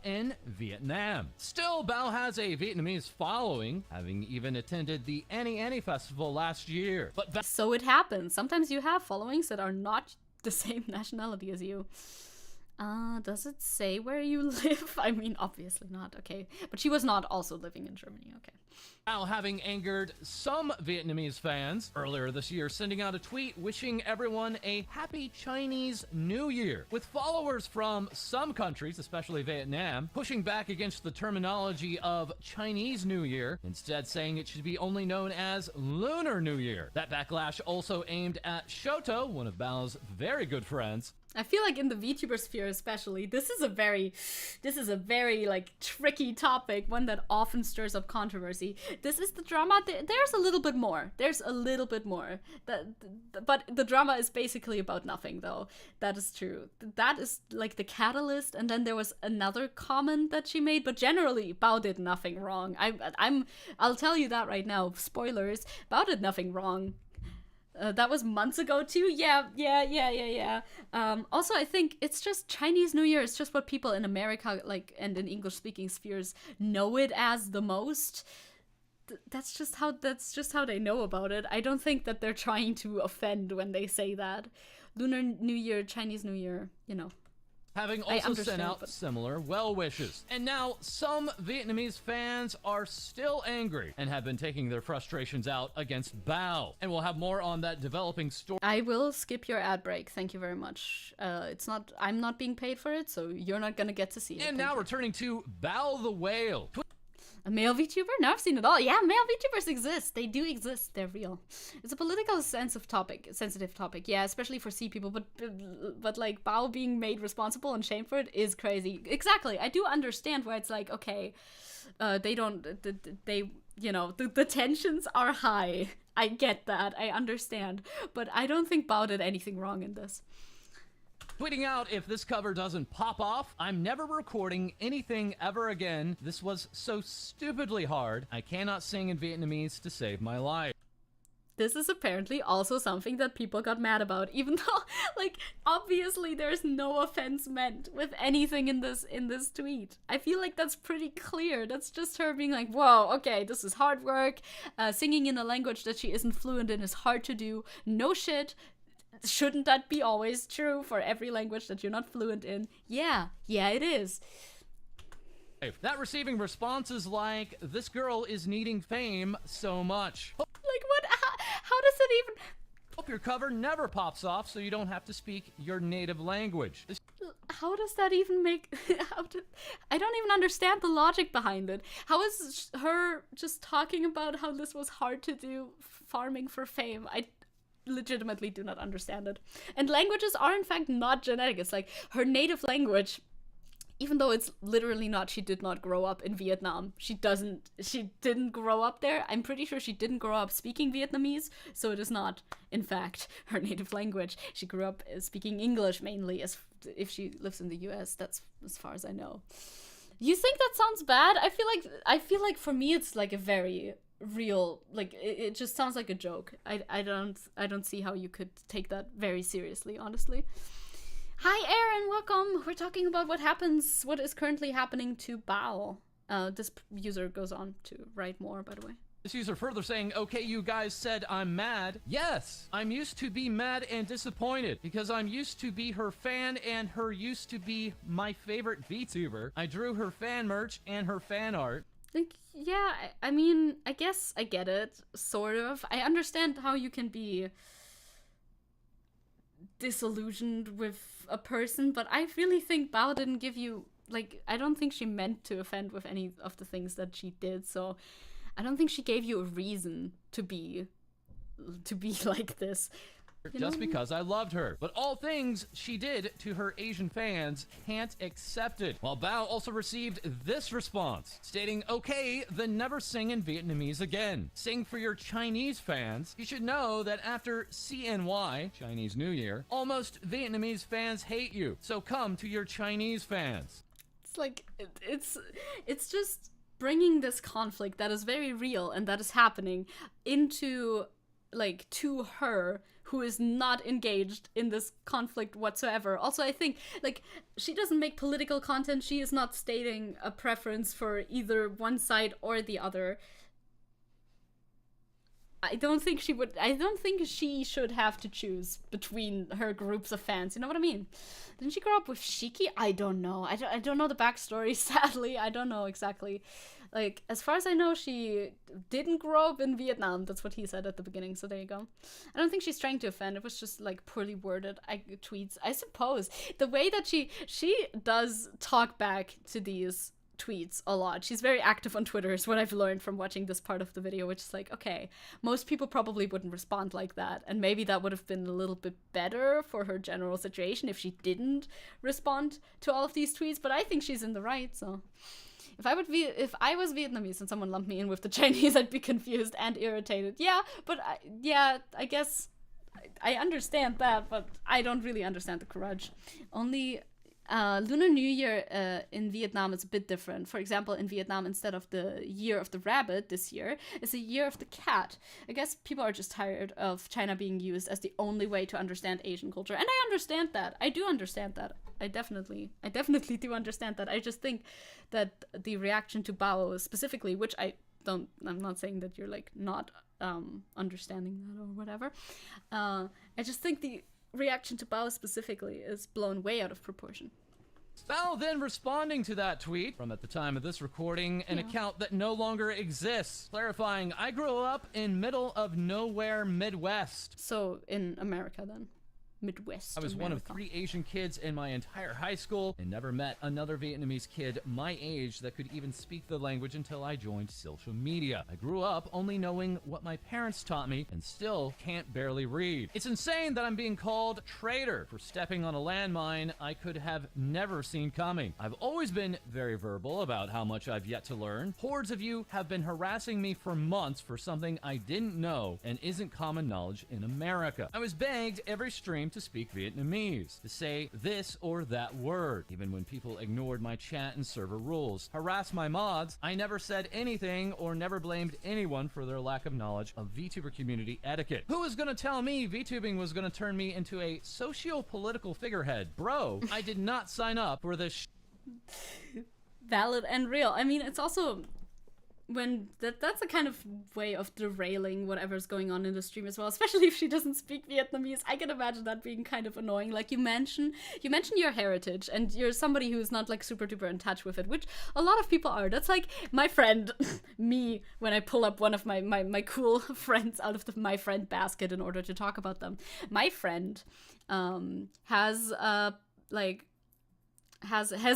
Still, Bao has a Vietnamese following, having even attended the Annie Festival last year. But So it happens. Sometimes you have followings that are not the same nationality as you. Does it say where you live? I mean, obviously not, okay. But she was not also living in Germany, okay. Bao having angered some Vietnamese fans earlier this year, sending out a tweet wishing everyone a happy Chinese New Year, with followers from some countries, especially Vietnam, pushing back against the terminology of Chinese New Year, instead saying it should be only known as Lunar New Year. That backlash also aimed at Shoto, one of Bao's very good friends. I feel like in the VTuber sphere especially, this is a very like tricky topic, one that often stirs up controversy. This is the drama. There's a little bit more. But the drama is basically about nothing, though. That is true. That is like the catalyst. And then there was another comment that she made, but generally, Bao did nothing wrong. I'll tell you that right now. Spoilers. Bao did nothing wrong. That was months ago too. Yeah. Also, I think it's just Chinese New Year. It's just what people in America, like, and in English-speaking spheres know it as the most. That's just how they know about it. I don't think that they're trying to offend when they say that. Lunar New Year, Chinese New Year, you know. Having also sent out similar well wishes. And now some Vietnamese fans are still angry and have been taking their frustrations out against Bao. And we'll have more on that developing story. I will skip your ad break. Thank you very much. I'm not being paid for it, so you're not gonna get to see it. And now returning to Bao the Whale. A male VTuber? No, I've seen it all. Yeah, male VTubers exist. They do exist. They're real. It's a political sensitive topic. Yeah, especially for C people. But like Bao being made responsible and shamed for it is crazy. Exactly. I do understand where it's like, okay, the tensions are high. I get that. I understand. But I don't think Bao did anything wrong in this. Tweeting out, if this cover doesn't pop off, I'm never recording anything ever again. This was so stupidly hard. I cannot sing in Vietnamese to save my life. This is apparently also something that people got mad about, even though, like, obviously there's no offense meant with anything in this tweet. I feel like that's pretty clear. That's just her being like, whoa, okay, this is hard work. Singing in a language that she isn't fluent in is hard to do. No shit. Shouldn't that be always true for every language that you're not fluent in? Yeah, it is. That receiving responses like, this girl is needing fame so much. Like what? How does it even... Hope your cover never pops off so you don't have to speak your native language. How does that even make... I don't even understand the logic behind it. How is her just talking about how this was hard to do, farming for fame? I legitimately do not understand it. And languages are in fact not genetic. It's like her native language, even though it's literally not, she did not grow up in Vietnam. She didn't grow up there. I'm pretty sure she didn't grow up speaking Vietnamese, so it is not in fact her native language. She grew up speaking English mainly, as if she lives in the US. That's as far as I know. You think that sounds bad? I feel like for me it's like a very real, like, it just sounds like a joke. I don't see how you could take that very seriously, honestly. Hi Aaron, welcome. We're talking about what is currently happening to Bao. This user goes on to write more, by the way. This user further saying, okay, you guys said I'm mad. Yes, I'm used to be mad and disappointed because I'm used to be her fan and her used to be my favorite VTuber. I drew her fan merch and her fan art. Like, yeah, I mean, I guess I get it, sort of. I understand how you can be disillusioned with a person, but I really think Bao didn't give you like, I don't think she meant to offend with any of the things that she did, so I don't think she gave you a reason to be like this. Just because I loved her. But all things she did to her Asian fans can't accept it. While Bao also received this response, stating, okay, then never sing in Vietnamese again. Sing for your Chinese fans. You should know that after CNY, Chinese New Year, almost Vietnamese fans hate you. So come to your Chinese fans. It's like, it's just bringing this conflict that is very real and that is happening into, like, to her, who is not engaged in this conflict whatsoever. Also, I think, like, she doesn't make political content. She is not stating a preference for either one side or the other. I don't think she should have to choose between her groups of fans. You know what I mean? Didn't she grow up with Shiki? I don't know. I don't know the backstory, sadly. I don't know exactly. Like, as far as I know, she didn't grow up in Vietnam. That's what he said at the beginning, so there you go. I don't think she's trying to offend. It was just, like, poorly worded tweets. I suppose. The way that she does talk back to these tweets a lot. She's very active on Twitter, is what I've learned from watching this part of the video, which is like, okay, most people probably wouldn't respond like that, and maybe that would have been a little bit better for her general situation if she didn't respond to all of these tweets, but I think she's in the right, so... If I was Vietnamese and someone lumped me in with the Chinese, I'd be confused and irritated. Yeah, but I guess I understand that, but I don't really understand the grudge. Only Lunar New Year in Vietnam is a bit different. For example, in Vietnam, instead of the Year of the Rabbit this year, it's a Year of the Cat. I guess people are just tired of China being used as the only way to understand Asian culture, and I understand that. I do understand that. I definitely do understand that. I just think that the reaction to Bao specifically, which I'm not saying that you're, like, not understanding that or whatever. I just think the reaction to Bao specifically is blown way out of proportion. Bao then responding to that tweet from, at the time of this recording, an account that no longer exists, clarifying, I grew up in middle of nowhere Midwest. So in America then. Midwest I was America. one of 3 Asian kids in my entire high school and never met another Vietnamese kid my age that could even speak the language until I joined social media. I grew up only knowing what my parents taught me and still can't barely read. It's insane that I'm being called traitor for stepping on a landmine I could have never seen coming. I've always been very verbal about how much I've yet to learn. Hordes of you have been harassing me for months for something I didn't know and isn't common knowledge in America. I was begged every stream to speak Vietnamese, to say this or that word, even when people ignored my chat and server rules. Harass my mods, I never said anything or never blamed anyone for their lack of knowledge of VTuber community etiquette. Who was gonna tell me VTubing was gonna turn me into a socio-political figurehead? Bro, I did not sign up for this Valid and real. I mean, it's also... when that's a kind of way of derailing whatever's going on in the stream as well, especially if she doesn't speak Vietnamese. I can imagine that being kind of annoying. Like, you mention your heritage and you're somebody who's not, like, super duper in touch with it, which a lot of people are. That's like my friend, me, when I pull up one of my cool friends out of my friend basket in order to talk about them. My friend has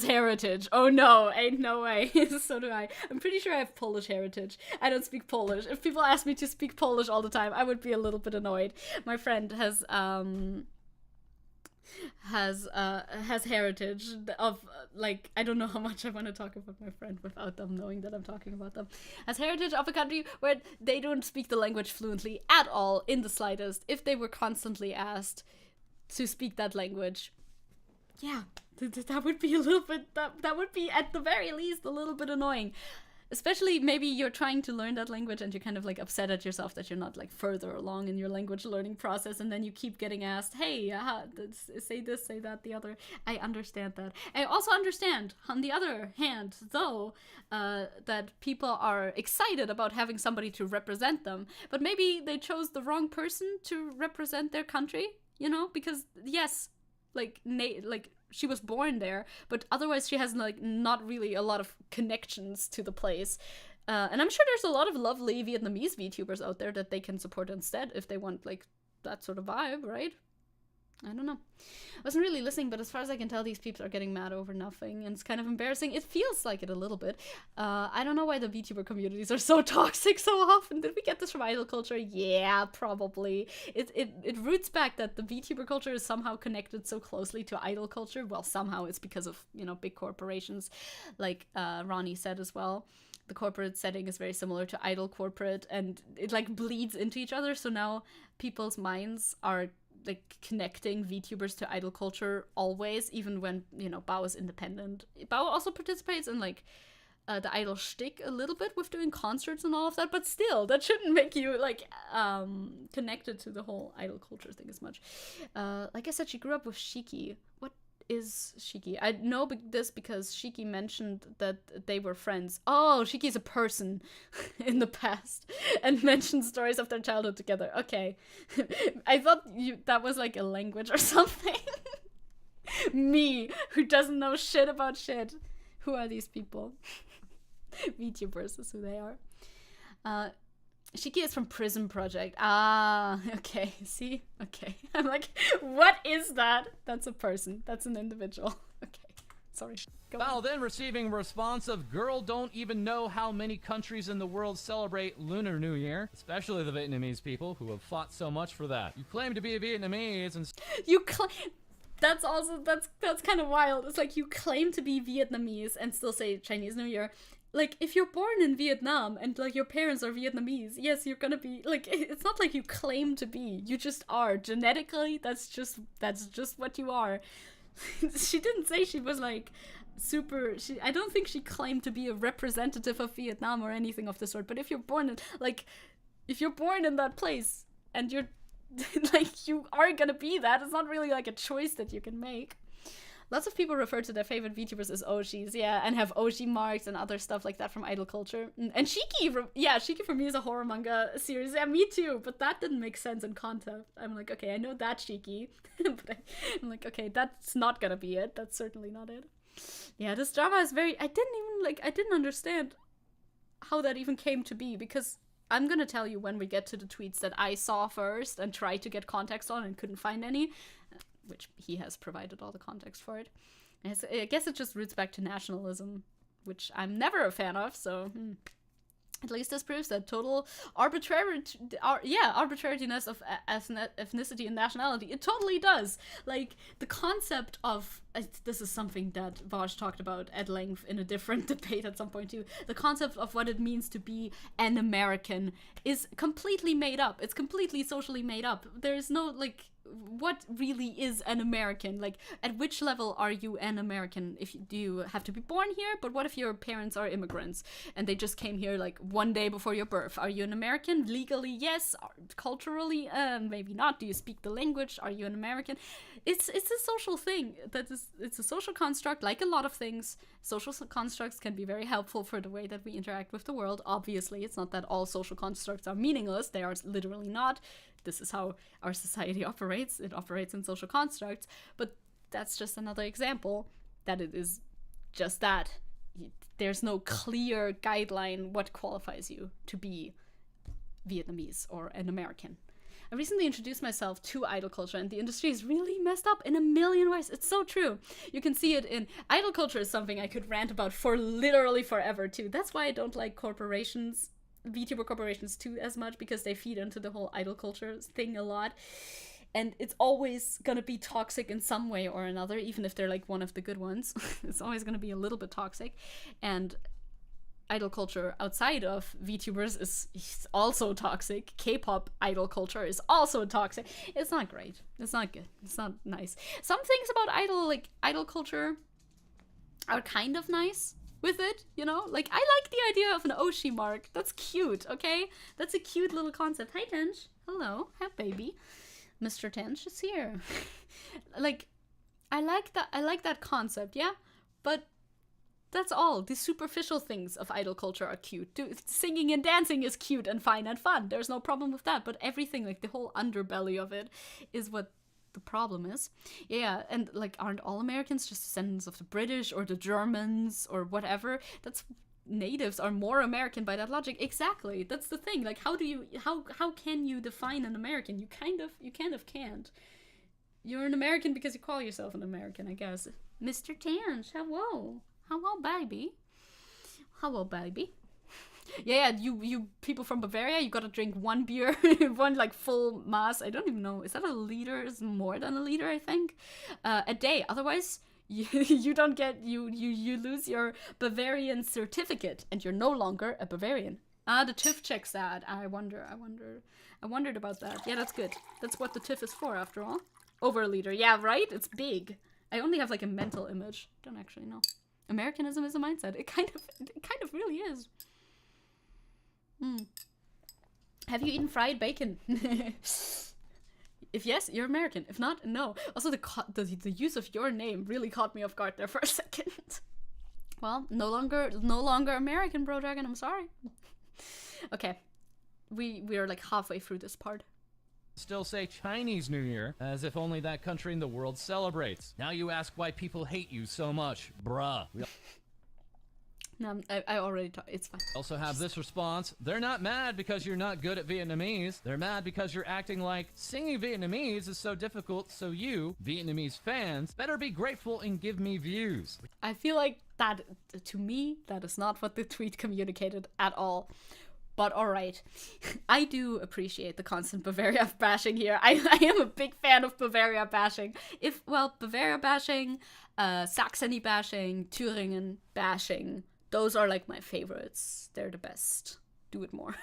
heritage. Oh no, ain't no way. So do I. I'm pretty sure I have Polish heritage. I don't speak Polish. If people ask me to speak Polish all the time, I would be a little bit annoyed. My friend has heritage of, like, I don't know how much I want to talk about my friend without them knowing that I'm talking about them. Has heritage of a country where they don't speak the language fluently at all, in the slightest. If they were constantly asked to speak that language, yeah, that would be a little bit, that would be at the very least a little bit annoying. Especially maybe you're trying to learn that language and you're kind of, like, upset at yourself that you're not, like, further along in your language learning process, and then you keep getting asked, hey, say this, say that, the other. I understand that. I also understand, on the other hand, though, that people are excited about having somebody to represent them, but maybe they chose the wrong person to represent their country, you know? Because, yes, like she was born there, but otherwise she has, like, not really a lot of connections to the place. And I'm sure there's a lot of lovely Vietnamese VTubers out there that they can support instead if they want, like, that sort of vibe, right? I don't know. I wasn't really listening, but as far as I can tell, these people are getting mad over nothing, and it's kind of embarrassing. It feels like it a little bit. I don't know why the VTuber communities are so toxic so often. Did we get this from idol culture? Yeah, probably. It roots back that the VTuber culture is somehow connected so closely to idol culture. Well, somehow it's because of, you know, big corporations, like Ronnie said as well. The corporate setting is very similar to idol corporate, and it like bleeds into each other. So now people's minds are like connecting VTubers to idol culture always, even when, you know, Bao is independent. Bao also participates in like the idol shtick a little bit with doing concerts and all of that, but still, that shouldn't make you like connected to the whole idol culture thing as much. Like I said, she grew up with Shiki. What is Shiki? I know this because Shiki mentioned that they were friends. Oh, Shiki is a person in the past and mentioned stories of their childhood together. Okay. I thought that was like a language or something. Me, who doesn't know shit about shit. Who are these people? VTubers is who they are. Shiki is from Prism Project. Ah, okay. See? Okay. I'm like, what is that? That's a person. That's an individual. Okay. Sorry. Go Bao on. then receiving response of girl don't even know how many countries in the world celebrate Lunar New Year, especially the Vietnamese people who have fought so much for that. You claim to be a Vietnamese and That's also that's kind of wild. It's like you claim to be Vietnamese and still say Chinese New Year. Like, if you're born in Vietnam and, like, your parents are Vietnamese, yes, you're gonna be, like, it's not like you claim to be. You just are. Genetically, that's just what you are. She didn't say she was, like, I don't think she claimed to be a representative of Vietnam or anything of the sort. But if you're born in that place and you're, like, you are gonna be that, it's not really, like, a choice that you can make. Lots of people refer to their favorite VTubers as Oshis, yeah, and have Oshi marks and other stuff like that from idol culture. And Shiki, Shiki for me is a horror manga series. Yeah, me too, but that didn't make sense in concept. I'm like, okay, I know that Shiki, but I'm like, okay, that's not gonna be it. That's certainly not it. Yeah, this drama is I didn't understand how that even came to be, because I'm gonna tell you when we get to the tweets that I saw first and tried to get context on and couldn't find any, which he has provided all the context for it. And I guess it just roots back to nationalism, which I'm never a fan of, so at least this proves that total arbitrariness of ethnicity and nationality. It totally does. Like, the concept of, this is something that Vaj talked about at length in a different debate at some point too, the concept of what it means to be an American is completely made up. It's completely socially made up. There's no, like, what really is an American? Like, at which level are you an American? Do you have to be born here? But what if your parents are immigrants and they just came here like one day before your birth? Are you an American? Legally, yes. Culturally, maybe not. Do you speak the language? Are you an American? It's a social thing. It's a social construct, like a lot of things. Social constructs can be very helpful for the way that we interact with the world. Obviously, it's not that all social constructs are meaningless. They are literally not. This is how our society operates. It operates in social constructs. But that's just another example that it is just that. There's no clear guideline what qualifies you to be Vietnamese or an American. I recently introduced myself to idol culture, and the industry is really messed up in a million ways. It's so true. You can see it in idol culture is something I could rant about for literally forever too. That's why I don't like corporations, VTuber corporations too, as much, because they feed into the whole idol culture thing a lot. And it's always gonna be toxic in some way or another, even if they're like one of the good ones. It's always gonna be a little bit toxic. And idol culture outside of VTubers is also toxic. K-pop idol culture is also toxic. It's not great. It's not good. It's not nice. Some things about idol culture are kind of nice with it, you know? Like, I like the idea of an Oshi mark. That's cute, okay? That's a cute little concept. Hi, Tench. Hello. Hi, baby. Mr. Tench is here. Like, I like that concept, yeah? But that's all. The superficial things of idol culture are cute. Singing and dancing is cute and fine and fun. There's no problem with that. But everything, like the whole underbelly of it, is what the problem is. Yeah, and like, aren't all Americans just descendants of the British or the Germans or whatever? That's natives are more American by that logic. Exactly. That's the thing. Like, how can you define an American? You kind of can't. You're an American because you call yourself an American, I guess. Mr. Tange, hello. Hello, baby. Hello, baby. Yeah, you people from Bavaria, you gotta drink one beer, one like full mass. I don't even know. Is that a liter? Is more than a liter, I think, a day. Otherwise, you don't get you lose your Bavarian certificate, and you're no longer a Bavarian. The TÜV checks that. I wondered about that. Yeah, that's good. That's what the TÜV is for, after all. Over a liter. Yeah, right? It's big. I only have like a mental image. Don't actually know. Americanism is a mindset. It kind of really is. Have you eaten fried bacon? If yes, you're American. If not, no. Also, the use of your name really caught me off guard there for a second. Well, no longer American, Bro Dragon. I'm sorry. Okay, we are like halfway through this part. Still say Chinese New Year, as if only that country in the world celebrates. Now you ask why people hate you so much, bruh. No, I already talked. It's fine. Also have this response. They're not mad because you're not good at Vietnamese. They're mad because you're acting like singing Vietnamese is so difficult, so you, Vietnamese fans, better be grateful and give me views. I feel like that, to me, that is not what the tweet communicated at all. But alright, I do appreciate the constant Bavaria bashing here. I am a big fan of Bavaria bashing. Bavaria bashing, Saxony bashing, Thüringen bashing. Those are like my favorites. They're the best. Do it more.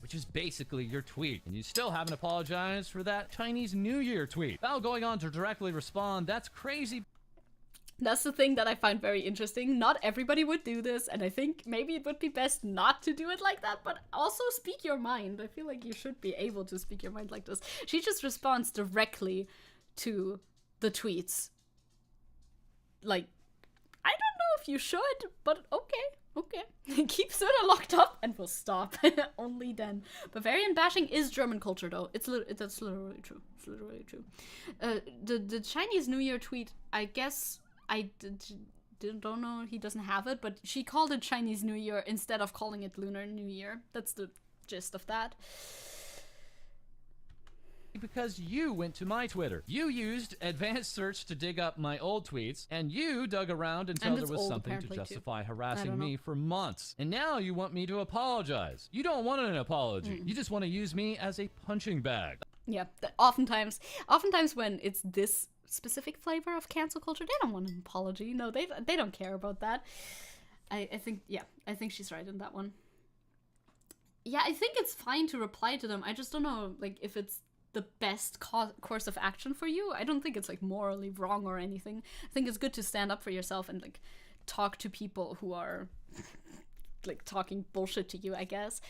Which is basically your tweet. And you still haven't apologized for that Chinese New Year tweet. Without going on to directly respond, that's crazy. That's the thing that I find very interesting. Not everybody would do this, and I think maybe it would be best not to do it like that, but also speak your mind. I feel like you should be able to speak your mind like this. She just responds directly to the tweets. Like, I don't know if you should, but okay. Keep Söder locked up and we'll stop. Only then. Bavarian bashing is German culture, though. That's literally true. It's literally true. The Chinese New Year tweet, I guess... I don't know, he doesn't have it, but she called it Chinese New Year instead of calling it Lunar New Year. That's the gist of that. Because you went to my Twitter. You used advanced search to dig up my old tweets, and you dug around until there was something to justify harassing me for months. And now you want me to apologize. You don't want an apology. You just want to use me as a punching bag. Yeah, oftentimes when it's this specific flavor of cancel culture, they don't want an apology. No, they don't care about that. I think she's right in that one. Yeah, I think it's fine to reply to them. I just don't know, like, if it's the best course of action for you. I don't think it's like morally wrong or anything. I think it's good to stand up for yourself and like talk to people who are like talking bullshit to you, I guess.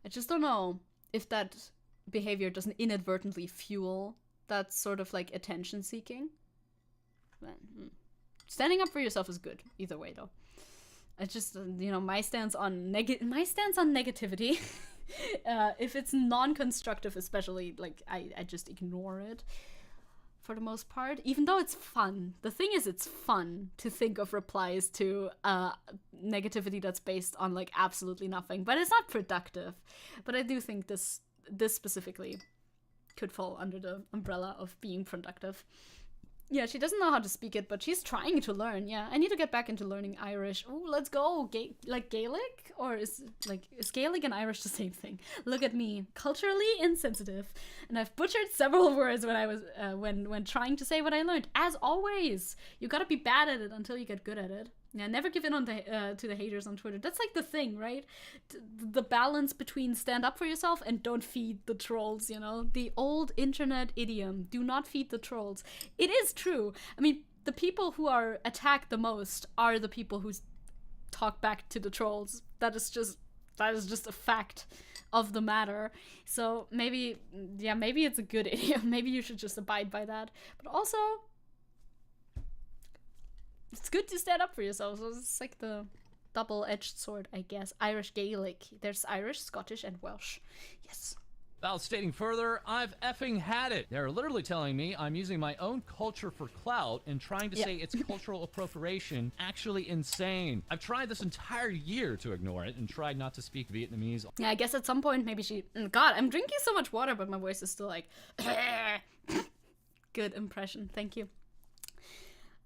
I just don't know if that behavior doesn't inadvertently fuel that sort of like attention seeking. Standing up for yourself is good either way, though. I just, my stance on negativity. If it's non-constructive, especially, like I just ignore it for the most part. Even though it's fun. The thing is, it's fun to think of replies to negativity that's based on like absolutely nothing, but it's not productive. But I do think this specifically could fall under the umbrella of being productive. Yeah, she doesn't know how to speak it, but she's trying to learn. Yeah, I need to get back into learning Irish. Oh, let's go. Gaelic? Or is Gaelic and Irish the same thing? Look at me, culturally insensitive. And I've butchered several words when I was when trying to say what I learned. As always, you gotta be bad at it until you get good at it. Yeah, never give in on to the haters on Twitter. That's like the thing, right? The balance between stand up for yourself and don't feed the trolls, The old internet idiom, do not feed the trolls. It is true. I mean, the people who are attacked the most are the people who talk back to the trolls. That is just a fact of the matter. So maybe it's a good idiom. Maybe you should just abide by that. But also, it's good to stand up for yourself. So it's like the double-edged sword, I guess. Irish Gaelic. There's Irish, Scottish, and Welsh. Yes. Without stating further, I've effing had it. They're literally telling me I'm using my own culture for clout and trying to say it's cultural appropriation. Actually insane. I've tried this entire year to ignore it and tried not to speak Vietnamese. Yeah, I guess at some point maybe she... God, I'm drinking so much water, but my voice is still like... good impression. Thank you.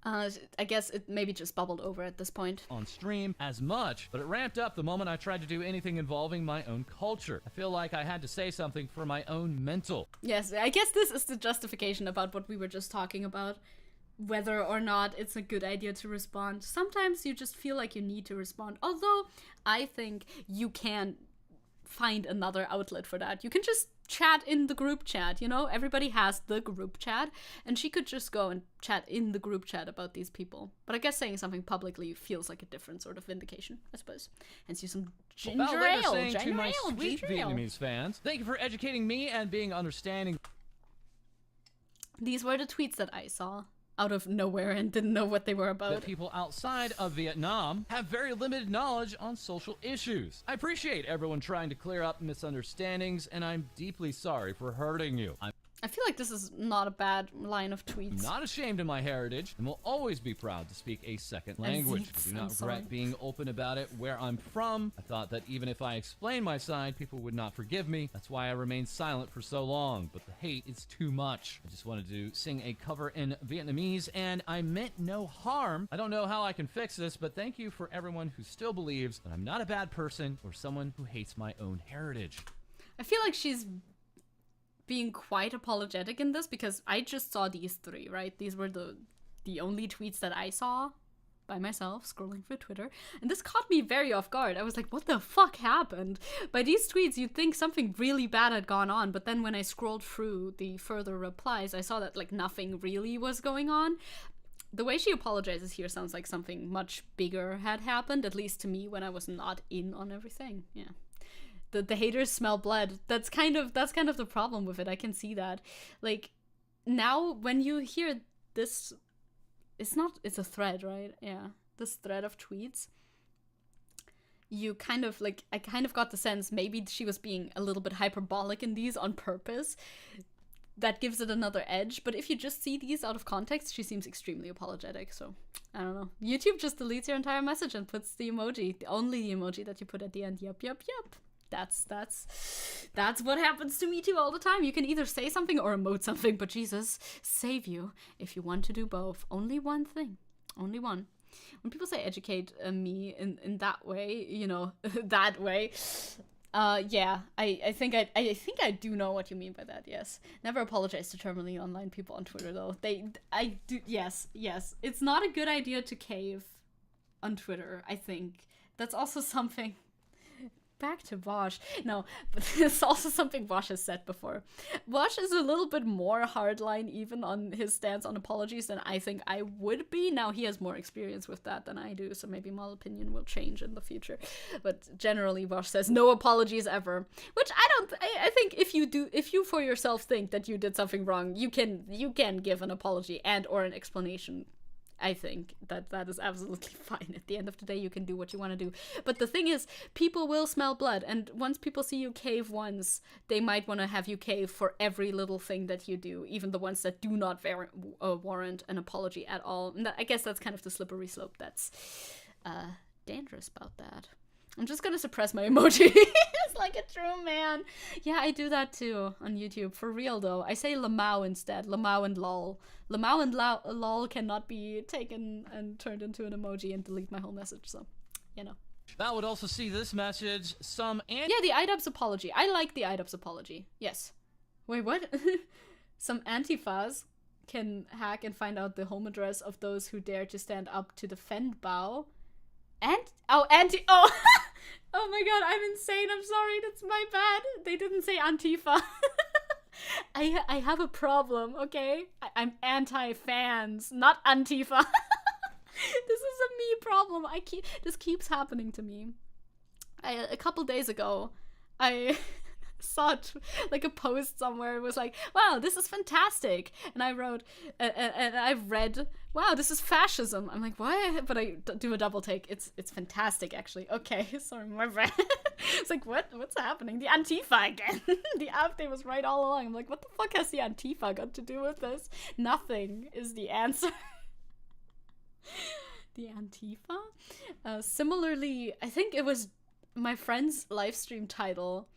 I guess it maybe just bubbled over at this point. On stream as much, but it ramped up the moment I tried to do anything involving my own culture. I feel like I had to say something for my own mental. Yes, I guess this is the justification about what we were just talking about. Whether or not it's a good idea to respond. Sometimes you just feel like you need to respond. Although, I think you can find another outlet for that. You can just chat in the group chat, you know? Everybody has the group chat, and she could just go and chat in the group chat about these people. But I guess saying something publicly feels like a different sort of vindication, I suppose. Hence you some ginger ale, to my sweet Vietnamese fans, thank you for educating me and being understanding. These were the tweets that I saw out of nowhere and didn't know what they were about. That people outside of Vietnam have very limited knowledge on social issues. I appreciate everyone trying to clear up misunderstandings, and I'm deeply sorry for hurting you. I feel like this is not a bad line of tweets. I'm not ashamed of my heritage and will always be proud to speak a second language. I do not regret being open about it where I'm from. I thought that even if I explained my side, people would not forgive me. That's why I remained silent for so long, but the hate is too much. I just wanted to sing a cover in Vietnamese, and I meant no harm. I don't know how I can fix this, but thank you for everyone who still believes that I'm not a bad person or someone who hates my own heritage. I feel like she's being quite apologetic in this because I just saw these three, right? These were the only tweets that I saw by myself scrolling through Twitter, and this caught me very off guard. I was like, what the fuck happened? By these tweets you'd think something really bad had gone on, but then when I scrolled through the further replies, I saw that like nothing really was going on. The way she apologizes here sounds like something much bigger had happened, at least to me when I was not in on everything. Yeah. The haters smell blood. That's kind of the problem with it. I can see that. Like, now when you hear this, it's a thread, right? Yeah. This thread of tweets. You kind of, like, I kind of got the sense maybe she was being a little bit hyperbolic in these on purpose. That gives it another edge. But if you just see these out of context, she seems extremely apologetic. So, I don't know. YouTube just deletes your entire message and puts the emoji, only the emoji that you put at the end. Yup. That's what happens to me too all the time. You can either say something or emote something, but Jesus, save you if you want to do both. Only one thing. Only one. When people say educate me in that way, you know, that way, yeah, I think I do know what you mean by that, yes. Never apologize to terminally online people on Twitter, though. I do, yes. It's not a good idea to cave on Twitter, I think. That's also something... Back to Vosh. No, but it's also something Vosh has said before. Vosh is a little bit more hardline even on his stance on apologies than I think I would be. Now he has more experience with that than I do, so maybe my opinion will change in the future. But generally Vosh says no apologies ever, which I think if you for yourself think that you did something wrong, you can give an apology and or an explanation. I think that is absolutely fine. At the end of the day, you can do what you want to do. But the thing is, people will smell blood. And once people see you cave once, they might want to have you cave for every little thing that you do, even the ones that do not warrant an apology at all. And I guess that's kind of the slippery slope that's dangerous about that. I'm just gonna suppress my emoji. It's like a true man. Yeah, I do that too on YouTube. For real though. I say lamau instead. Lamau and lol. Lamau and lol cannot be taken and turned into an emoji and delete my whole message, so, you know. That would also see this message, yeah, the IDubbbz apology. I like the IDubbbz apology. Yes. Wait, what? Some antifas can hack and find out the home address of those who dare to stand up to defend Bao. Oh my god, I'm insane. I'm sorry. That's my bad. They didn't say Antifa. I have a problem, okay? I'm anti-fans, not Antifa. This is a me problem. This keeps happening to me. A couple days ago, I saw like a post somewhere. It was like, wow, this is fantastic. And I wrote, and I read, wow, this is fascism. I'm like, what? But I do a double take. It's fantastic, actually. Okay, sorry, my bad. It's like, what's happening? The Antifa again. The update was right all along. I'm like, what the fuck has the Antifa got to do with this? Nothing is the answer. The Antifa? Similarly, I think it was my friend's live stream title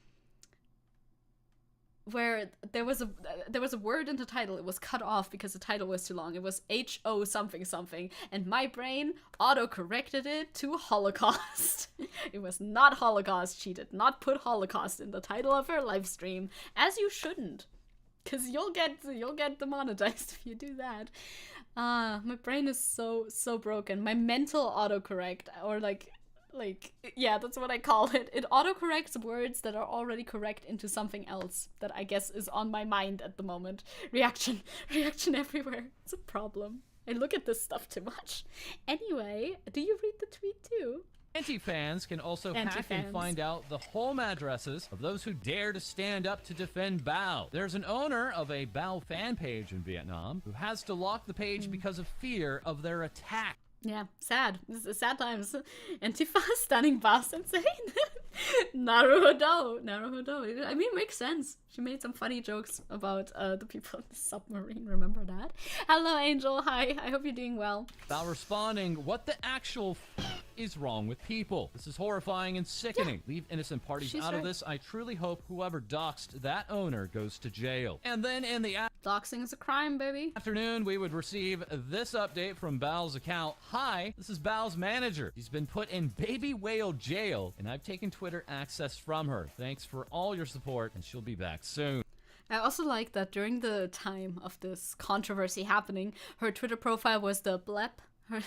where there was a word in the title. It was cut off because the title was too long. It was HO something something, and my brain auto-corrected it to Holocaust. It was not Holocaust. She did not put Holocaust in the title of her live stream, as you shouldn't, because you'll get demonetized if you do that. My brain is so broken. My mental autocorrect, or like, yeah, that's what I call it. It autocorrects words that are already correct into something else that I guess is on my mind at the moment. Reaction everywhere. It's a problem. I look at this stuff too much. Anyway, do you read the tweet too? Anti-fans can also hack Anti-fans. and find out the home addresses of those who dare to stand up to defend Bao. There's an owner of a Bao fan page in Vietnam who has to lock the page because of fear of their attack. Yeah, sad. This is sad times. Antifa stunning boss insane. Naruhodo. I mean, it makes sense. She made some funny jokes about the people in the submarine. Remember that? Hello, Angel. Hi. I hope you're doing well. About responding, what the actual is wrong with people? This is horrifying and sickening. Yeah. Leave innocent parties She's out right. of this. I truly hope whoever doxed that owner goes to jail. And then in the Doxing is a crime, baby. afternoon, we would receive this update from Bao's account. Hi, this is Bao's manager. She's been put in baby whale jail, and I've taken Twitter access from her. Thanks for all your support, and she'll be back soon. I also like that during the time of this controversy happening, her Twitter profile was the blep. Her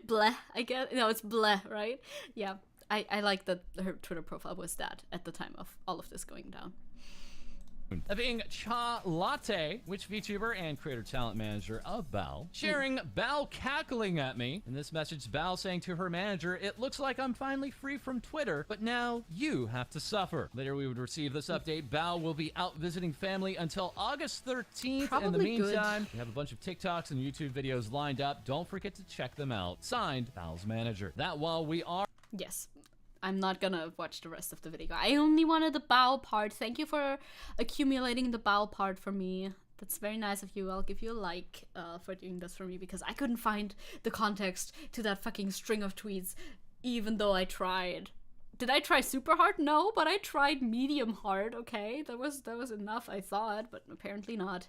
bleh, I guess. No, it's bleh, right? Yeah, I like that her Twitter profile was that at the time of all of this going down. Being Cha Latte, which VTuber and creator talent manager of Bao, sharing Bao cackling at me. In this message, Bao saying to her manager, "It looks like I'm finally free from Twitter, but now you have to suffer." Later, we would receive this update. Bao will be out visiting family until August 13th. In the Probably good. meantime, we have a bunch of TikToks and YouTube videos lined up. Don't forget to check them out. Signed, Bao's manager. That while we are Yes. I'm not gonna watch the rest of the video. I only wanted the bow part. Thank you for accumulating the bow part for me. That's very nice of you. I'll give you a like for doing this for me, because I couldn't find the context to that fucking string of tweets, even though I tried. Did I try super hard? No, but I tried medium hard, okay? That was enough, I thought, but apparently not.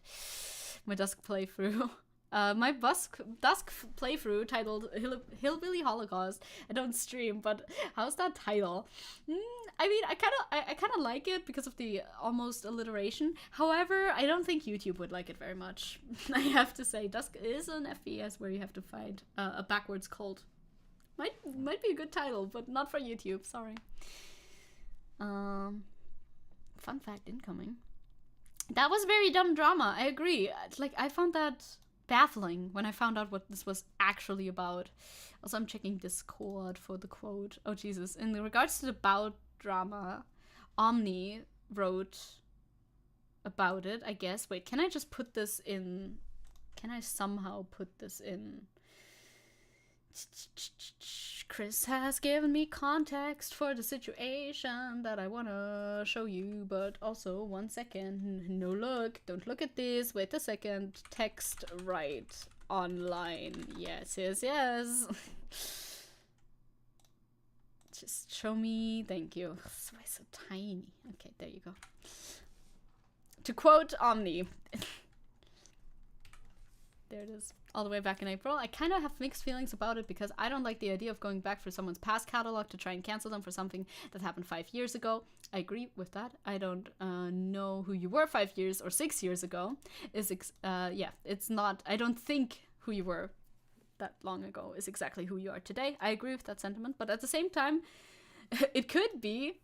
My dusk playthrough. My dusk playthrough titled Hillbilly Holocaust. I don't stream, but how's that title? I mean, I kind of like it because of the almost alliteration. However, I don't think YouTube would like it very much. I have to say, Dusk is an FPS where you have to find a backwards cult. Might be a good title, but not for YouTube. Sorry. Fun fact incoming. That was very dumb drama. I agree. Like, I found that baffling when I found out what this was actually about. Also, I'm checking Discord for the quote. Oh, Jesus. In regards to the Bao drama, Omni wrote about it, I guess. Wait, can I just put this in? Can I somehow put this in? Chris has given me context for the situation that I want to show you, but also 1 second. No, look, don't look at this. Wait a second. Text right online. Yes. Just show me. Thank you. This way so tiny. Okay, there you go. To quote Omni. There it is. All the way back in April. I kind of have mixed feelings about it because I don't like the idea of going back for someone's past catalog to try and cancel them for something that happened 5 years ago. I agree with that. I don't know who you were 5 years or 6 years ago. Yeah, it's not. I don't think who you were that long ago is exactly who you are today. I agree with that sentiment, but at the same time, it could be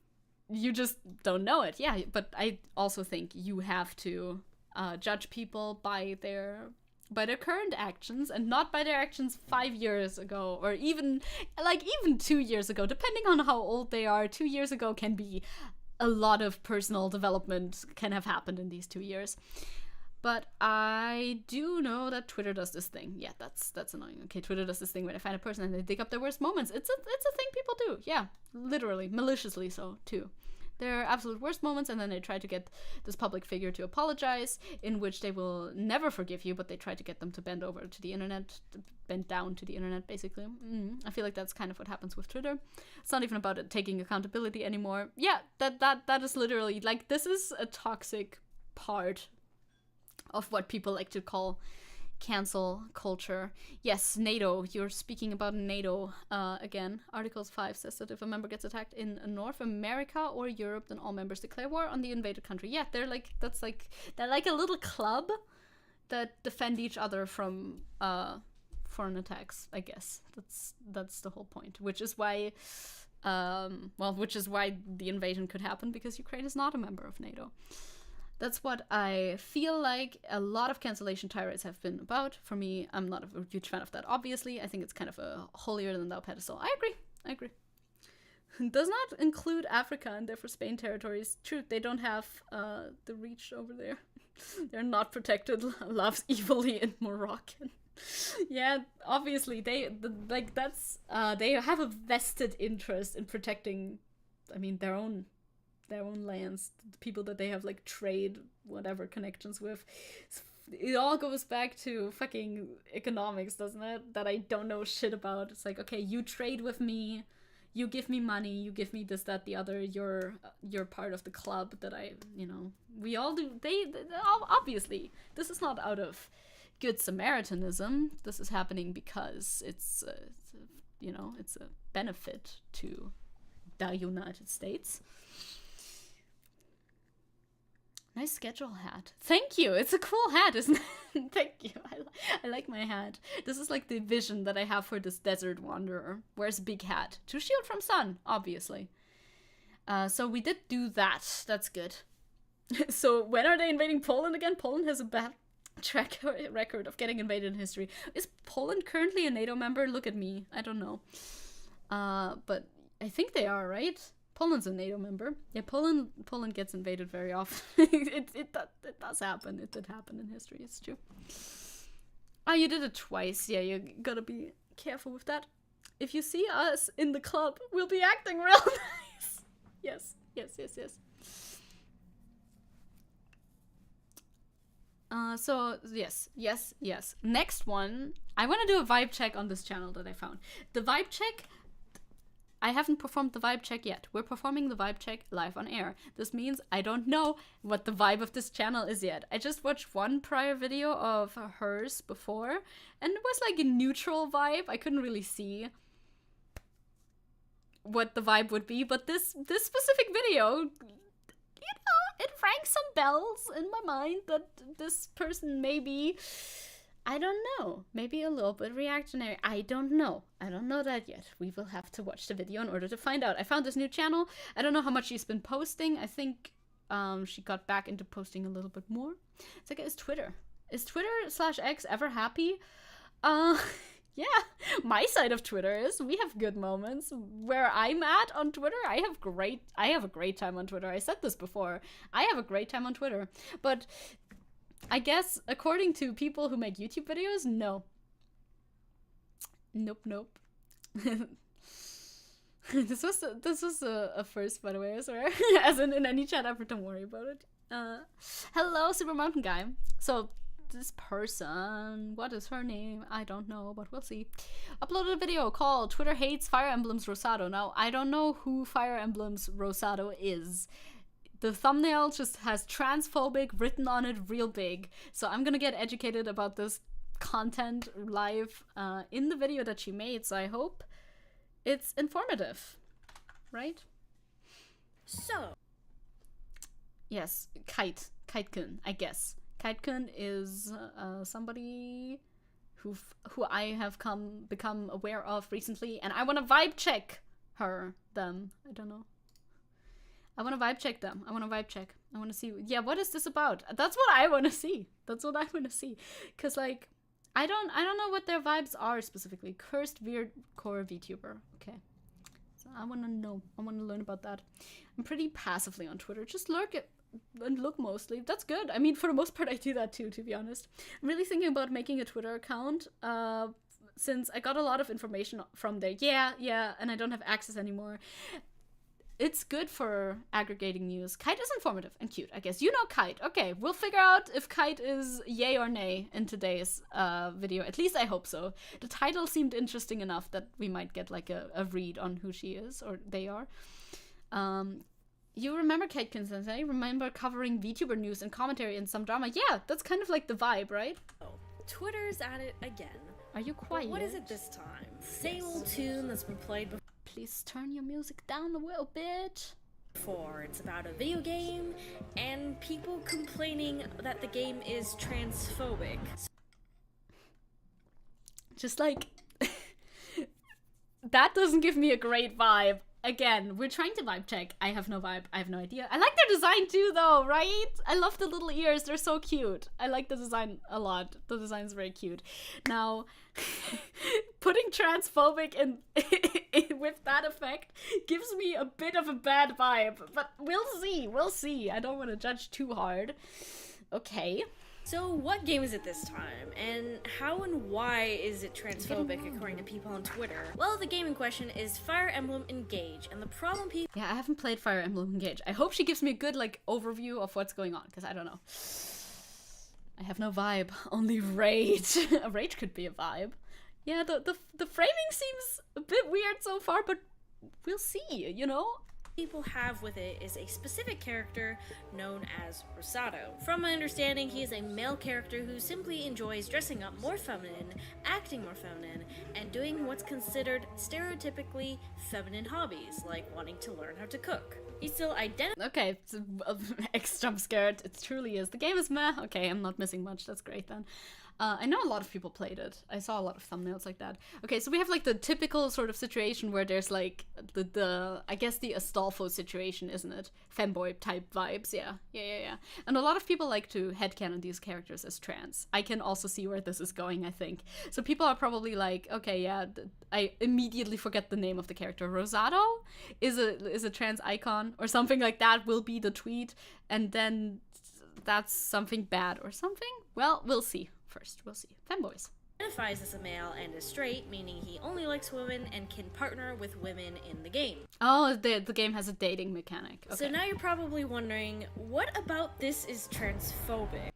you just don't know it. Yeah, but I also think you have to judge people by their current actions and not by their actions 5 years ago, or even 2 years ago, depending on how old they are. 2 years ago can be a lot of personal development can have happened in these 2 years. But I do know that Twitter does this thing. Yeah, that's annoying. Okay, Twitter does this thing where they find a person and they dig up their worst moments. It's a thing people do. Yeah, literally, maliciously so too. Their absolute worst moments, and then they try to get this public figure to apologize, in which they will never forgive you, but they try to get them to bend down to the internet, basically. I feel like that's kind of what happens with Twitter. It's not even about it taking accountability anymore. Yeah, that is literally, like, this is a toxic part of what people like to call cancel culture. Yes, NATO. You're speaking about NATO again. Article 5 says that if a member gets attacked in North America or Europe, then all members declare war on the invaded country. Yeah, they're like a little club that defend each other from foreign attacks. I guess that's the whole point. Which is why, which is why the invasion could happen, because Ukraine is not a member of NATO. That's what I feel like a lot of cancellation tirades have been about. For me, I'm not a huge fan of that, obviously. I think it's kind of a holier-than-thou pedestal. I agree. Does not include Africa and therefore Spain territories. True, they don't have the reach over there. They're not protected. Loves evilly in Moroccan. Yeah, obviously, they have a vested interest in protecting, I mean, their own lands, the people that they have like trade whatever connections with. It all goes back to fucking economics, doesn't it? That I don't know shit about. It's like, okay, you trade with me, you give me money, you give me this, that, the other, you're part of the club that I, we all do. They obviously, this is not out of good Samaritanism. This is happening because it's a benefit to the United States. Nice schedule hat. Thank you. It's a cool hat, isn't it? Thank you. I like my hat. This is like the vision that I have for this desert wanderer. Wears a big hat to shield from sun, obviously. So we did do that. That's good. So when are they invading Poland again? Poland has a bad track record of getting invaded in history. Is Poland currently a NATO member? Look at me. I don't know. But I think they are, right? Poland's a NATO member. Yeah, Poland gets invaded very often. it does happen. It did happen in history. It's true. Oh, you did it twice. Yeah, you gotta be careful with that. If you see us in the club, we'll be acting real nice. Yes. So, yes. Next one. I want to do a vibe check on this channel that I found. The vibe check... I haven't performed the vibe check yet. We're performing the vibe check live on air. This means I don't know what the vibe of this channel is yet. I just watched one prior video of hers before, and it was like a neutral vibe. I couldn't really see what the vibe would be, but this specific video, it rang some bells in my mind that this person maybe... I don't know. Maybe a little bit reactionary. I don't know. I don't know that yet. We will have to watch the video in order to find out. I found this new channel. I don't know how much she's been posting. I think she got back into posting a little bit more. It's like, is Twitter /X ever happy? Yeah. My side of Twitter is we have good moments. Where I'm at on Twitter, I have a great time on Twitter. I said this before. I have a great time on Twitter. But I guess, according to people who make YouTube videos, no. Nope. This was a first, by the way, I swear. As in any chat ever, don't worry about it. Hello, Super Mountain Guy. So, this person, what is her name? I don't know, but we'll see. Uploaded a video called Twitter Hates Fire Emblems Rosado. Now, I don't know who Fire Emblems Rosado is. The thumbnail just has transphobic written on it real big. So I'm gonna get educated about this content live in the video that she made. So I hope it's informative, right? So, yes, Kite-kun, I guess. Kite-kun is somebody who I have become aware of recently, and I want to vibe check them. I don't know. I want to vibe check them. I want to see, yeah, what is this about? That's what I want to see. Because, like, I don't know what their vibes are specifically. Cursed weird core VTuber. Okay. So I want to know. I want to learn about that. I'm pretty passively on Twitter. Just lurk and look mostly. That's good. I mean, for the most part, I do that too, to be honest. I'm really thinking about making a Twitter account. Since I got a lot of information from there. Yeah, and I don't have access anymore. It's good for aggregating news. Kite is informative and cute, I guess. You know Kite. Okay, we'll figure out if Kite is yay or nay in today's video. At least I hope so. The title seemed interesting enough that we might get like a read on who she is, or they are. You remember Kate Kinston, I remember covering VTuber news and commentary and some drama. Yeah, that's kind of like the vibe, right? Twitter's at it again. Are you quiet? But what is it this time? Same old tune that's been played Please turn your music down a little bit. before. It's about a video game and people complaining that the game is transphobic. Just like... that doesn't give me a great vibe. Again, we're trying to vibe check. I have no vibe. I have no idea. I like their design too, though, right? I love the little ears. They're so cute. I like the design a lot. The design's very cute. Now, putting transphobic in with that effect gives me a bit of a bad vibe. But we'll see. We'll see. I don't want to judge too hard. Okay. So what game is it this time, and how and why is it transphobic according to people on Twitter? Well, the game in question is Fire Emblem Engage, and the problem people... Yeah, I haven't played Fire Emblem Engage. I hope she gives me a good, like, overview of what's going on, because I don't know. I have no vibe, only rage. A rage could be a vibe. Yeah, the framing seems a bit weird so far, but we'll see, you know? People have with it is a specific character known as Rosado. From my understanding, he is a male character who simply enjoys dressing up more feminine, acting more feminine, and doing what's considered stereotypically feminine hobbies, like wanting to learn how to cook. He still identifies... Okay, X jump scared. It truly is. The game is meh. Okay, I'm not missing much. That's great then. I know a lot of people played it. I saw a lot of thumbnails like that. Okay, so we have like the typical sort of situation where there's like the I guess the Astolfo situation, isn't it? Femboy type vibes, yeah. And a lot of people like to headcanon these characters as trans. I can also see where this is going, I think. So people are probably like, okay, yeah, I immediately forget the name of the character. Rosado is a trans icon or something like that will be the tweet, and then that's something bad or something? Well, we'll see. First, we'll see. Femboys. Identifies as a male and is straight, meaning he only likes women and can partner with women in the game. Oh, the game has a dating mechanic. Okay. So now you're probably wondering, what about this is transphobic?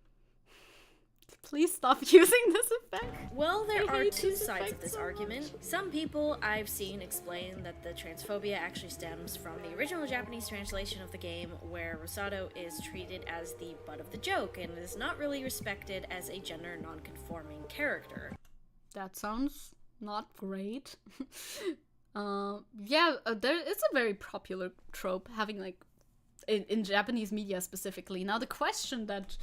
Please stop using this effect. Well, there are two sides of this argument. Some people I've seen explain that the transphobia actually stems from the original Japanese translation of the game, where Rosado is treated as the butt of the joke and is not really respected as a gender non-conforming character. That sounds not great. Yeah, it's a very popular trope, having like in Japanese media specifically. Now the question that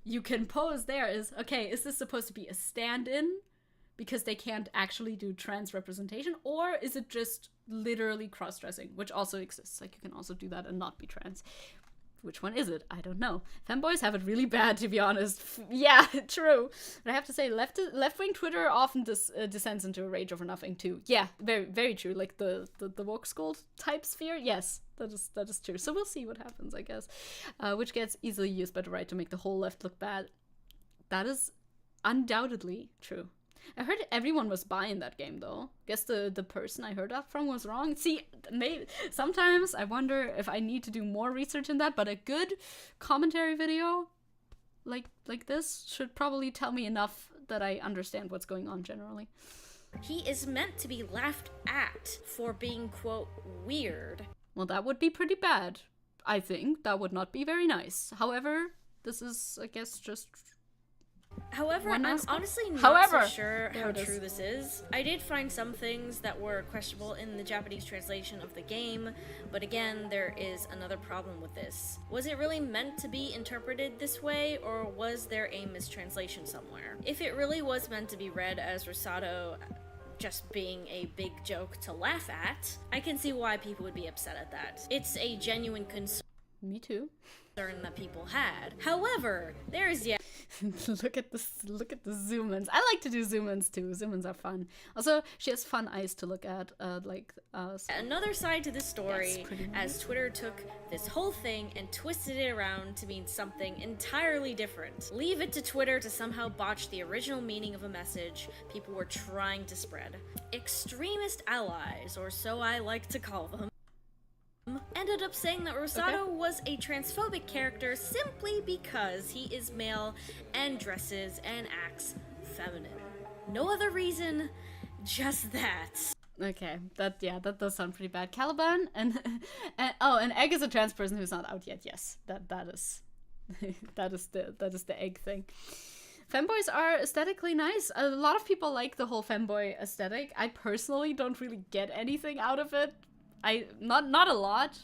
you can pose there is, okay, is this supposed to be a stand-in because they can't actually do trans representation, or is it just literally cross-dressing, which also exists? Like, you can also do that and not be trans. Which one is it? I don't know. Femboys have it really bad, to be honest. Yeah, true. But I have to say, left-wing Twitter often descends into a rage over nothing, too. Yeah, very, very true. Like the woke school type sphere. Yes, that is true. So we'll see what happens, I guess. Which gets easily used by the right to make the whole left look bad. That is undoubtedly true. I heard everyone was buying that game, though. Guess the person I heard that from was wrong. See, maybe sometimes I wonder if I need to do more research in that, but a good commentary video like this should probably tell me enough that I understand what's going on generally. He is meant to be laughed at for being, quote, weird. Well, that would be pretty bad. I think that would not be very nice. However, this is, I guess, just... However, I'm honestly not so sure how true this is. I did find some things that were questionable in the Japanese translation of the game, but again, there is another problem with this. Was it really meant to be interpreted this way, or was there a mistranslation somewhere? If it really was meant to be read as Rosado just being a big joke to laugh at, I can see why people would be upset at that. It's a genuine concern. Me too. That people had. However, there is yet look at the zoom-ins. I like to do zoom-ins too. Zoom-ins are fun. Also, she has fun eyes to look at. Another side to this story, nice. As Twitter took this whole thing and twisted it around to mean something entirely different. Leave it to Twitter to somehow botch the original meaning of a message people were trying to spread. Extremist allies, or so I like to call them, ended up saying that Rosado was a transphobic character simply because he is male and dresses and acts feminine. No other reason, just that. Okay, that does sound pretty bad. Caliban and an egg is a trans person who's not out yet. Yes, that is that is the egg thing. Femboys are aesthetically nice. A lot of people like the whole femboy aesthetic. I personally don't really get anything out of it. Not a lot,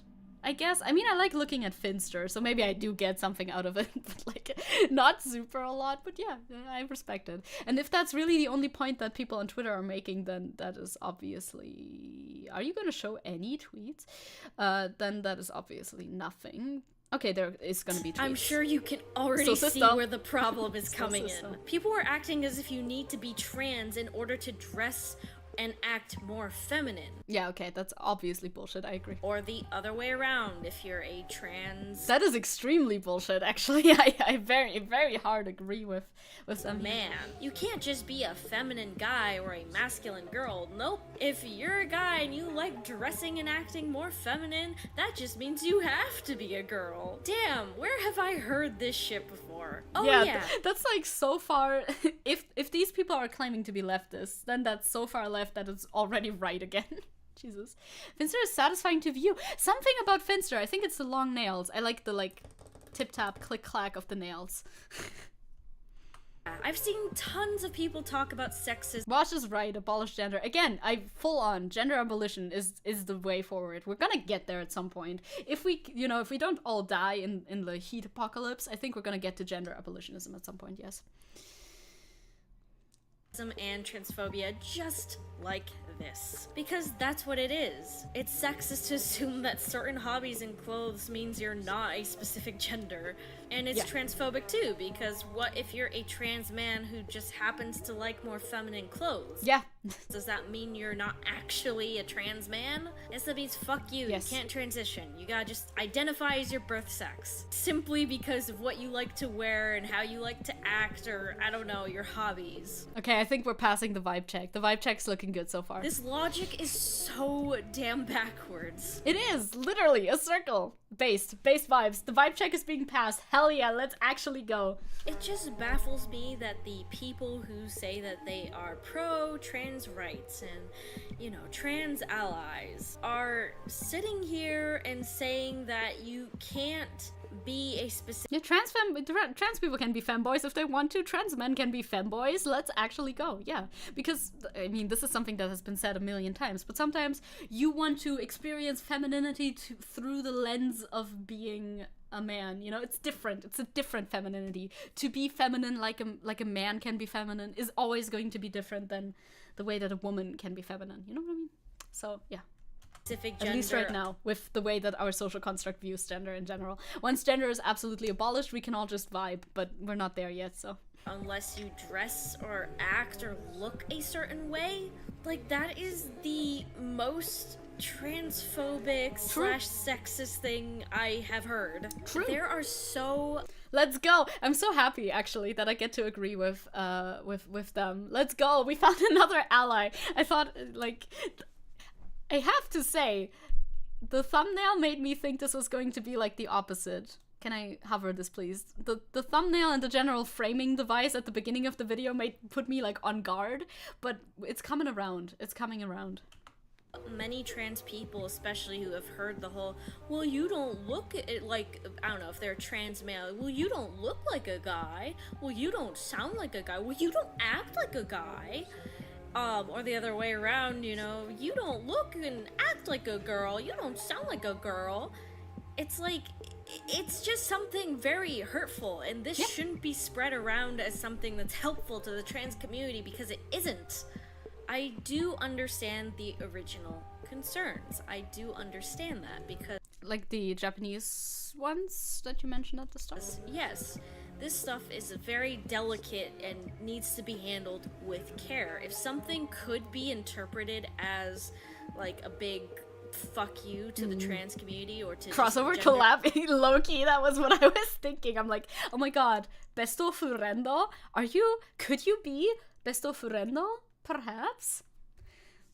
I guess. I mean, I like looking at Finster, so maybe I do get something out of it, but like not super a lot. But yeah, I respect it. And if that's really the only point that people on Twitter are making, then that is obviously. Are you going to show any tweets? Then that is obviously nothing. Okay, there is going to be tweets. I'm sure you can already see where the problem is coming in. People are acting as if you need to be trans in order to dress and act more feminine. Yeah, okay, that's obviously bullshit, I agree. Or the other way around, if you're a trans... That is extremely bullshit, actually. I very, very hard agree with some... Man, you can't just be a feminine guy or a masculine girl. Nope. If you're a guy and you like dressing and acting more feminine, that just means you have to be a girl. Damn, where have I heard this shit before? Oh yeah. That's like so far... if these people are claiming to be leftists, then that's so far left that it's already right again. Jesus. Finster is satisfying to view. Something about Finster, I think it's the long nails. I like the like tip-tap click-clack of the nails. I've seen tons of people talk about sexism. Wash is right, abolish gender. Again, full on gender abolition is the way forward. We're gonna get there at some point. If we don't all die in the heat apocalypse, I think we're gonna get to gender abolitionism at some point, yes. And transphobia just like this. Because that's what it is. It's sexist to assume that certain hobbies and clothes means you're not a specific gender. And it's transphobic too, because what if you're a trans man who just happens to like more feminine clothes? Yeah. Does that mean you're not actually a trans man? Yes, that means fuck you. Yes. You can't transition. You gotta just identify as your birth sex. Simply because of what you like to wear and how you like to act, or, I don't know, your hobbies. Okay, I think we're passing the vibe check. The vibe check's looking good so far. This logic is so damn backwards. It is, literally, a circle. Based vibes. The vibe check is being passed. Hell yeah, let's actually go. It just baffles me that the people who say that they are pro-trans rights and, you know, trans allies are sitting here and saying that you can't be a specific... Yeah, trans people can be femboys if they want to. Trans men can be femboys. Let's actually go. Yeah. Because, I mean, this is something that has been said a million times, but sometimes you want to experience femininity through the lens of being a man. You know, it's different. It's a different femininity. To be feminine like a man can be feminine is always going to be different than the way that a woman can be feminine. You know what I mean? So, yeah. Gender. At least right now, with the way that our social construct views gender in general. Once gender is absolutely abolished, we can all just vibe, but we're not there yet, so. Unless you dress or act or look a certain way, like that is the most transphobic / sexist thing I have heard. True. There are so... Let's go! I'm so happy, actually, that I get to agree with them. Let's go! We found another ally! I thought, like... I have to say, the thumbnail made me think this was going to be like the opposite. Can I hover this, please? The thumbnail and the general framing device at the beginning of the video put me like on guard, but it's coming around. It's coming around. Many trans people, especially who have heard the whole, well, you don't look like, I don't know if they're trans male, well, you don't look like a guy, well, you don't sound like a guy, well, you don't act like a guy. Or the other way around, you know, you don't look and act like a girl, you don't sound like a girl. It's like, it's just something very hurtful, and this shouldn't be spread around as something that's helpful to the trans community, because it isn't. I do understand the original concerns. I do understand that, because... Like the Japanese ones that you mentioned at the start? Yes. This stuff is very delicate and needs to be handled with care. If something could be interpreted as like a big fuck you to the trans community or to crossover collab, low-key, that was what I was thinking. I'm like, oh my god, Besto Furendo? Could you be Besto Furendo? Perhaps?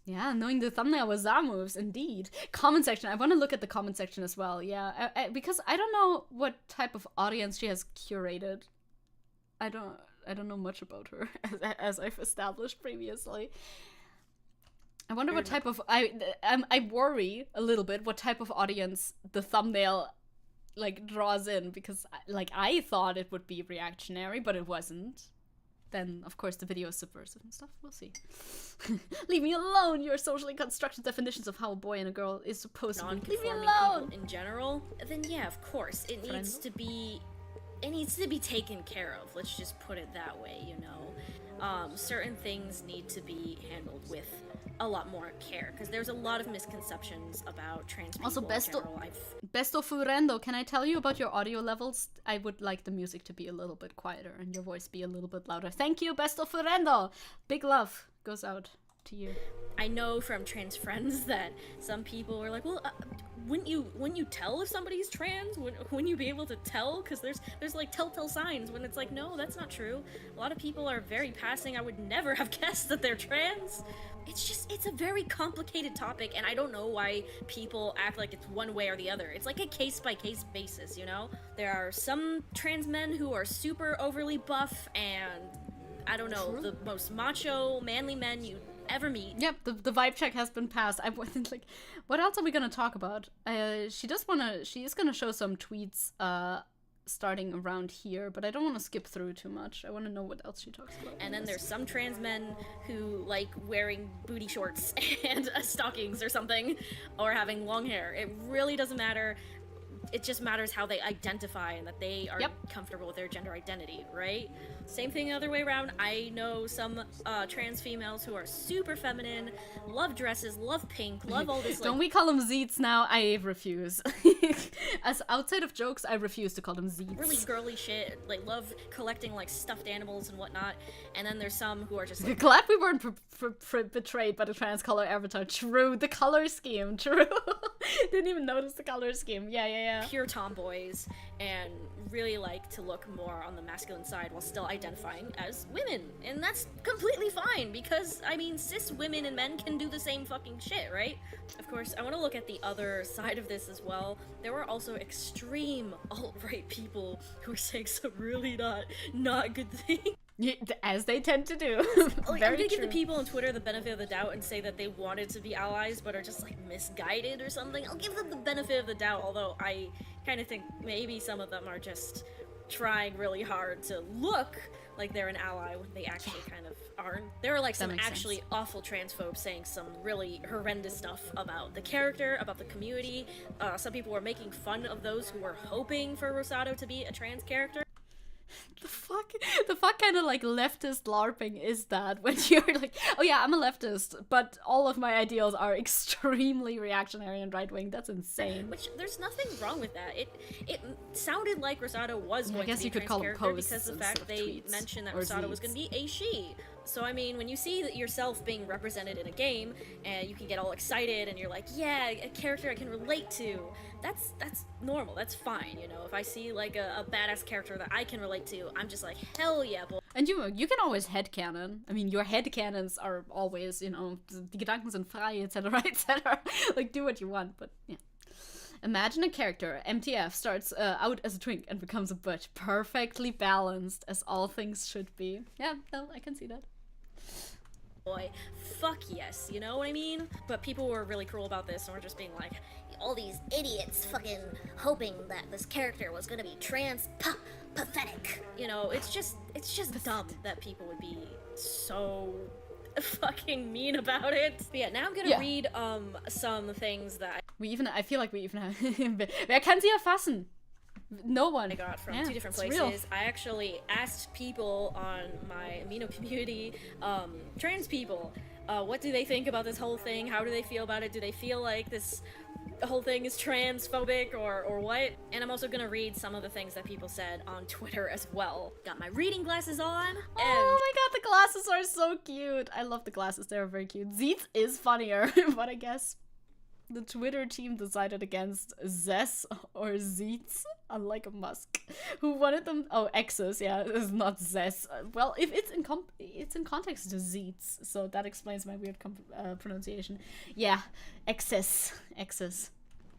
Yeah, knowing the thumbnail was that moves, indeed. Comment section. I want to look at the comment section as well. Yeah, because I don't know what type of audience she has curated. I don't know much about her, as I've established previously. I wonder what type of I worry a little bit what type of audience the thumbnail like draws in, because like I thought it would be reactionary, but it wasn't. Then of course the video is subversive and stuff. We'll see. Leave me alone. Your socially constructed definitions of how a boy and a girl is supposed to be. Leave me alone. In general, then yeah, of course it needs to be. It needs to be taken care of. Let's just put it that way, you know. Certain things need to be handled with a lot more care, because there's a lot of misconceptions about trans people also, Besto Furendo, can I tell you about your audio levels? I would like the music to be a little bit quieter and your voice be a little bit louder. Thank you, Besto Furendo! Big love goes out to you. I know from trans friends that some people are like, well, wouldn't you tell if somebody's trans? Wouldn't you be able to tell? Because there's like telltale signs, when it's like, no, that's not true. A lot of people are very passing. I would never have guessed that they're trans. It's a very complicated topic, and I don't know why people act like it's one way or the other. It's like a case-by-case basis, you know? There are some trans men who are super overly buff and, I don't know, the most macho, manly men you ever meet. Yep, the vibe check has been passed. I wasn't like, what else are we gonna talk about? She is gonna show some tweets starting around here, but I don't want to skip through too much. I want to know what else she talks about. And then there's some trans men who like wearing booty shorts and stockings or something, or having long hair. It really doesn't matter. It just matters how they identify and that they are comfortable with their gender identity, right? Same thing the other way around. I know some trans females who are super feminine, love dresses, love pink, love all this. Don't we call them zeets now? I refuse. As outside of jokes, I refuse to call them zeets. Really girly shit, like love collecting like stuffed animals and whatnot. And then there's some who are just like, glad we weren't betrayed by the trans color avatar. True, the color scheme. True. Didn't even notice the color scheme. Yeah. Pure tomboys and really like to look more on the masculine side while still identifying as women. And that's completely fine, because, I mean, cis women and men can do the same fucking shit, right? Of course, I want to look at the other side of this as well. There were also extreme alt-right people who were saying some really not good things. Yeah, as they tend to do. Like, I'm gonna give the people on Twitter the benefit of the doubt and say that they wanted to be allies but are just like misguided or something. I'll give them the benefit of the doubt, although I kind of think maybe some of them are just trying really hard to look like they're an ally when they actually kind of aren't. There were like some actually awful transphobes saying some really horrendous stuff about the character, about the community. Some people were making fun of those who were hoping for Rosado to be a trans character. The fuck kind of like leftist LARPing is that, when you're like, oh yeah, I'm a leftist, but all of my ideals are extremely reactionary and right-wing. That's insane. Which, there's nothing wrong with that. It sounded like Rosado was going to be a trans character because of the fact they mentioned that Rosado was going to be a she. So, I mean, when you see that yourself being represented in a game, and you can get all excited, and you're like, yeah, a character I can relate to, that's normal, that's fine, you know? If I see, like, a badass character that I can relate to, I'm just like, hell yeah, boy. And you can always headcanon. I mean, your headcanons are always, you know, die Gedanken sind frei, etc., etc. Like, do what you want, but, yeah. Imagine a character, MTF, starts out as a twink and becomes a butch. Perfectly balanced, as all things should be. Yeah, no, I can see that. Boy, fuck yes, you know what I mean? But people were really cruel about this and were just being like, all these idiots fucking hoping that this character was gonna be trans pathetic. You know, it's just dumb that people would be so fucking mean about it. But yeah, now I'm gonna read some things that I feel like we even have wer kann sie erfassen? No one. I got from two different places. Real. I actually asked people on my Amino community, trans people, what do they think about this whole thing? How do they feel about it? Do they feel like this whole thing is transphobic or what? And I'm also gonna read some of the things that people said on Twitter as well. Got my reading glasses on. And oh my god, the glasses are so cute. I love the glasses. They're very cute. Zeets is funnier, but I guess the Twitter team decided against Zess or Zeets, unlike Musk, who wanted them. Oh, X's, yeah, it's not Zess. Well, if it's in context to Zeets, so that explains my weird pronunciation. Yeah, X's.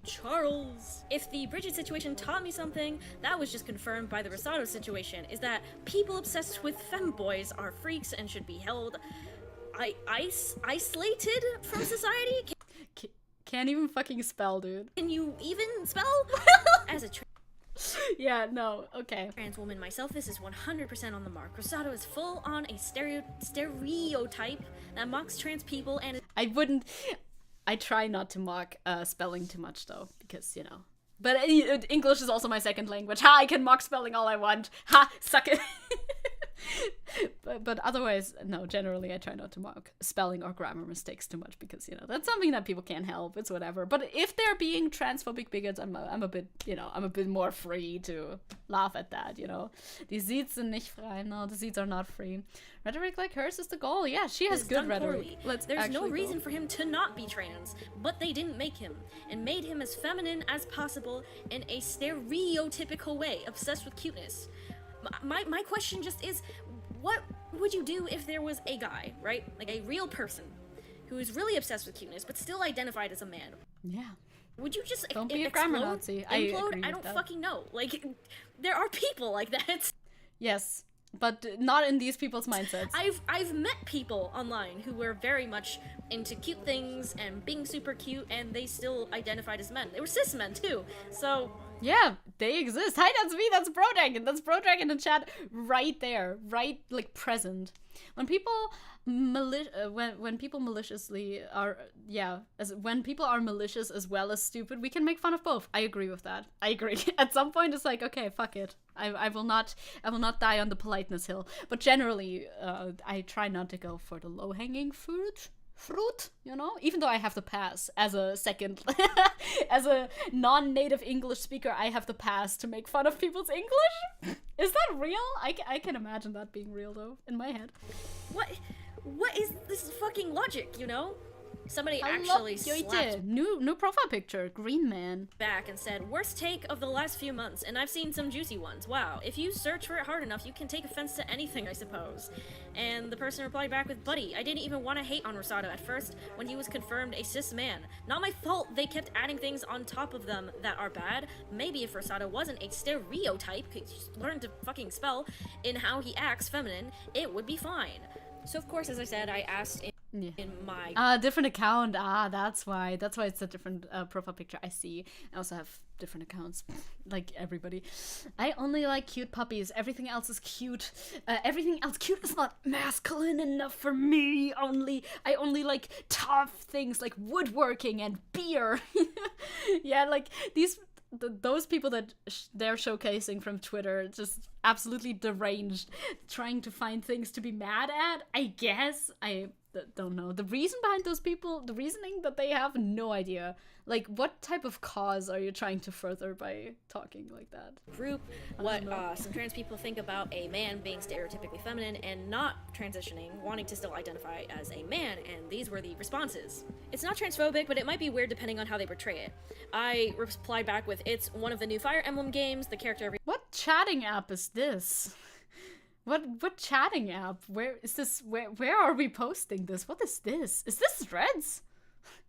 Charles. If the Bridget situation taught me something, that was just confirmed by the Rosado situation, is that people obsessed with femboys are freaks and should be held. isolated from society? Can't even fucking spell, dude. Can you even spell? As a yeah, no, okay. Trans woman myself, this is 100% on the mark. Rosado is full on a stereotype that mocks trans people and I try not to mock spelling too much though, because, you know. But English is also my second language. Ha, I can mock spelling all I want. Ha, suck it. but otherwise, no, generally I try not to mock spelling or grammar mistakes too muech because, you know, that's something that people can't help. It's whatever. But if they're being transphobic bigots, I'm a bit, you know, I'm a bit more free to laugh at that, you know. Die Seeds sind nicht frei. No, the Seeds are not free. Rhetoric like hers is the goal. Yeah, she has good rhetoric. There's no reason for him to not be trans, but they didn't make him and made him as feminine as possible in a stereotypical way, obsessed with cuteness. My question just is, what would you do if there was a guy, right? Like a real person who is really obsessed with cuteness but still identified as a man? Yeah. Would you just don't be a grammar Nazi? Implode? I don't fucking know. Like, there are people like that. Yes, but not in these people's mindsets. I've met people online who were very much into cute things and being super cute, and they still identified as men. They were cis men too. So yeah, they exist. Hi, that's me. That's BroDragon. That's BroDragon in chat right there, right, like present. When people when people maliciously are, yeah, when people are malicious as well as stupid, we can make fun of both. I agree with that. I agree. At some point, it's like, okay, fuck it. I will not die on the politeness hill. But generally, I try not to go for the low-hanging fruit, you know, even though I have the pass as a second, as a non-native English speaker, I have the pass to make fun of people's English. Is that real? I can imagine that being real though, in my head. What is this fucking logic, you know? Somebody actually slapped new profile picture, green man, back and said, worst take of the last few months, and I've seen some juicy ones. Wow, if you search for it hard enough, you can take offense to anything, I suppose. And the person replied back with, buddy, I didn't even want to hate on Rosado at first when he was confirmed a cis man. Not my fault they kept adding things on top of them that are bad. Maybe if Rosado wasn't a stereotype, could learn to fucking spell, in how he acts feminine, it would be fine. So of course, as I said, I asked in my different account. That's why it's a different profile picture. I see. I also have different accounts, like everybody. I only like cute puppies. Everything else is cute. Everything else cute is not masculine enough for me. I only like tough things like woodworking and beer. Yeah, like those people that they're showcasing from Twitter, just absolutely deranged, trying to find things to be mad at, I guess. I don't know. The reason behind those people, the reasoning that they have, no idea. Like, what type of cause are you trying to further by talking like that? Group, what some trans people think about a man being stereotypically feminine and not transitioning, wanting to still identify as a man, and these were the responses. It's not transphobic, but it might be weird depending on how they portray it. I replied back with, it's one of the new Fire Emblem games, the character... What chatting app is this? What chatting app? Where is this? Where are we posting this? What is this? Is this Threads?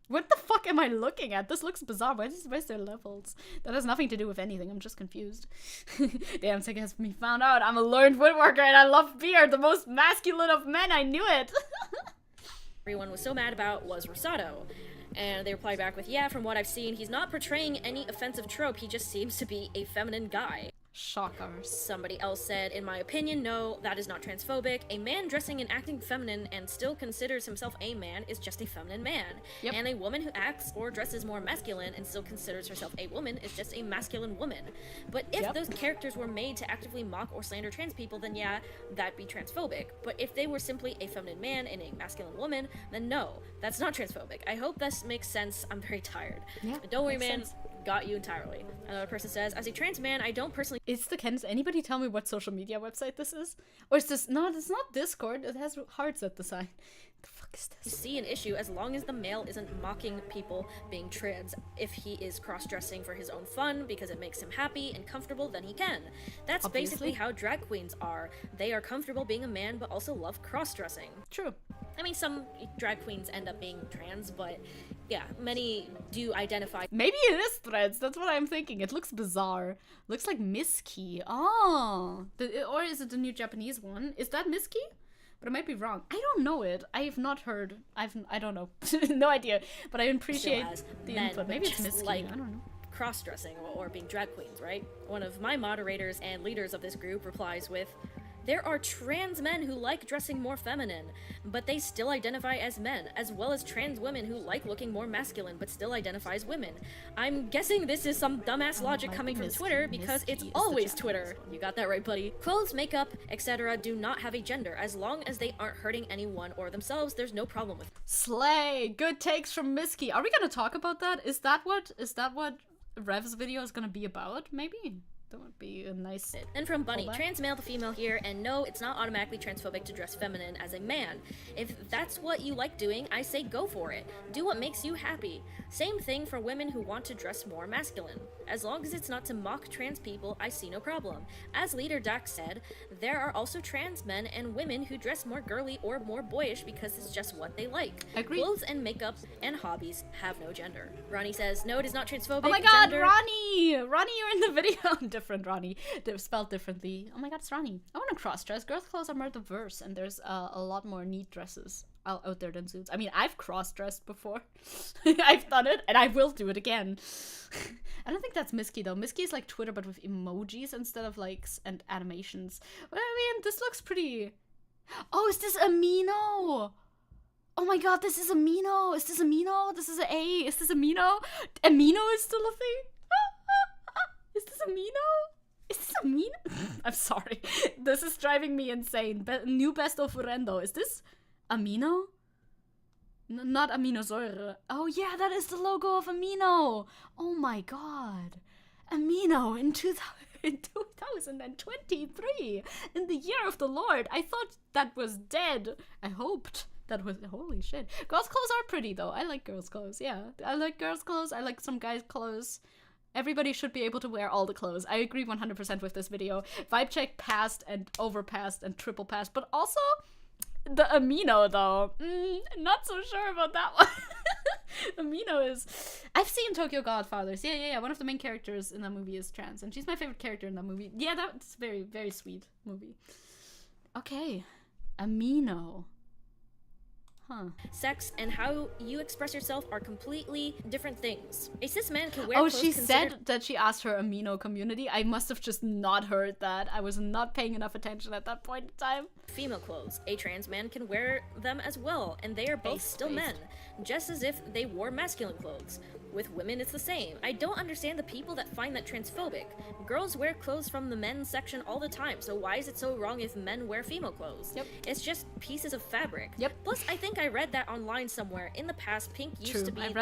What the fuck am I looking at? This looks bizarre. Where's their levels? That has nothing to do with anything. I'm just confused. Damn, Zecke has me found out. I'm a learned woodworker and I love beer. The most masculine of men. I knew it. Everyone was so mad about was Rosado. And they replied back with, yeah, from what I've seen, he's not portraying any offensive trope. He just seems to be a feminine guy. Shockers. Somebody else said, in my opinion, no, that is not transphobic. A man dressing and acting feminine and still considers himself a man is just a feminine man. Yep. And a woman who acts or dresses more masculine and still considers herself a woman is just a masculine woman. But if those characters were made to actively mock or slander trans people, then yeah, that'd be transphobic. But if they were simply a feminine man and a masculine woman, then no, that's not transphobic. I hope this makes sense. I'm very tired. Yeah, but don't worry, man. Sense. Got you entirely. Another person says, as a trans man, I don't personally... Does anybody tell me what social media website this is? Or is this... No, it's not Discord. It has hearts at the side. The fuck is this? See an issue as long as the male isn't mocking people being trans. If he is cross-dressing for his own fun because it makes him happy and comfortable, then he can. That's basically how drag queens are. They are comfortable being a man but also love cross-dressing. True. I mean, some drag queens end up being trans, but yeah, many do identify. Maybe it is Threads. That's what I'm thinking. It looks bizarre. Looks like Miski. Oh. Or is it the new Japanese one? Is that Miski? but I might be wrong. I don't know it. I have not heard. I don't know. No idea. But I appreciate the input. Maybe it's Miss like, I don't know. Cross-dressing or being drag queens, right? One of my moderators and leaders of this group replies with, "There are trans men who like dressing more feminine, but they still identify as men, as well as trans women who like looking more masculine, but still identify as women." I'm guessing this is some dumbass logic coming from Twitter, because it's always Twitter. You got that right, buddy. Clothes, makeup, etc. do not have a gender. As long as they aren't hurting anyone or themselves, there's no problem with it. Slay! Good takes from Miski. Are we gonna talk about that? Is that what Rev's video is gonna be about? Maybe. That would be a nice... And from Bunny, trans male to female here, and no, it's not automatically transphobic to dress feminine as a man. If that's what you like doing, I say go for it. Do what makes you happy. Same thing for women who want to dress more masculine. As long as it's not to mock trans people, I see no problem. As leader Dax said, there are also trans men and women who dress more girly or more boyish because it's just what they like. Agreed. Clothes and makeup and hobbies have no gender. Ronnie says, no, it is not transphobic. Oh my god, gender. Ronnie! Ronnie, you're in the video. Different Ronnie. They're spelled differently. Oh my god, it's Ronnie. I want to cross-dress. Girls' clothes are more diverse, and there's a lot more neat dresses out there than suits. I mean, I've cross-dressed before. I've done it, and I will do it again. I don't think that's Miski, though. Miski is like Twitter, but with emojis instead of likes and animations. But I mean, this looks pretty... Oh, is this Amino? Oh my god, this is Amino. Is this Amino? This is an A. Is this Amino? Amino is still a thing? Is this Amino? Is this Amino? I'm sorry. This is driving me insane. New best of Furendo. Is this Amino? Not Aminosäure. Oh yeah, that is the logo of Amino. Oh my god. Amino in 2023. In the year of the Lord. I thought that was dead. I hoped. That was, holy shit. Girls' clothes are pretty though. I like girls' clothes, yeah. I like girls' clothes. I like some guys' clothes. Everybody should be able to wear all the clothes. I agree 100% with this video. Vibe check passed and overpassed and triple passed, but also the Amino though. Not so sure about that one. Amino is... I've seen Tokyo Godfathers. Yeah. One of the main characters in that movie is trans, and she's my favorite character in that movie. Yeah, that's very, very sweet movie. Okay. Amino. Huh. Sex and how you express yourself are completely different things. A cis man can wear clothes. Oh, she said that she asked her Amino community. I must have just not heard that. I was not paying enough attention at that point in time. Female clothes. A trans man can wear them as well, and they are both still men, just as if they wore masculine clothes. With women, it's the same. I don't understand the people that find that transphobic. Girls wear clothes from the men's section all the time, so why is it so wrong if men wear female clothes? Yep. It's just pieces of fabric. Yep. Plus, I think I read that online somewhere. In the past, pink used to be the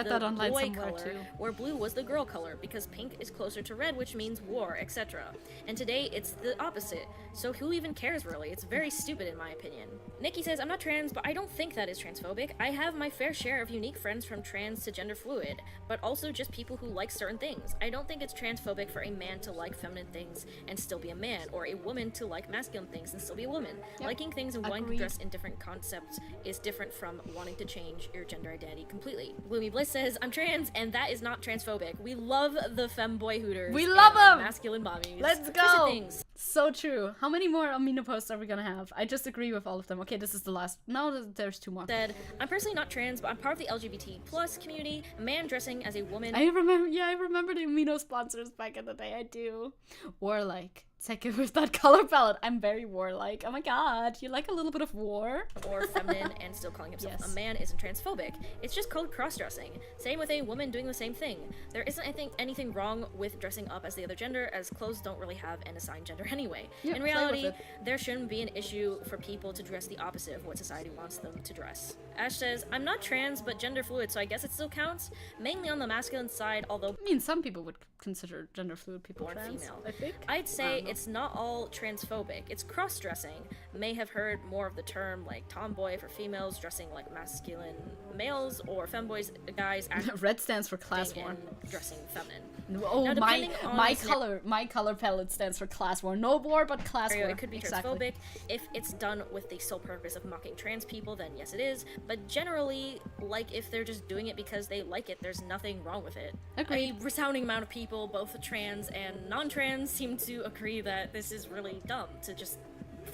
boy color, where blue was the girl color, because pink is closer to red, which means war, etc. And today, it's the opposite. So who even cares, really? It's very stupid, in my opinion. Nikki says, I'm not trans, but I don't think that is transphobic. I have my fair share of unique friends from trans to gender fluid, but also just people who like certain things. I don't think it's transphobic for a man to like feminine things and still be a man, or a woman to like masculine things and still be a woman. Yep. Liking things and wanting to dress in different concepts is different from wanting to change your gender identity completely. Gloomy Bliss says, I'm trans, and that is not transphobic. We love the femboy hooters. We love them! Masculine mommies. Let's go! So true. How many more Amino posts are we gonna have? I just agree with all of them. Okay, this is the last. No, there's two more. Said, I'm personally not trans, but I'm part of the LGBT plus community. A man dressing as a woman. I remember the Amino sponsors back in the day. I do. Warlike. Zecke with that color palette. I'm very warlike. Oh my god, you like a little bit of war? Or feminine and still calling himself a man isn't transphobic. It's just called cross-dressing. Same with a woman doing the same thing. There isn't, I think, anything wrong with dressing up as the other gender, as clothes don't really have an assigned gender anyway. In reality, there shouldn't be an issue for people to dress the opposite of what society wants them to dress. Ash says, I'm not trans, but gender fluid, so I guess it still counts. Mainly on the masculine side, although... I mean, some people would consider gender fluid people trans, female. I think. I'd say it's not all transphobic. It's cross-dressing. May have heard more of the term like tomboy for females dressing like masculine males, or femboys guys red stands for class war. Dressing feminine. Oh, now, my color palette stands for class war. No war, but class war. It could be transphobic. If it's done with the sole purpose of mocking trans people, then yes it is. But generally, like if they're just doing it because they like it, there's nothing wrong with it. Agreed. A resounding amount of people, both trans and non-trans, seem to agree that this is really dumb to just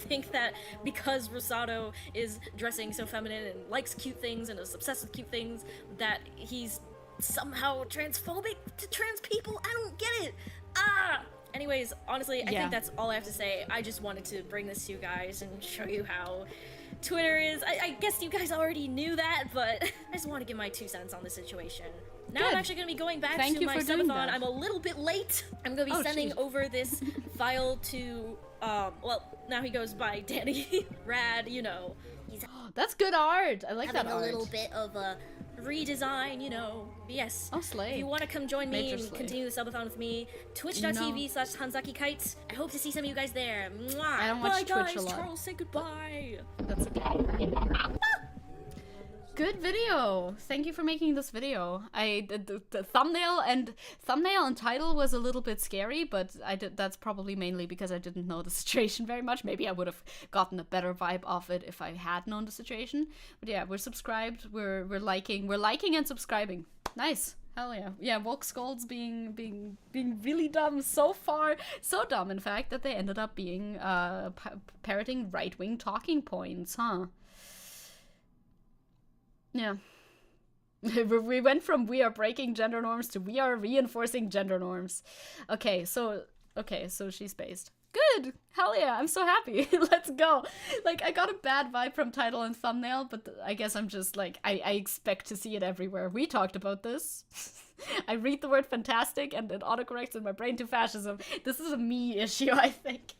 think that because Rosado is dressing so feminine and likes cute things and is obsessed with cute things, that he's somehow transphobic to trans people. I don't get it. Anyways, honestly, I think that's all I have to say. I just wanted to bring this to you guys and show you how Twitter is. I guess you guys already knew that, but I just want to give my 2 cents on the situation. Now I'm actually going to be going back to my subathon. I'm a little bit late. I'm going to be sending over this file to, well, now he goes by Danny. Rad, you know. He's that's good art. I like that art. A little bit of a redesign, you know. But yes. Oh, slay. If you want to come join me and continue the subathon with me, twitch.tv/HanzakiKites. I hope to see some of you guys there. Mwah. I don't watch Twitch a lot. Charles, say goodbye. That's okay. Good video. Thank you for making this video. The thumbnail and title was a little bit scary, but that's probably mainly because I didn't know the situation very much. Maybe I would have gotten a better vibe off it if I had known the situation. But yeah, we're subscribed. We're liking and subscribing. Nice. Hell yeah. Yeah, woke scolds being really dumb so far. So dumb, in fact, that they ended up being parroting right-wing talking points, huh? Yeah. We went from we are breaking gender norms to we are reinforcing gender norms. Okay, so she's based. Good! Hell yeah, I'm so happy. Let's go. Like, I got a bad vibe from title and thumbnail, but I guess I'm just like, I expect to see it everywhere. We talked about this. I read the word fantastic and it autocorrects in my brain to fascism. This is a me issue, I think.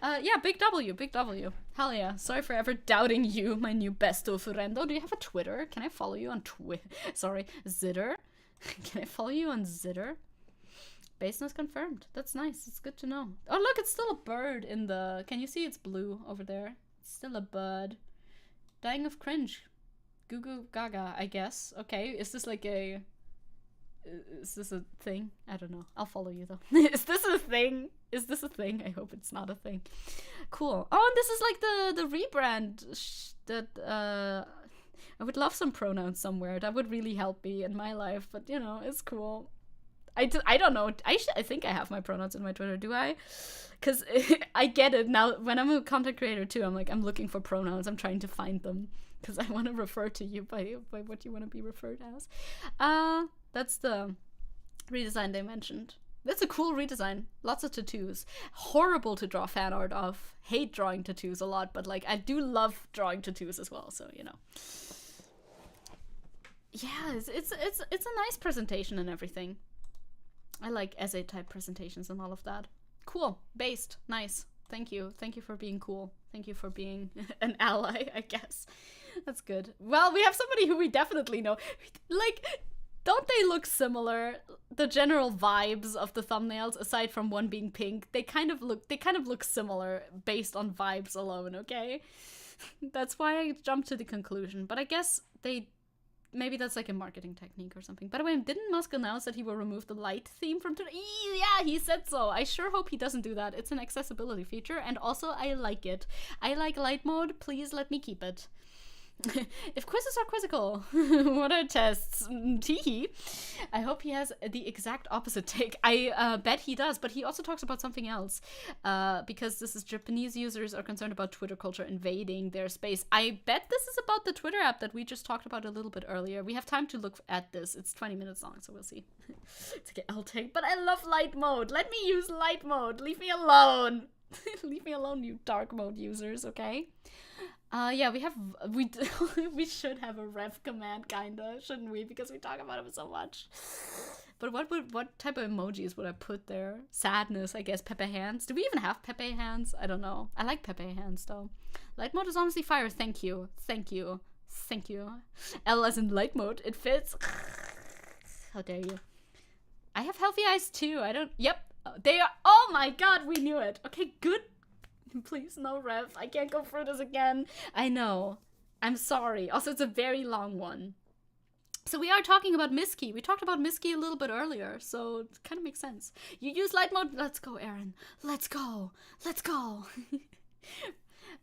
Yeah, big W, big W. Hell yeah. Sorry for ever doubting you, my new besto friendo. Do you have a Twitter? Can I follow you on Zitter? Can I follow you on Zitter? Baseness confirmed. That's nice. It's good to know. Oh, look, it's still a bird in the... Can you see it's blue over there? It's still a bird. Dying of cringe. Goo goo gaga, I guess. Okay, is this like a... Is this a thing? I don't know. I'll follow you, though. Is this a thing? Is this a thing? I hope it's not a thing. Cool. Oh, and this is like the rebrand that... I would love some pronouns somewhere. That would really help me in my life. But, you know, it's cool. I don't know. I think I have my pronouns in my Twitter. Do I? Because I get it now. When I'm a content creator too, I'm like, I'm looking for pronouns. I'm trying to find them because I want to refer to you by what you want to be referred as. That's the redesign they mentioned. That's a cool redesign. Lots of tattoos. Horrible to draw fan art of. Hate drawing tattoos a lot, but like I do love drawing tattoos as well. So you know. Yeah, it's a nice presentation and everything. I like essay type presentations and all of that. Cool. Based. Nice. Thank you. Thank you for being cool. Thank you for being an ally, I guess. That's good. Well, we have somebody who we definitely know. Like, don't they look similar? The general vibes of the thumbnails, aside from one being pink, they kind of look similar based on vibes alone, okay? That's why I jumped to the conclusion. But I guess maybe that's like a marketing technique or something. By the way, didn't Musk announce that he will remove the light theme from Twitter? Yeah, he said so. I sure hope he doesn't do that. It's an accessibility feature, and also I like it. I like light mode. Please let me keep it. If quizzes are quizzical, what are tests? Teehee. I hope he has the exact opposite take. I bet he does, but he also talks about something else. Because this is Japanese users are concerned about Twitter culture invading their space. I bet this is about the Twitter app that we just talked about a little bit earlier. We have time to look at this. It's 20 minutes long, so we'll see. It's okay, I'll take. But I love light mode. Let me use light mode. Leave me alone. Leave me alone, you dark mode users, okay? Yeah, we should have a ref command, kinda, shouldn't we? Because we talk about him so much. But what type of emojis would I put there? Sadness, I guess. Pepe hands. Do we even have Pepe hands? I don't know. I like Pepe hands though. Light mode is honestly fire. Thank you. Thank you. Thank you. L as in light mode. It fits. How dare you? I have healthy eyes too. I don't. Yep. They are. Oh my god, we knew it. Okay, good. Please, no ref. I can't go through this again. I know. I'm sorry. Also, it's a very long one. So we are talking about Miski. We talked about Miski a little bit earlier, so it kind of makes sense. You use light mode? Let's go, Aaron. Let's go. Let's go.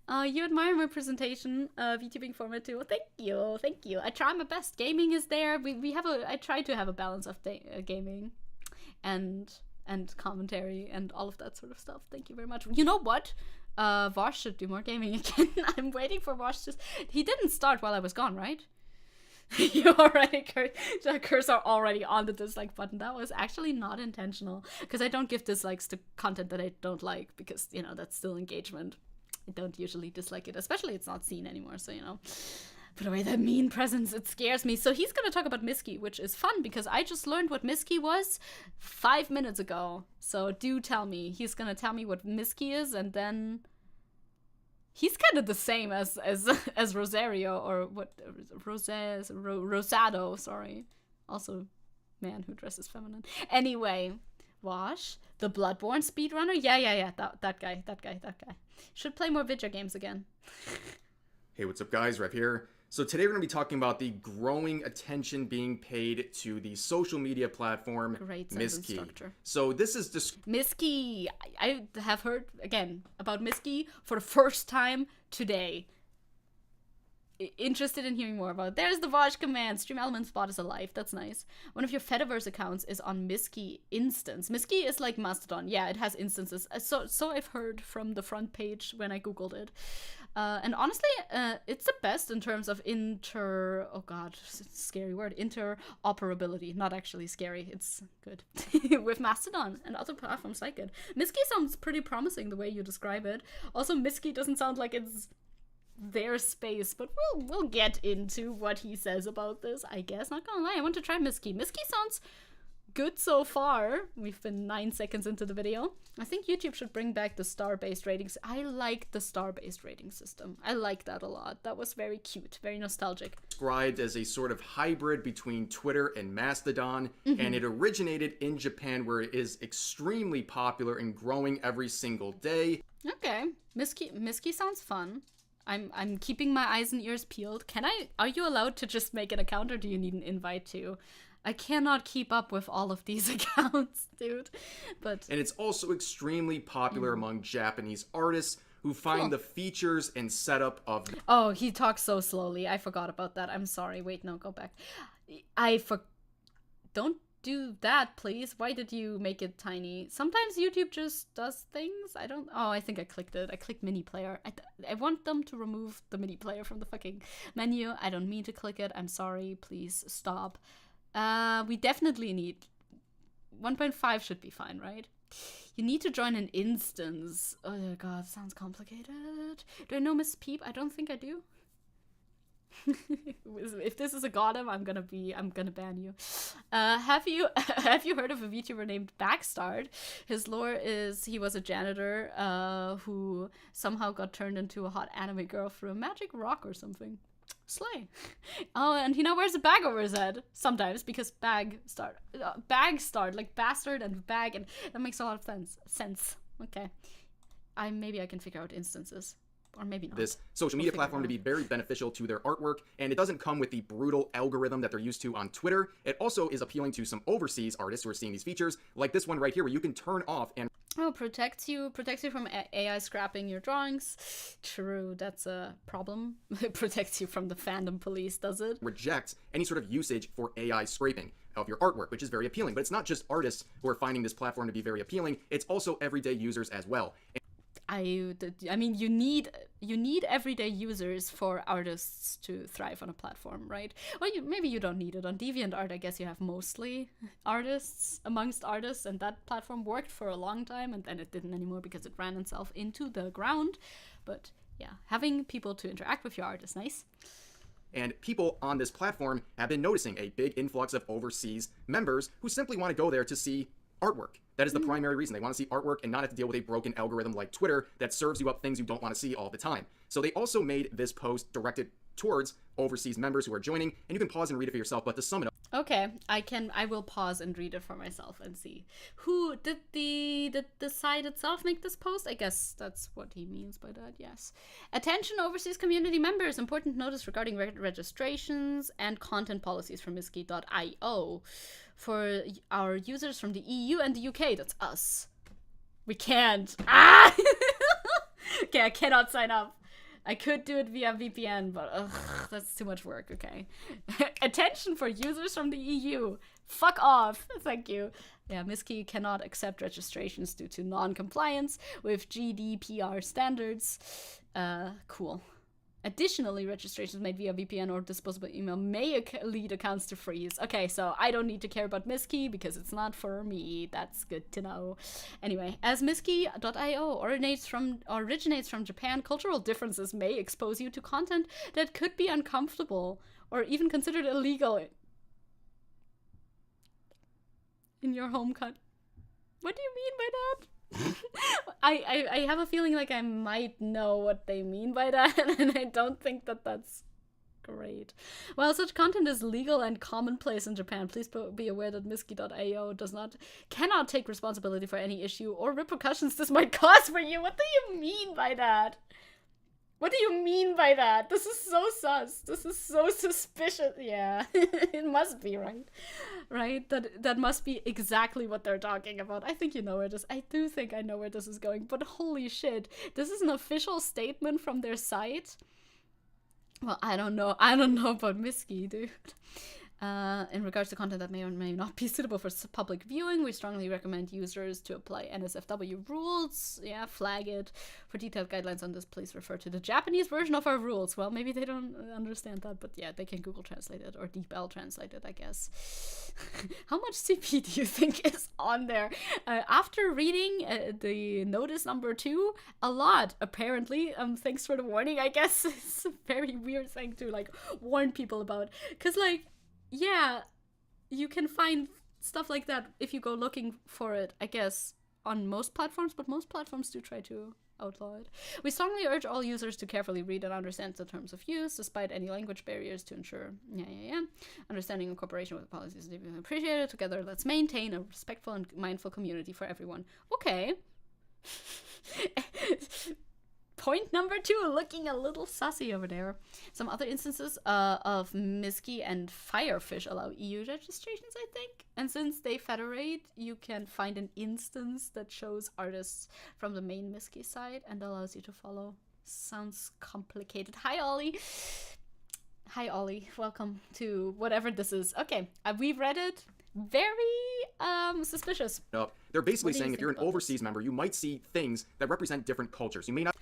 You admire my presentation, VTubing format too. Thank you. Thank you. I try my best. Gaming is there. I try to have a balance of gaming and and commentary and all of that sort of stuff. Thank you very much. You know what? Vosh should do more gaming again. I'm waiting for Vosh to... He didn't start while I was gone, right? You already cursor already on the dislike button. That was actually not intentional, because I don't give dislikes to content that I don't like, because, you know, that's still engagement. I don't usually dislike it, especially it's not seen anymore, so, you know. Put away that mean presence, it scares me. So he's gonna talk about Miski, which is fun, because I just learned what Miski was 5 minutes ago. So do tell me. He's gonna tell me what Miski is, and then... He's kind of the same as Rosario, or what, Rosado, sorry. Also, man who dresses feminine. Anyway, Wash, the Bloodborne speedrunner? Yeah, that guy. Should play more video games again. Hey, what's up guys, Rev here. So today we're going to be talking about the growing attention being paid to the social media platform Miski. So this is just Miski. I have heard again about Miski for the first time today. Interested in hearing more about it. There's the Vosh command. StreamElements bot is alive. That's nice. One of your Fediverse accounts is on Miski instance. Miski is like Mastodon. Yeah, it has instances. So I've heard from the front page when I googled it. And honestly, it's the best in terms of scary word, interoperability. Not actually scary, it's good. With Mastodon and other platforms like it. Miski sounds pretty promising the way you describe it. Also, Miski doesn't sound like it's their space, but we'll get into what he says about this, I guess. Not gonna lie, I want to try Miski. Miski sounds good so far. We've been 9 seconds into the video. I think YouTube should bring back the star-based ratings. I like the star-based rating system. I like that a lot. That was very cute, very nostalgic. Described as a sort of hybrid between Twitter and Mastodon, and it originated in Japan, where it is extremely popular and growing every single day. Okay, Miski sounds fun. I'm keeping my eyes and ears peeled. Are you allowed to just make an account, or do you need an invite too? I cannot keep up with all of these accounts, dude. And it's also extremely popular among Japanese artists who find the features and setup of... Oh, he talks so slowly. I forgot about that. I'm sorry. Wait, no, go back. Don't do that, please. Why did you make it tiny? Sometimes YouTube just does things. I think I clicked it. I clicked mini player. I want them to remove the mini player from the fucking menu. I don't mean to click it. I'm sorry. Please stop. We definitely need 1.5 should be fine, right? You need to join an instance. Oh god, sounds complicated. Do I know Miss Peep? I don't think I do. If this is a goddam, I'm gonna ban you. Have you heard of a VTuber named Backstart? His lore is he was a janitor who somehow got turned into a hot anime girl through a magic rock or something. Slay. Oh, and he now wears a bag over his head sometimes, because bag start like bastard and bag, and that makes a lot of sense. Okay, maybe I can figure out instances. Or maybe not. This social media platform to be very beneficial to their artwork, and it doesn't come with the brutal algorithm that they're used to on Twitter. It also is appealing to some overseas artists who are seeing these features, like this one right here, where you can turn off and... Oh, protects you from AI scrapping your drawings. True, that's a problem. It protects you from the fandom police, does it? Rejects any sort of usage for AI scraping of your artwork, which is very appealing. But it's not just artists who are finding this platform to be very appealing, it's also everyday users as well. I mean, you need everyday users for artists to thrive on a platform, right? Well, maybe you don't need it. On DeviantArt, I guess you have mostly artists amongst artists, and that platform worked for a long time, and then it didn't anymore because it ran itself into the ground. But yeah, having people to interact with your art is nice. And people on this platform have been noticing a big influx of overseas members who simply want to go there to see artwork. That is the primary reason. They want to see artwork and not have to deal with a broken algorithm like Twitter that serves you up things you don't want to see all the time. So they also made this post directed towards overseas members who are joining, and you can pause and read it for yourself, but to sum it up... Okay, I will pause and read it for myself and see. Who did the site itself make this post? I guess that's what he means by that, yes. Attention overseas community members, important notice regarding registrations and content policies from Miski.io. For our users from the EU and the UK, that's us. We can't. Ah! Okay, I cannot sign up. I could do it via VPN, but that's too much work, okay. Attention for users from the EU. Fuck off. Thank you. Yeah, Miski cannot accept registrations due to non-compliance with GDPR standards. Cool. Additionally, registrations made via VPN or disposable email may lead accounts to freeze. Okay, so I don't need to care about Miski because it's not for me. That's good to know. Anyway, as Miski.io originates from Japan, cultural differences may expose you to content that could be uncomfortable or even considered illegal in your home country. What do you mean by that? I have a feeling like I might know what they mean by that, and I don't think that that's great. While such content is legal and commonplace in Japan, please be aware that Miski.io cannot take responsibility for any issue or repercussions this might cause for you. What do you mean by that? What do you mean by that? This is so sus. This is so suspicious. Yeah, it must be, right? Right? That must be exactly what they're talking about. I think you know where this... I do think I know where this is going, but holy shit. This is an official statement from their site? Well, I don't know. I don't know about Miski, dude. In regards to content that may or may not be suitable for public viewing, we strongly recommend users to apply NSFW rules. Yeah, flag it. For detailed guidelines on this, please refer to the Japanese version of our rules. Well, maybe they don't understand that, but yeah, they can Google Translate it or DeepL Translate it, I guess. How much CP do you think is on there? After reading the notice number 2, a lot, apparently. Thanks for the warning, I guess. It's a very weird thing to, like, warn people about. Because, like, yeah, you can find stuff like that if you go looking for it, I guess, on most platforms, but most platforms do try to outlaw it. We strongly urge all users to carefully read and understand the terms of use, despite any language barriers, to ensure understanding and cooperation with the policies is deeply appreciated. Together, let's maintain a respectful and mindful community for everyone. Okay. Point number 2, looking a little sussy over there. Some other instances of Miski and Firefish allow EU registrations, I think. And since they federate, you can find an instance that shows artists from the main Miski site and allows you to follow. Sounds complicated. Hi, Ollie. Hi, Ollie. Welcome to whatever this is. Okay, we've read it. Very suspicious. No, they're basically saying if you're an overseas member, you might see things that represent different cultures. You may not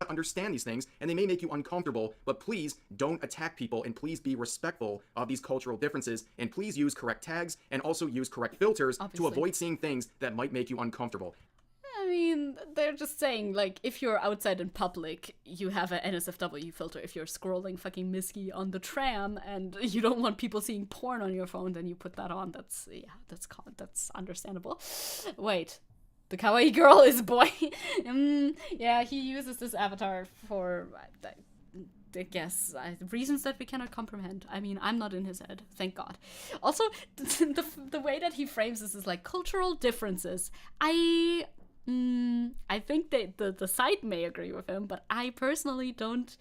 understand these things, and they may make you uncomfortable, but please don't attack people, and please be respectful of these cultural differences, and please use correct tags, and also use correct filters to avoid seeing things that might make you uncomfortable. I mean, they're just saying, like, if you're outside in public, you have an NSFW filter. If you're scrolling fucking Miski on the tram and you don't want people seeing porn on your phone, then you put that on. That's understandable. Wait, the kawaii girl is a boy. Yeah, he uses this avatar for, I guess, reasons that we cannot comprehend. I mean, I'm not in his head, thank God. Also, the way that he frames this is like cultural differences. I think the site may agree with him, but I personally don't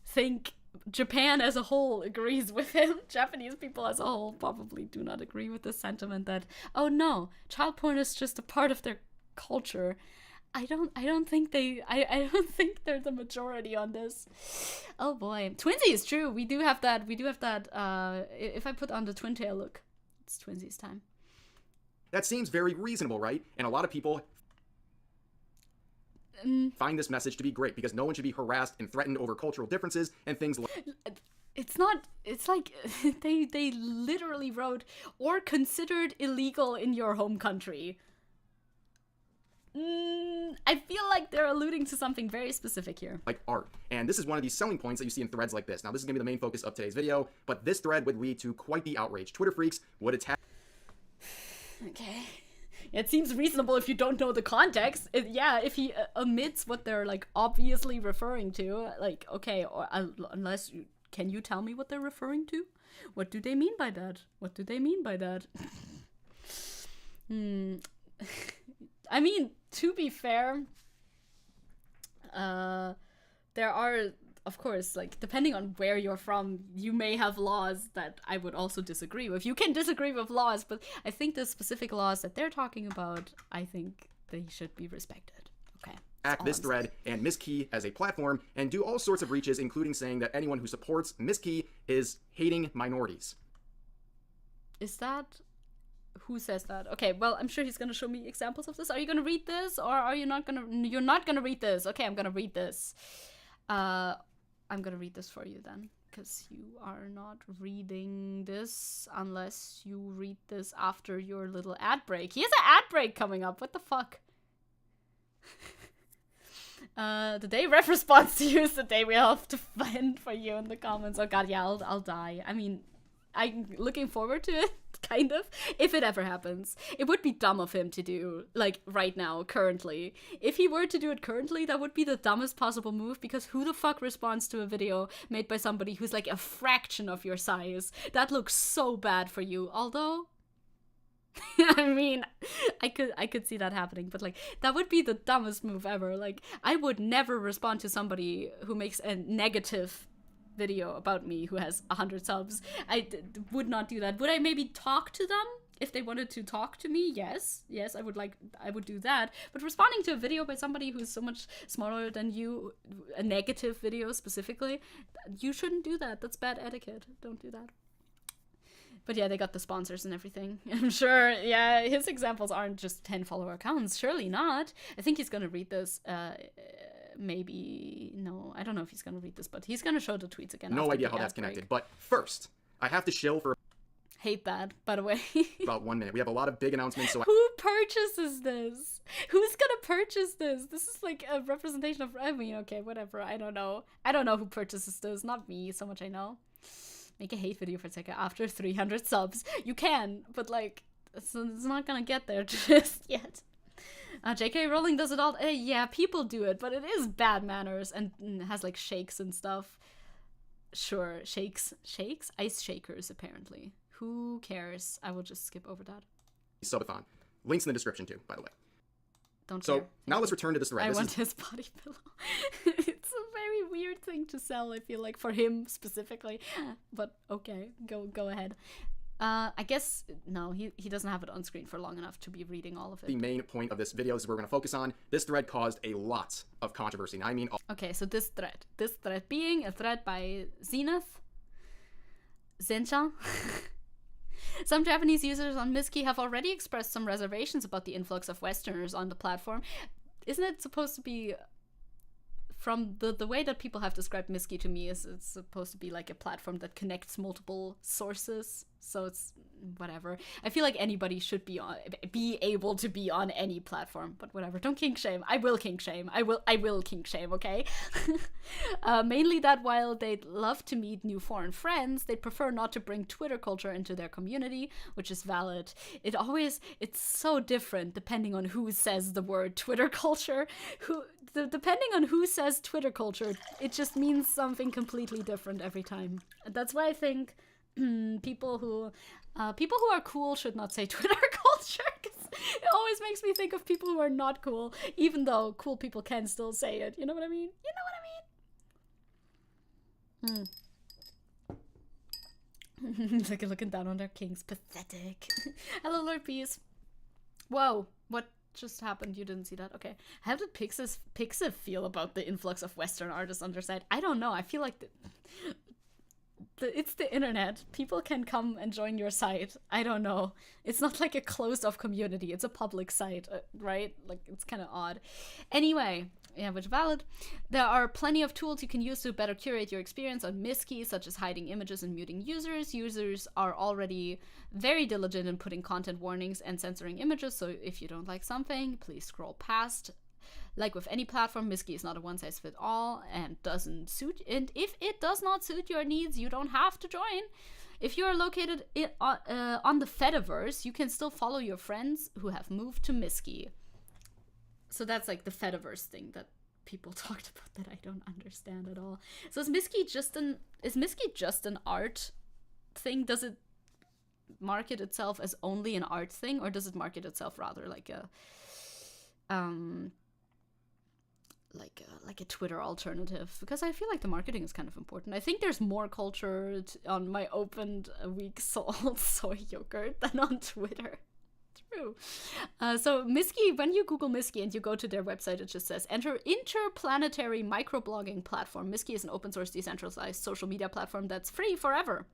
think Japan as a whole agrees with him. Japanese people as a whole probably do not agree with the sentiment that, oh no, child porn is just a part of their culture. I don't think they're the majority on this. Oh boy. Twinsies, true. We do have that. If I put on the twin tail look, it's Twinsies time. That seems very reasonable, right? And a lot of people find this message to be great because no one should be harassed and threatened over cultural differences and things like... It's like they literally wrote, or considered illegal in your home country. I feel like they're alluding to something very specific here. Like art. And this is one of these selling points that you see in threads like this. Now, this is going to be the main focus of today's video, but this thread would lead to quite the outrage. Twitter freaks would attack... Okay. It seems reasonable if you don't know the context. If he omits what they're, like, obviously referring to, like, okay, or unless you... Can you tell me what they're referring to? What do they mean by that? What do they mean by that? I mean, to be fair, there are, of course, like, depending on where you're from, you may have laws that I would also disagree with. You can disagree with laws, but I think the specific laws that they're talking about, I think they should be respected. Okay. Act this thread and Miski as a platform and do all sorts of reaches, including saying that anyone who supports Miski is hating minorities. Is that Who says that? Okay, well, I'm sure he's gonna show me examples of this. Are you gonna read this, or are you not gonna? You're not gonna read this. Okay, I'm gonna read this. I'm gonna read this for you then, because you are not reading this unless you read this after your little ad break. He has an ad break coming up. What the fuck? The day ref response to you is the day we'll have to find for you in the comments. Oh god, yeah, I'll die. I mean, I'm looking forward to it, kind of, if it ever happens. It would be dumb of him to do, like, right now, currently. If he were to do it currently, that would be the dumbest possible move, because who the fuck responds to a video made by somebody who's, like, a fraction of your size? That looks so bad for you, although... I mean, I could see that happening, but, like, that would be the dumbest move ever. Like, I would never respond to somebody who makes a negative video about me who has 100 subs. I would not do that. Would I maybe talk to them if they wanted to talk to me? Yes, I would do that. But responding to a video by somebody who's so much smaller than you, a negative video specifically, you shouldn't do that. That's bad etiquette. Don't do that. But yeah, they got the sponsors and everything. I'm sure, yeah, his examples aren't just 10 follower accounts. Surely not. I think he's gonna read this. Maybe, no, I don't know if he's gonna read this, but he's gonna show the tweets again. No idea how that's connected. But first, I have to shill for... Hate that, by the way. about 1 minute. We have a lot of big announcements, so... Who purchases this? Who's gonna purchase this? This is like a representation of... I mean, okay, whatever. I don't know. I don't know who purchases this. Not me, so much I know. Make a hate video for Zecke after 300 subs. You can, but, like, it's not gonna get there just yet. J.K. Rowling does it all. Yeah, people do it, but it is bad manners and has, like, shakes and stuff. Sure, shakes? Ice shakers, apparently. Who cares? I will just skip over that. Subathon. Links in the description, too, by the way. Don't So, care. now let's return to this thread. I want his body pillow. It's a very weird thing to sell, I feel like, for him specifically. But okay, go ahead. I guess, no, he doesn't have it on screen for long enough to be reading all of it. The main point of this video is we're going to focus on. This thread caused a lot of controversy. Now, I mean... Okay, so this thread being a thread by Zenith. Some Japanese users on Miski have already expressed some reservations about the influx of Westerners on the platform. Isn't it supposed to be... From the way that people have described Miski to me, is it's supposed to be like a platform that connects multiple sources, so it's whatever. I feel like anybody should be able to be on any platform, but whatever. Don't kink shame. I will kink shame. I will kink shame. Okay. Mainly that while they'd love to meet new foreign friends, they'd prefer not to bring Twitter culture into their community, which is valid. It's so different depending on who says the word Twitter culture. Depending on who says Twitter culture, it just means something completely different every time. That's why I think people who are cool should not say Twitter culture, because it always makes me think of people who are not cool, even though cool people can still say it. You know what I mean? It's like looking down on their kings. Pathetic. Hello, Lord Peace. Whoa, what just happened? You didn't see that? Okay. How did Pixiv feel about the influx of Western artists on their site? I don't know. I feel like it's the internet. People can come and join your site. I don't know. It's not like a closed off community. It's a public site, right? Like, it's kind of odd. Anyway, yeah, which valid. There are plenty of tools you can use to better curate your experience on Miski, such as hiding images and muting users. Users are already very diligent in putting content warnings and censoring images, so if you don't like something, please scroll past. Like with any platform, Miski is not a one-size-fits-all and doesn't suit. And if it does not suit your needs, you don't have to join. If you are located on the Fediverse, you can still follow your friends who have moved to Miski. So that's like the Fediverse thing that people talked about that I don't understand at all. So is Miski just an art thing? Does it market itself as only an art thing, or does it market itself rather like a Twitter alternative? Because I feel like the marketing is kind of important. I think there's more culture on my opened week sold soy yogurt than on Twitter. True. So Miski, when you Google Miski and you go to their website, it just says enter interplanetary microblogging platform. Miski is an open source decentralized social media platform that's free forever.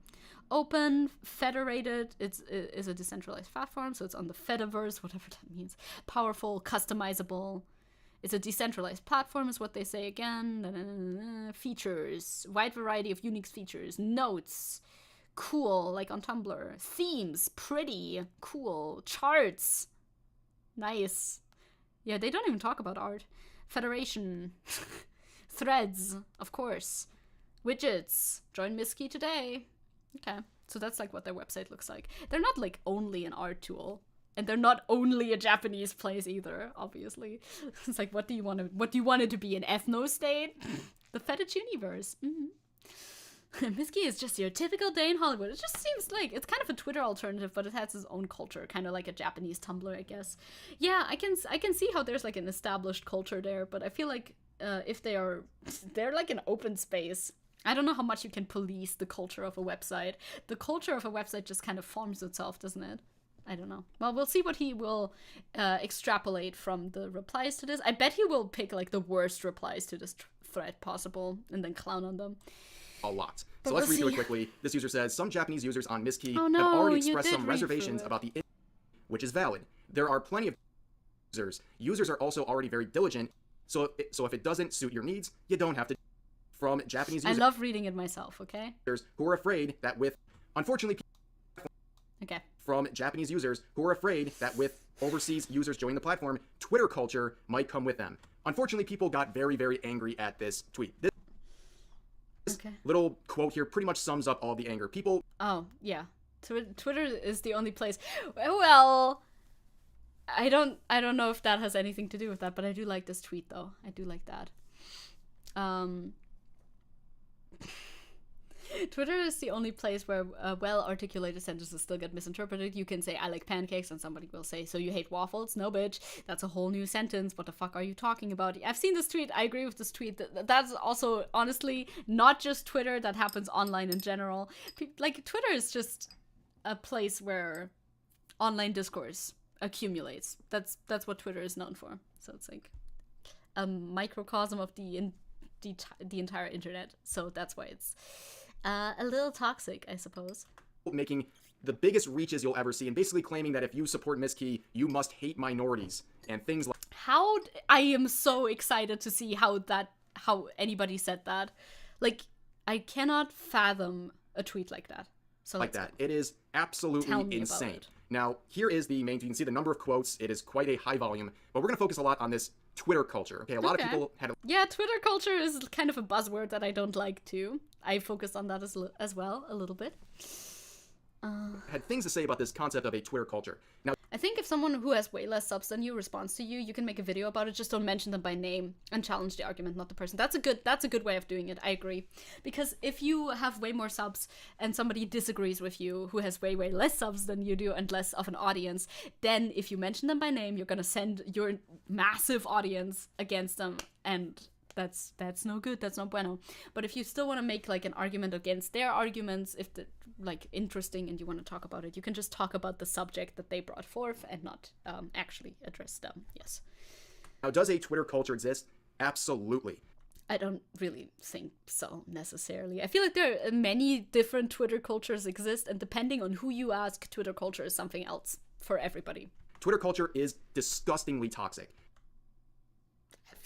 Open, federated, is a decentralized platform, so it's on the Fediverse, whatever that means. Powerful, customizable. It's a decentralized platform is what they say again. Features, wide variety of unique features. Notes, cool, like on Tumblr. Themes, pretty, cool. Charts, nice. Yeah, they don't even talk about art. Federation. Threads, of course. Widgets. Join Miski today. Okay, so that's like what their website looks like. They're not like only an art tool, and they're not only a Japanese place either. Obviously, it's like what do you want it to be? An ethno state? The fetish universe. Miski is just your typical day in Hollywood. It just seems like it's kind of a Twitter alternative, but it has its own culture, kind of like a Japanese Tumblr, I guess. Yeah, I can see how there's like an established culture there, but I feel like if they're like an open space. I don't know how much you can police the culture of a website. The culture of a website just kind of forms itself, doesn't it? I don't know. Well, we'll see what he will extrapolate from the replies to this. I bet he will pick like the worst replies to this thread possible and then clown on them. A lot. So let's read through it quickly. This user says, some Japanese users on Miski have already expressed some reservations about the which is valid. There are plenty of users. Users are also already very diligent, so if it doesn't suit your needs, you don't have to. From Japanese users. I love reading it myself, okay? Who are afraid that with, unfortunately, okay. From Japanese users who are afraid that with overseas users joining the platform, Twitter culture might come with them. Unfortunately, people got very, very angry at this tweet. This little quote here pretty much sums up all the anger. People. Oh, yeah. Twitter is the only place. Well, I don't know if that has anything to do with that, but I do like this tweet, though. I do like that. Twitter is the only place where well-articulated sentences still get misinterpreted. You can say, I like pancakes, and somebody will say, so you hate waffles? No, bitch. That's a whole new sentence. What the fuck are you talking about? I've seen this tweet. I agree with this tweet. That's also, honestly, not just Twitter. That happens online in general. Like, Twitter is just a place where online discourse accumulates. That's what Twitter is known for. So it's like a microcosm of the entire internet, so that's why it's a little toxic, I suppose. Making the biggest reaches you'll ever see, and basically claiming that if you support Miski, you must hate minorities and things like. I am so excited to see how anybody said that. Like, I cannot fathom a tweet like that. So like that, it is absolutely insane. Now, here is the main. You can see the number of quotes. It is quite a high volume, but we're gonna focus a lot on this Twitter culture. Okay, a lot of people had. Yeah, Twitter culture is kind of a buzzword that I don't like too. I focused on that as well a little bit. Had things to say about this concept of a Twitter culture. Now, I think if someone who has way less subs than you responds to you, you can make a video about it. Just don't mention them by name and challenge the argument, not the person. That's a good way of doing it. I agree. Because if you have way more subs and somebody disagrees with you who has way less subs than you do and less of an audience, then if you mention them by name, you're gonna send your massive audience against them, and that's no good. That's no bueno. But if you still want to make like an argument against their arguments, if the like interesting and you want to talk about it, you can just talk about the subject that they brought forth and not actually address them. Yes. Now, does a Twitter culture exist? Absolutely. I don't really think so necessarily. I feel like there are many different Twitter cultures exist, and depending on who you ask, Twitter culture is something else for everybody. Twitter culture is disgustingly toxic.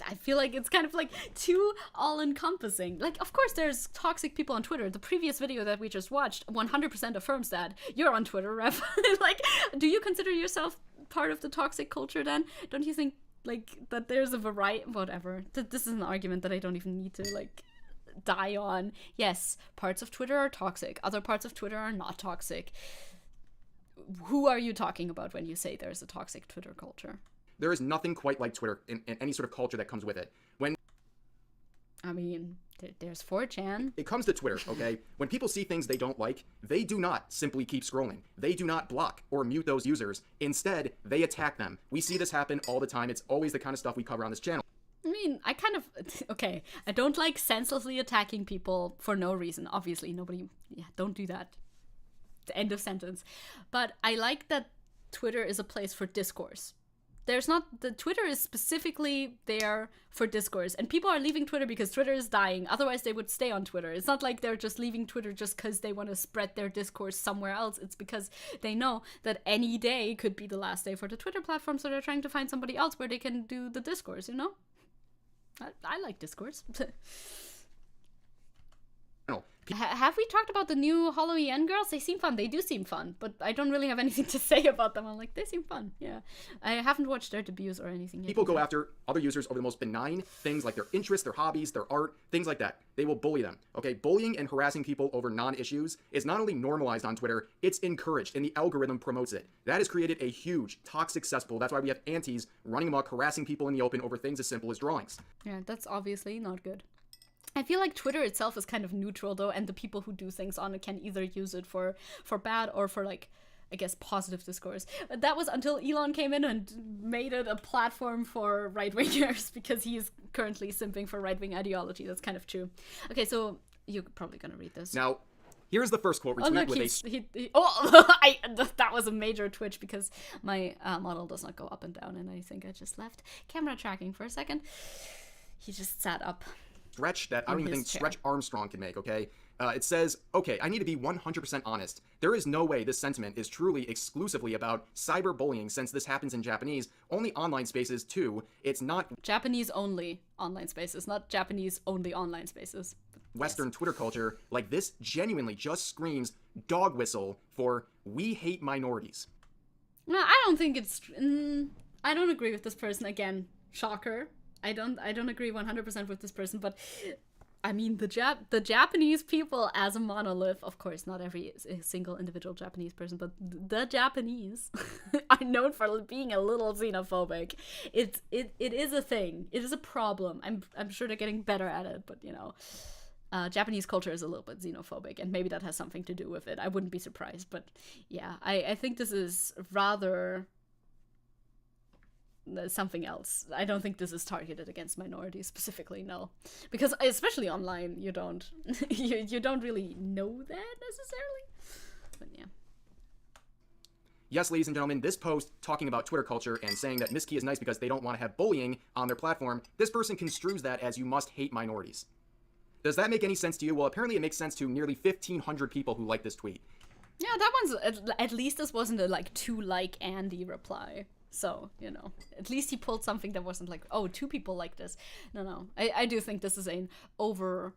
I feel like it's kind of like too all-encompassing. Like, of course there's toxic people on Twitter. The previous video that we just watched 100% affirms that. You're on Twitter, Rev. Like, do you consider yourself part of the toxic culture then? Don't you think, like, that there's a variety? Whatever. This is an argument that I don't even need to, like, die on. Yes, parts of Twitter are toxic. Other parts of Twitter are not toxic. Who are you talking about when you say there's a toxic Twitter culture? There is nothing quite like Twitter in any sort of culture that comes with it. I mean, there's 4chan. It comes to Twitter, okay? When people see things they don't like, they do not simply keep scrolling. They do not block or mute those users. Instead, they attack them. We see this happen all the time. It's always the kind of stuff we cover on this channel. I mean, okay, I don't like senselessly attacking people for no reason. Obviously, don't do that. The end of sentence. But I like that Twitter is a place for discourse. the Twitter is specifically there for discourse, and people are leaving Twitter because Twitter is dying. Otherwise they would stay on Twitter. It's not like they're just leaving Twitter just because they want to spread their discourse somewhere else. It's because they know that any day could be the last day for the Twitter platform, so they're trying to find somebody else where they can do the discourse, you know? I like discourse. Have we talked about the new Halloween girls? They seem fun. They do seem fun, but I don't really have anything to say about them. I'm like, they seem fun. Yeah. I haven't watched their debuts or anything yet. People go after other users over the most benign things like their interests, their hobbies, their art, things like that. They will bully them. Okay, bullying and harassing people over non-issues is not only normalized on Twitter, it's encouraged, and the algorithm promotes it. That has created a huge toxic cesspool. That's why we have antis running amok, harassing people in the open over things as simple as drawings. Yeah, that's obviously not good. I feel like Twitter itself is kind of neutral though, and the people who do things on it can either use it for bad or for, like, I guess, positive discourse. That was until Elon came in and made it a platform for right-wingers, because he is currently simping for right-wing ideology. That's kind of true. Okay, so you're probably gonna read this. Now, here's the first quote retweet that was a major twitch because my model does not go up and down, and I think I just left camera tracking for a second. He just sat up. Stretch that I don't even think Stretch Armstrong can make, okay? It says, okay, I need to be 100% honest. There is no way this sentiment is truly exclusively about cyberbullying, since this happens in Japanese, only online spaces too. It's not Japanese only online spaces, not Japanese only online spaces. Western Twitter culture. Like, this genuinely just screams dog whistle for we hate minorities. No, I don't think it's... I don't agree with this person. Again, shocker. I don't agree 100% with this person, but I mean, the Japanese people as a monolith, of course, not every single individual Japanese person, but the Japanese are known for being a little xenophobic. It is a thing. It is a problem. I'm sure they're getting better at it, but you know, Japanese culture is a little bit xenophobic, and maybe that has something to do with it. I wouldn't be surprised, but yeah, I think this is rather something else. I don't think this is targeted against minorities specifically, no, because especially online, you don't you don't really know that necessarily. But yeah. Yes, ladies and gentlemen, this post talking about Twitter culture and saying that Miss Key is nice because they don't want to have bullying on their platform, this person construes that as you must hate minorities. Does that make any sense to you? Well, apparently it makes sense to nearly 1,500 people who like this tweet. Yeah, that one's at least this wasn't a like to like Andy reply. So, you know, at least he pulled something that wasn't like, oh, 2 people like this. No. I do think this is an over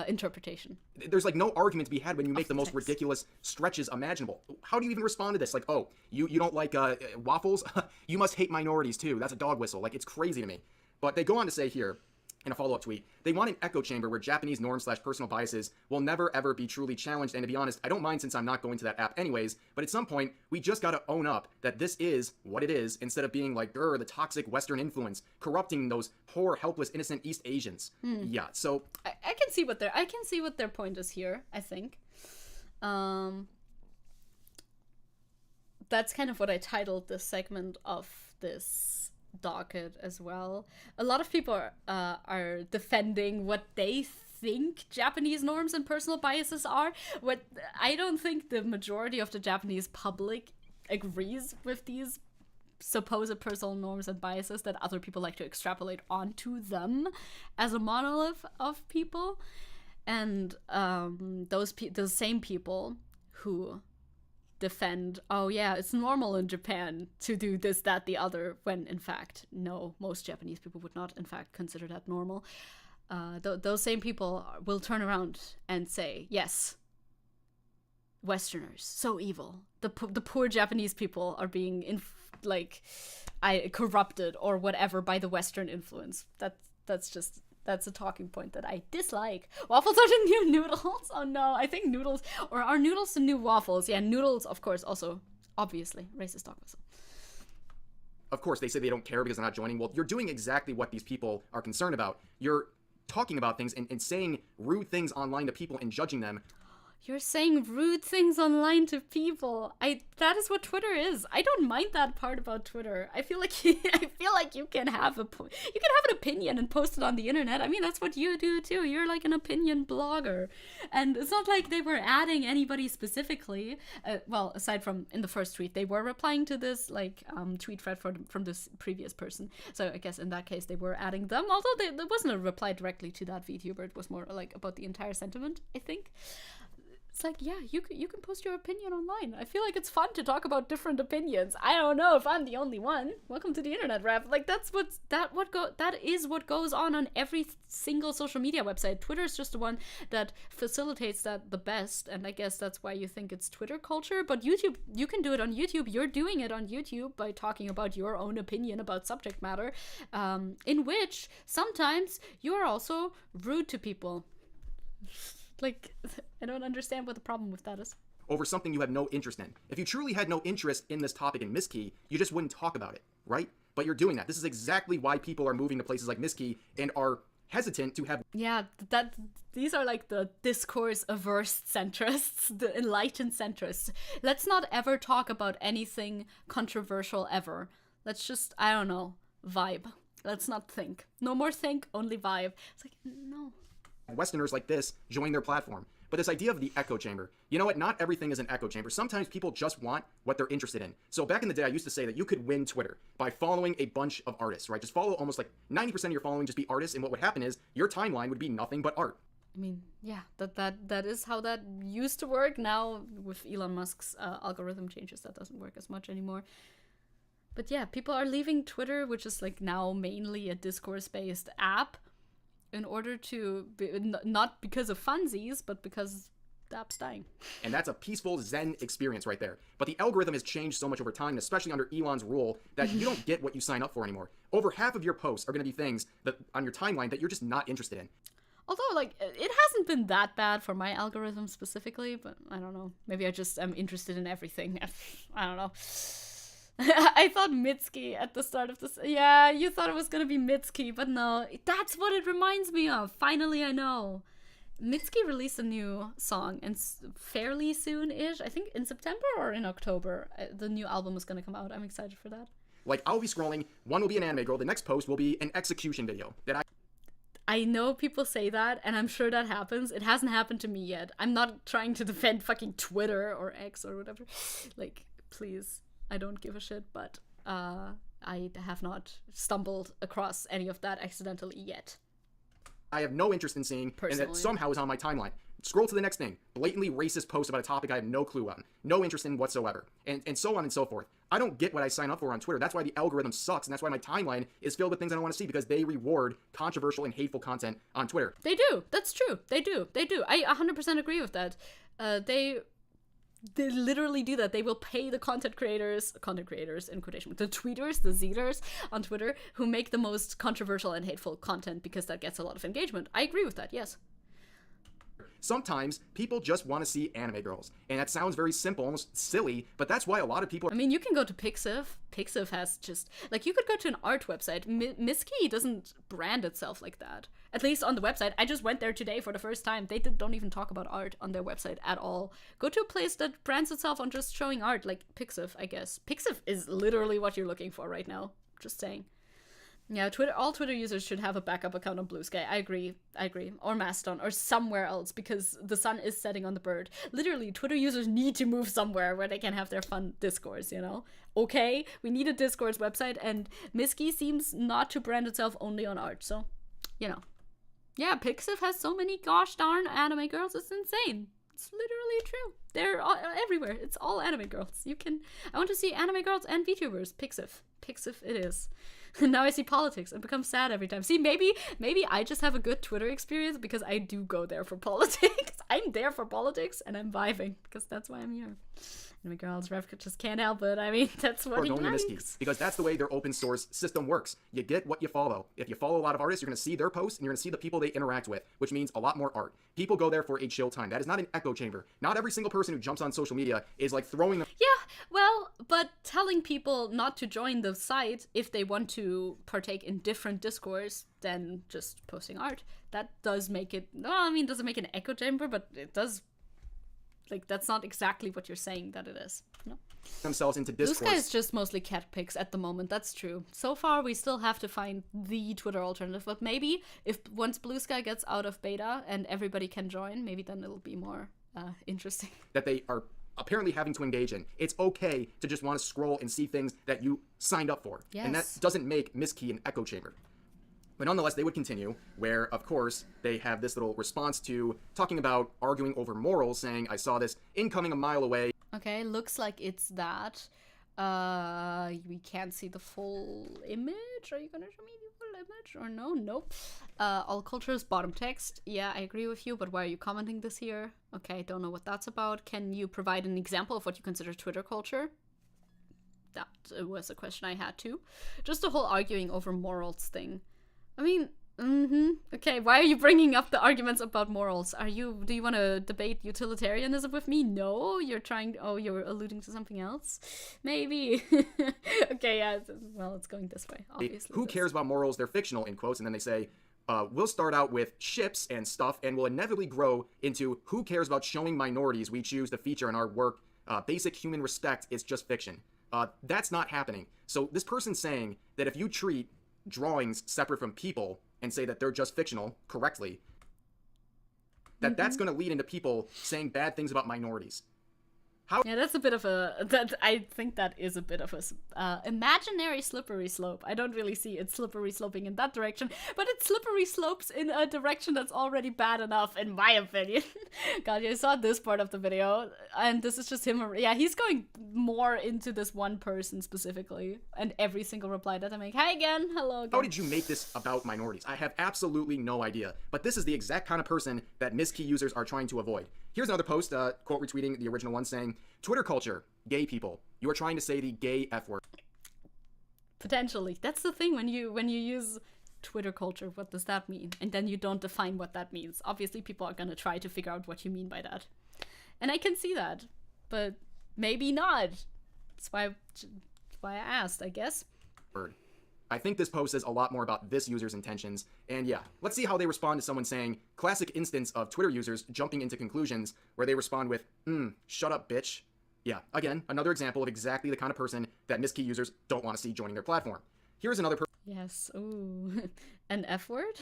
interpretation. There's like no argument to be had when you make the most ridiculous stretches imaginable. How do you even respond to this? Like, oh, you don't like waffles? You must hate minorities too. That's a dog whistle. Like, it's crazy to me. But they go on to say here, in a follow-up tweet, they want an echo chamber where Japanese norms/personal biases will never ever be truly challenged. And to be honest, I don't mind since I'm not going to that app anyways, but at some point, we just gotta own up that this is what it is, instead of being like, the toxic Western influence, corrupting those poor, helpless, innocent East Asians. Yeah, so... I can see what their point is here, I think. That's kind of what I titled this segment of this docket as well. A lot of people are defending what they think Japanese norms and personal biases are. What I don't think the majority of the Japanese public agrees with these supposed personal norms and biases that other people like to extrapolate onto them as a monolith of people. And those same people who defend, oh yeah, it's normal in Japan to do this, that, the other, when in fact, no, most Japanese people would not in fact consider that normal. Those same people will turn around and say, yes, Westerners, so evil. The poor Japanese people are being corrupted or whatever by the Western influence. That's a talking point that I dislike. Waffles are the new noodles. Oh no, I think noodles, or are noodles the new waffles? Yeah, noodles, of course, also, obviously, racist dog whistle. Of course, they say they don't care because they're not joining. Well, you're doing exactly what these people are concerned about. You're talking about things and saying rude things online to people and judging them. You're saying rude things online to people. That is what Twitter is. I don't mind that part about Twitter. I feel like you can have an opinion and post it on the internet. I mean, that's what you do too. You're like an opinion blogger. And it's not like they were adding anybody specifically. Well, aside from in the first tweet, they were replying to this like tweet thread from this previous person. So I guess in that case they were adding them. Although there wasn't a reply directly to that VTuber. It was more like about the entire sentiment, I think. It's like, yeah, you can post your opinion online. I feel like it's fun to talk about different opinions. I don't know if I'm the only one. Welcome to the internet, rap. Like that is what goes on every single social media website. Twitter is just the one that facilitates that the best, and I guess that's why you think it's Twitter culture. But YouTube, you can do it on YouTube. You're doing it on YouTube by talking about your own opinion about subject matter, in which sometimes you are also rude to people. Like, I don't understand what the problem with that is. Over something you have no interest in. If you truly had no interest in this topic in Miskey, you just wouldn't talk about it, right? But you're doing that. This is exactly why people are moving to places like Miskey and are hesitant to have... Yeah, these are like the discourse-averse centrists, the enlightened centrists. Let's not ever talk about anything controversial ever. Let's just, I don't know, vibe. Let's not think. No more think, only vibe. It's like, no. Westerners like this join their platform. But this idea of the echo chamber, you know what? Not everything is an echo chamber. Sometimes people just want what they're interested in. So back in the day, I used to say that you could win Twitter by following a bunch of artists, right? Just follow almost like 90% of your following, just be artists. And what would happen is your timeline would be nothing but art. I mean, yeah, that is how that used to work. Now with Elon Musk's algorithm changes, that doesn't work as much anymore. But yeah, people are leaving Twitter, which is like now mainly a discourse-based app, in order to be, not because of funsies, but because the app's dying. And that's a peaceful Zen experience right there. But the algorithm has changed so much over time, especially under Elon's rule, that you don't get what you sign up for anymore. Over half of your posts are going to be things that on your timeline that you're just not interested in. Although, like, it hasn't been that bad for my algorithm specifically, but I don't know. Maybe I just am interested in everything. I don't know. I thought Mitski at the start of this. Yeah, you thought it was gonna be Mitski, but no. That's what it reminds me of. Finally, I know. Mitski released a new song, and fairly soon-ish, I think in September or in October, the new album is gonna come out. I'm excited for that. Like, I'll be scrolling, one will be an anime girl, the next post will be an execution video that I know people say that, and I'm sure that happens. It hasn't happened to me yet. I'm not trying to defend fucking Twitter or X or whatever. Like, please. I don't give a shit, but I have not stumbled across any of that accidentally yet. I have no interest in seeing, personally. And that somehow is on my timeline. Scroll to the next thing. Blatantly racist post about a topic I have no clue on. No interest in whatsoever. And so on and so forth. I don't get what I sign up for on Twitter. That's why the algorithm sucks, and that's why my timeline is filled with things I don't want to see, because they reward controversial and hateful content on Twitter. They do. That's true. They do. I 100% agree with that. They literally do that. They will pay the content creators in quotation, the tweeters, the Zers on Twitter, who make the most controversial and hateful content, because that gets a lot of engagement. I agree with that, yes. Sometimes people just want to see anime girls, and that sounds very simple, almost silly, but that's why a lot of people... I mean, you can go to Pixiv. Pixiv has just... Like, you could go to an art website. Miskey doesn't brand itself like that. At least on the website. I just went there today for the first time. They don't even talk about art on their website at all. Go to a place that brands itself on just showing art, like Pixiv, I guess. Pixiv is literally what you're looking for right now. Just saying. Yeah, all Twitter users should have a backup account on Blue Sky. I agree. Or Mastodon, or somewhere else, because the sun is setting on the bird. Literally, Twitter users need to move somewhere where they can have their fun discourse, you know? Okay, we need a discourse website, and Miskey seems not to brand itself only on art, so, you know. Yeah, Pixiv has so many gosh darn anime girls, it's insane. It's literally true. They're all, everywhere. It's all anime girls. I want to see anime girls and VTubers. Pixiv it is. Now I see politics and become sad every time. See, maybe I just have a good Twitter experience because I do go there for politics. I'm there for politics and I'm vibing because that's why I'm here. Anime girls, Rev just can't help it. I mean, that's what he likes. Because that's the way their open source system works. You get what you follow. If you follow a lot of artists, you're going to see their posts and you're going to see the people they interact with, which means a lot more art. People go there for a chill time. That is not an echo chamber. Not every single person who jumps on social media is like throwing them. Yeah, well, but telling people not to join the site if they want to partake in different discourse than just posting art, that does make it, doesn't make an echo chamber, but it does Like, that's not exactly what you're saying that it is. No. Themselves into discourse. Blue Sky is just mostly cat pics at the moment. That's true. So far, we still have to find the Twitter alternative. But maybe if once Blue Sky gets out of beta and everybody can join, maybe then it'll be more interesting. That they are apparently having to engage in. It's okay to just want to scroll and see things that you signed up for. Yes. And that doesn't make Miss Key an echo chamber. But nonetheless, they would continue, where, of course, they have this little response to talking about arguing over morals, saying, I saw this incoming a mile away. Okay, looks like it's that. We can't see the full image. Are you gonna show me the full image or no? Nope. All cultures, bottom text. Yeah, I agree with you, but why are you commenting this here? Okay, don't know what that's about. Can you provide an example of what you consider Twitter culture? That was a question I had too. Just the whole arguing over morals thing. I mean, okay, why are you bringing up the arguments about morals? Do you want to debate utilitarianism with me? No, you're alluding to something else? Maybe. Okay, yeah, well, it's going this way, obviously. Who cares about morals? They're fictional, in quotes, and then they say, we'll start out with ships and stuff, and we'll inevitably grow into who cares about showing minorities we choose to feature in our work. Basic human respect is just fiction. That's not happening. So this person's saying that if you treat drawings separate from people and say that they're just fictional correctly, that's going to lead into people saying bad things about minorities. Yeah, that's a bit of I think that is a bit of a imaginary slippery slope. I don't really see it slippery sloping in that direction, but it slippery slopes in a direction that's already bad enough, in my opinion. God, I saw this part of the video, and this is just him. Yeah, he's going more into this one person specifically, and every single reply that I make, hi again, hello again. How did you make this about minorities? I have absolutely no idea, but this is the exact kind of person that Miss Key users are trying to avoid. Here's another post, quote retweeting the original one, saying, Twitter culture, gay people. You are trying to say the gay F word. Potentially. That's the thing when you use Twitter culture, what does that mean? And then you don't define what that means. Obviously, people are going to try to figure out what you mean by that. And I can see that, but maybe not. That's why I asked, I guess. Word. I think this post says a lot more about this user's intentions, and yeah, let's see how they respond to someone saying, classic instance of Twitter users jumping into conclusions where they respond with, shut up, bitch. Yeah, again, another example of exactly the kind of person that Miss Key users don't want to see joining their platform. Here's another person. Yes, ooh, an F word?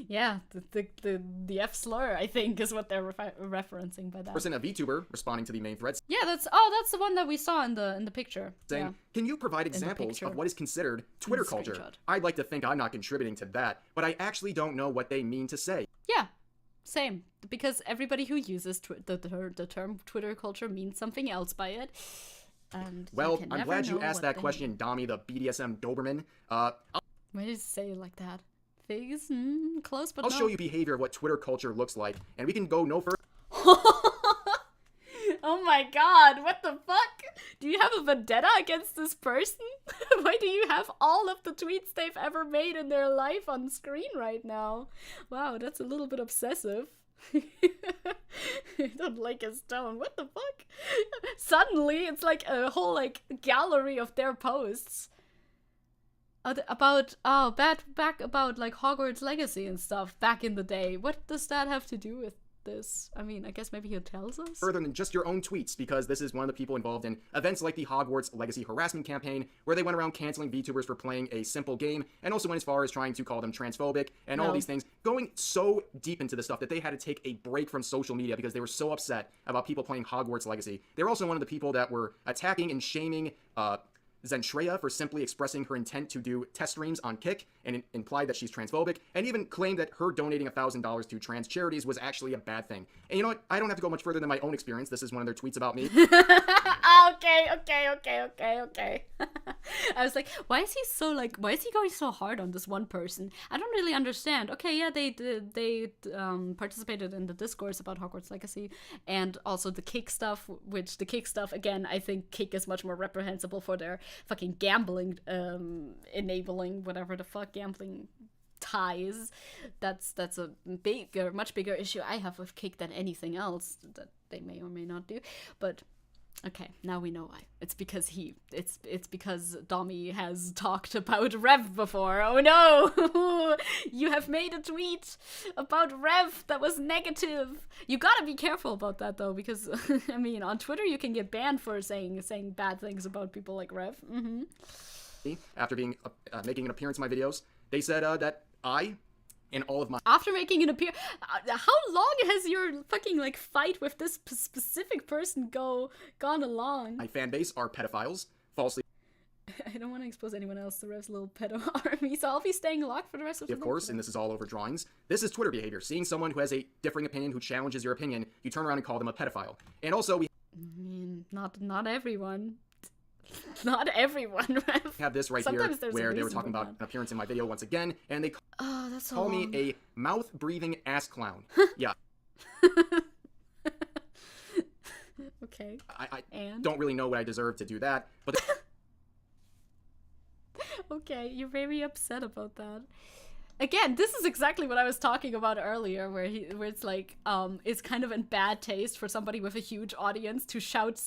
Yeah, the F slur, I think, is what they're referencing by that. Person, a VTuber, responding to the main thread. Yeah, that's the one that we saw in the picture. Saying, yeah. Can you provide examples of what is considered Twitter culture? I'd like to think I'm not contributing to that, but I actually don't know what they mean to say. Yeah, same. Because everybody who uses the term Twitter culture means something else by it. And well, I'm glad you asked that question, Dami, the BDSM Doberman. Why did you say it like that? Figs? Close, but I'll show you behavior of what Twitter culture looks like, and we can go no further. Oh my god, what the fuck? Do you have a vendetta against this person? Why do you have all of the tweets they've ever made in their life on screen right now? Wow, that's a little bit obsessive. I don't like his tone. What the fuck? Suddenly, it's like a whole gallery of their posts about back about like Hogwarts Legacy and stuff back in the day. What does that have to do with this? I mean, I guess maybe he tells us further than just your own tweets, because this is one of the people involved in events like the Hogwarts Legacy harassment campaign, where they went around canceling VTubers for playing a simple game, and also went as far as trying to call them transphobic and all these things, going so deep into the stuff that they had to take a break from social media because they were so upset about people playing Hogwarts Legacy. They were also one of the people that were attacking and shaming Zentreya for simply expressing her intent to do test streams on Kick, and implied that she's transphobic, and even claimed that her donating $1,000 to trans charities was actually a bad thing. And you know what? I don't have to go much further than my own experience. This is one of their tweets about me. Okay. I was like, why is he going so hard on this one person? I don't really understand. Okay, yeah, they participated in the discourse about Hogwarts Legacy, and also the Kick stuff, which the Kick stuff, again, I think Kick is much more reprehensible for their fucking gambling, enabling, whatever the fuck, gambling ties. That's a much bigger issue I have with Kick than anything else that they may or may not do. But okay, now we know why. It's because it's because Dami has talked about Rev before. Oh no! you have made a tweet about Rev that was negative. You gotta be careful about that though, because I mean, on Twitter you can get banned for saying bad things about people like Rev. After being making an appearance in my videos, they said that I, in all of my... After making an appearance, how long has your fucking like fight with this specific person gone along? My fan base are pedophiles, falsely... I don't want to expose anyone else to Rev's little pedo army, so I'll be staying locked for the rest of the Of course, and this is all over drawings. This is Twitter behavior. Seeing someone who has a differing opinion, who challenges your opinion, you turn around and call them a pedophile. And also, we... I mean, not everyone. Not everyone, Rev. Have this right here, where they were talking about an appearance in my video once again, and they call me a mouth-breathing ass clown. Yeah. Okay. I don't really know what I deserve to do that, but... Okay, you're very upset about that. Again, this is exactly what I was talking about earlier, where it's like, it's kind of in bad taste for somebody with a huge audience to shout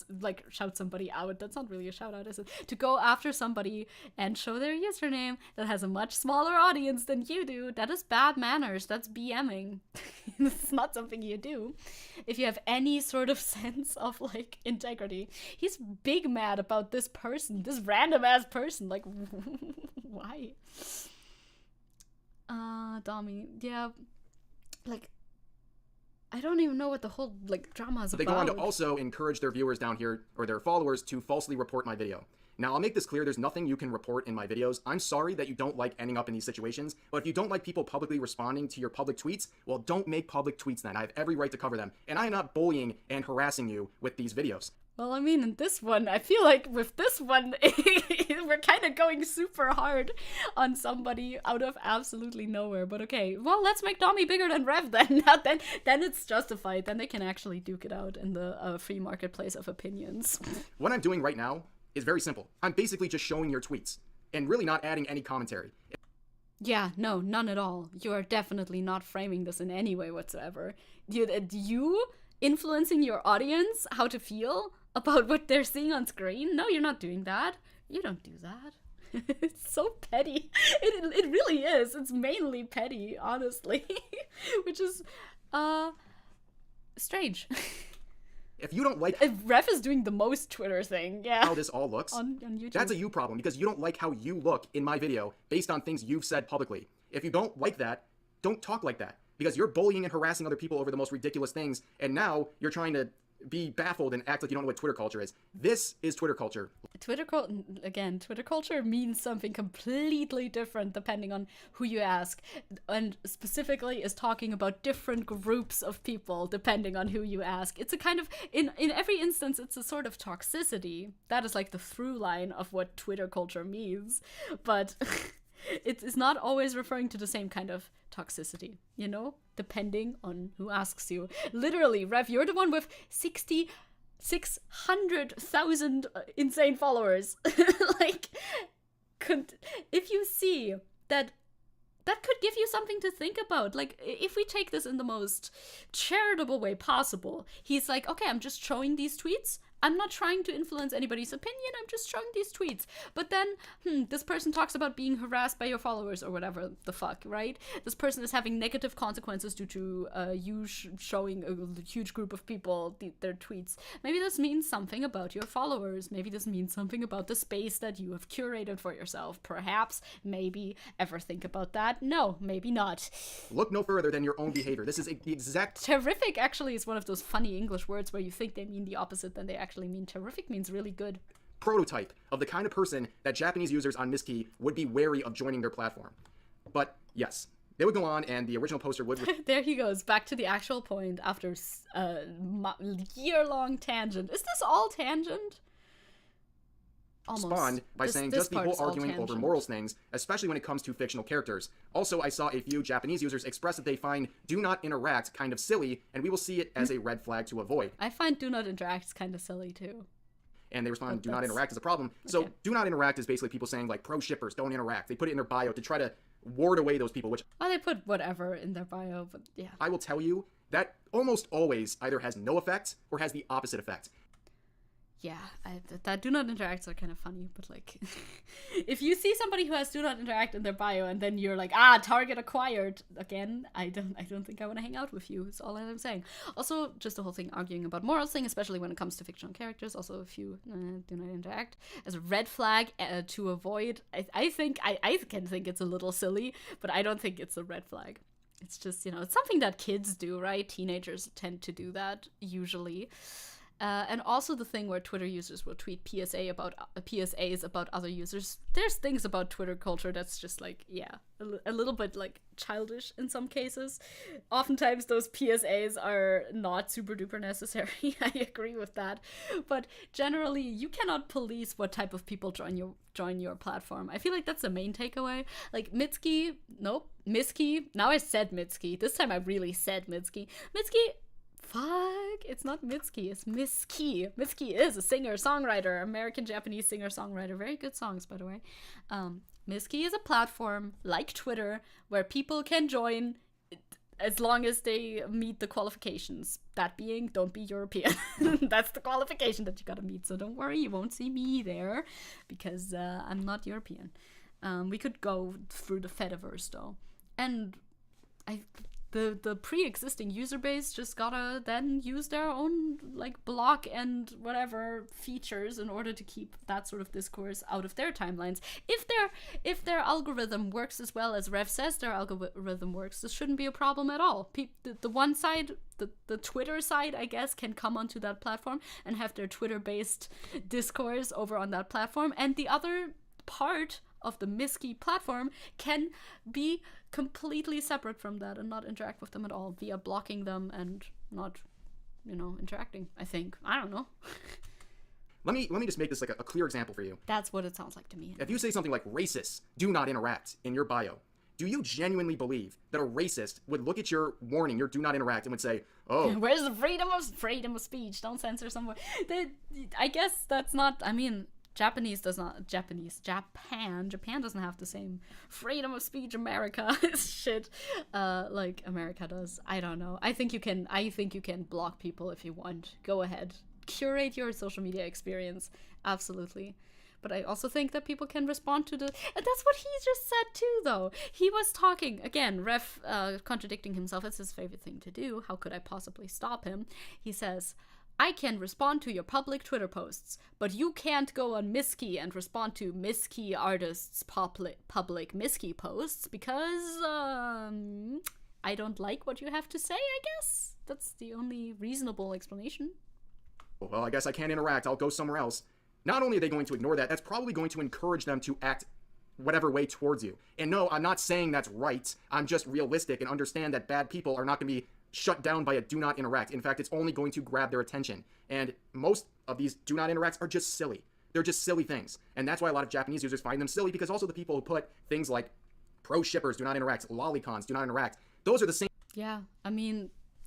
somebody out. That's not really a shout out, is it? To go after somebody and show their username that has a much smaller audience than you do. That is bad manners. That's BMing. It's not something you do if you have any sort of sense of like integrity. He's big mad about this person, this random ass person. Like, why? Dami, yeah, like, I don't even know what the whole, like, drama is about. They go on to also encourage their viewers down here, or their followers, to falsely report my video. Now, I'll make this clear, there's nothing you can report in my videos. I'm sorry that you don't like ending up in these situations, but if you don't like people publicly responding to your public tweets, well, don't make public tweets then. I have every right to cover them, and I am not bullying and harassing you with these videos. Well, I mean, in this one, I feel like with this one, we're kind of going super hard on somebody out of absolutely nowhere. But okay, well, let's make Dami bigger than Rev then. Then it's justified. Then they can actually duke it out in the free marketplace of opinions. What I'm doing right now is very simple. I'm basically just showing your tweets and really not adding any commentary. Yeah, no, none at all. You are definitely not framing this in any way whatsoever. You influencing your audience how to feel about what they're seeing on screen? No, you're not doing that. You don't do that. It's so petty. It really is. It's mainly petty, honestly. Which is, strange. If you don't like... Ref is doing the most Twitter thing, yeah. How this all looks, on YouTube. That's a you problem, because you don't like how you look in my video based on things you've said publicly. If you don't like that, don't talk like that. Because you're bullying and harassing other people over the most ridiculous things, and now you're trying to be baffled and act like you don't know what Twitter culture is. This is Twitter culture. Twitter culture means something completely different depending on who you ask, and specifically is talking about different groups of people depending on who you ask. It's a kind of, in every instance, it's a sort of toxicity. That is like the through line of what Twitter culture means, but it's not always referring to the same kind of toxicity, you know, depending on who asks you. Literally, Rev, you're the one with 600,000 insane followers. Like, if you see that could give you something to think about. Like, if we take this in the most charitable way possible, he's like, okay, I'm just showing these tweets. I'm not trying to influence anybody's opinion, I'm just showing these tweets. But then, this person talks about being harassed by your followers or whatever the fuck, right? This person is having negative consequences due to you showing a huge group of people their tweets. Maybe this means something about your followers. Maybe this means something about the space that you have curated for yourself. Perhaps, maybe, ever think about that? No, maybe not. Look no further than your own behavior. This is the exact... Terrific actually is one of those funny English words where you think they mean the opposite than they actually mean. Terrific means really good. Prototype of the kind of person that Japanese users on Miski would be wary of joining their platform. But yes, they would go on, and the original poster would... There he goes, back to the actual point after a year-long tangent. Is this all tangent? Almost. Spawned by saying just people arguing over morals things, especially when it comes to fictional characters. Also, I saw a few Japanese users express that they find do not interact kind of silly, and we will see it as a red flag to avoid. I find do not interact kind of silly too. And they respond, do not interact is a problem. Okay. So do not interact is basically people saying like pro shippers don't interact. They put it in their bio to try to ward away those people, which... Well, they put whatever in their bio, but yeah. I will tell you that almost always either has no effect or has the opposite effect. yeah, that do not interacts are kind of funny, but like, if you see somebody who has do not interact in their bio and then you're like, target acquired again, I don't think I want to hang out with you. That's all I'm saying. Also, just the whole thing arguing about morals thing, especially when it comes to fictional characters. Also, if you do not interact as a red flag to avoid, I can think it's a little silly, but I don't think it's a red flag. It's just, it's something that kids do, right? Teenagers tend to do that usually. And also the thing where Twitter users will tweet PSAs about other users. There's things about Twitter culture that's just like, a little bit like childish in some cases. Oftentimes those PSAs are not super duper necessary. I agree with that. But generally, you cannot police what type of people join your platform. I feel like that's the main takeaway. Like Mitski, now I said Mitski. This time I really said Mitski. Fuck, it's not Mitski, it's Miski. Miski is a singer-songwriter, American-Japanese singer-songwriter. Very good songs, by the way. Miski is a platform, like Twitter, where people can join as long as they meet the qualifications. That being, don't be European. That's the qualification that you gotta meet, so don't worry, you won't see me there, because I'm not European. We could go through the Fediverse, though. And the pre-existing user base just gotta then use their own like block and whatever features in order to keep that sort of discourse out of their timelines. If their algorithm works as well as Rev says their algorithm works, this shouldn't be a problem at all. The one side, the Twitter side, I guess, can come onto that platform and have their Twitter-based discourse over on that platform, and the other part of the Miski platform can be completely separate from that and not interact with them at all via blocking them and not, interacting, I think. I don't know. Let me just make this like a clear example for you. That's what it sounds like to me. If you say something like racist, do not interact in your bio, do you genuinely believe that a racist would look at your warning, your do not interact, and would say, oh, where's the freedom of speech? Don't censor someone. I guess that's not, Japan doesn't have the same freedom of speech America shit like America does. I don't know. I think you can block people if you want. Go ahead. Curate your social media experience. Absolutely. But I also think that people can respond to and that's what he just said too, though. He was talking, again, Ref contradicting himself. It's his favorite thing to do. How could I possibly stop him? He says, I can respond to your public Twitter posts, but you can't go on Miski and respond to Miski artists' public Miski posts because I don't like what you have to say, I guess. That's the only reasonable explanation. Well, I guess I can't interact. I'll go somewhere else. Not only are they going to ignore that, that's probably going to encourage them to act whatever way towards you. And no, I'm not saying that's right. I'm just realistic and understand that bad people are not going to be shut down by a do not interact. In fact, it's only going to grab their attention. And most of these do not interacts are just silly. They're just silly things. And that's why a lot of Japanese users find them silly, because also the people who put things like pro shippers do not interact, lolicons do not interact, those are the same. Yeah,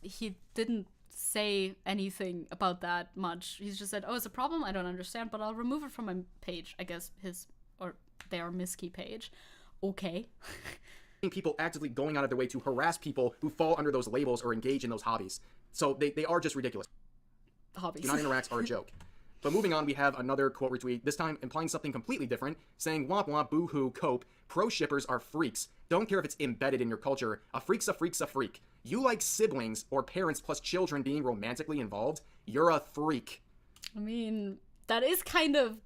he didn't say anything about that much. He's just said, it's a problem, I don't understand, but I'll remove it from my page. I guess their Miski page. Okay. People actively going out of their way to harass people who fall under those labels or engage in those hobbies. So they are just ridiculous. Hobbies. Do not interacts are a joke. But moving on, we have another quote retweet, this time implying something completely different, saying, womp womp, boo-hoo, cope, pro shippers are freaks. Don't care if it's embedded in your culture. A freak's a freak's a freak. You like siblings or parents plus children being romantically involved? You're a freak. That is kind of...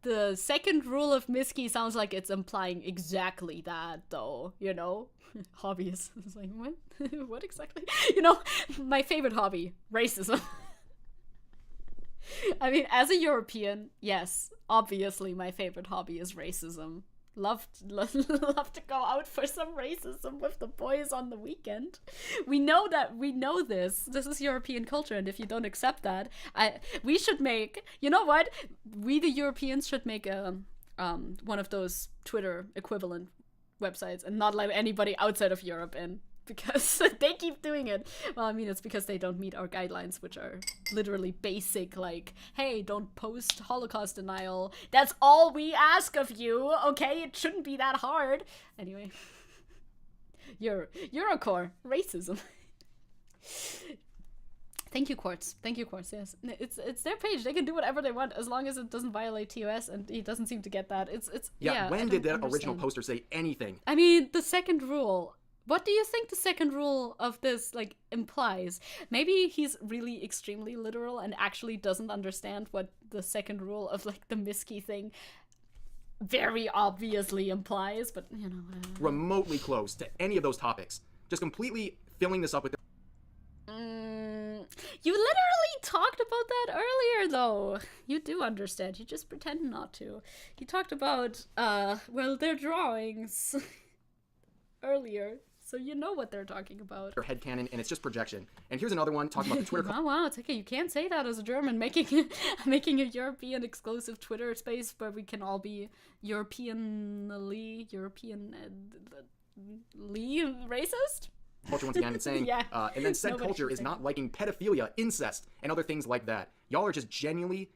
The second rule of Miski sounds like it's implying exactly that, though, Hobbies. It's like, what? What exactly? My favorite hobby, racism. As a European, yes, obviously my favorite hobby is racism. Love to go out for some racism with the boys on the weekend. We know this. This is European culture, and if you don't accept that, we should make, what? We the Europeans should make one of those Twitter equivalent websites and not let anybody outside of Europe in. Because they keep doing it. Well, it's because they don't meet our guidelines, which are literally basic, like, hey, don't post Holocaust denial. That's all we ask of you, okay? It shouldn't be that hard. Anyway. Eurocore. Racism. Thank you, Quartz. Thank you, Quartz. Yes, it's their page. They can do whatever they want as long as it doesn't violate TOS, and he doesn't seem to get that. Yeah. When did that original poster say anything? I mean, the second rule. What do you think the second rule of this like implies? Maybe he's really extremely literal and actually doesn't understand what the second rule of like the Miski thing very obviously implies. But you know, remotely close to any of those topics. Just completely filling this up with. You literally talked about that earlier, though. You do understand. You just pretend not to. You talked about, well, their drawings earlier, so you know what they're talking about. Their headcanon, and it's just projection. And here's another one talking about the Twitter. Wow, it's okay. You can't say that as a German, making a European exclusive Twitter space where we can all be Europeanly racist. Culture once again and saying, and then said culture is not liking pedophilia, incest, and other things like that. Y'all are just genuinely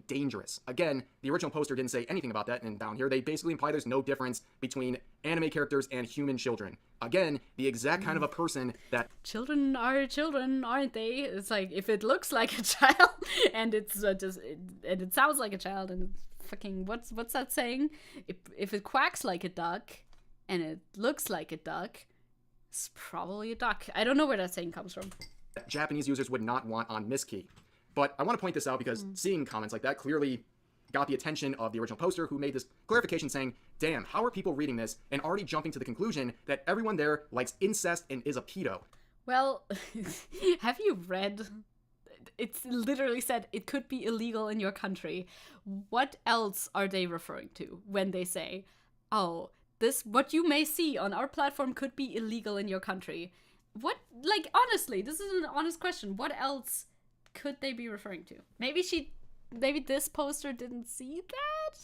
dangerous. Again, the original poster didn't say anything about that, and down here they basically imply there's no difference between anime characters and human children. Again, the exact kind of a person that... Children are children, aren't they? It's like, if it looks like a child, and it's and it sounds like a child, and fucking, what's that saying? If it quacks like a duck, and it looks like a duck, it's probably a duck. I don't know where that saying comes from. Japanese users would not want on Miski. But I want to point this out because seeing comments like that clearly got the attention of the original poster, who made this clarification saying, damn, how are people reading this and already jumping to the conclusion that everyone there likes incest and is a pedo? Well, have you read... It's literally said it could be illegal in your country. What else are they referring to when they say, oh... what you may see on our platform could be illegal in your country? What, like, honestly, this is an honest question. What else could they be referring to? Maybe this poster didn't see that?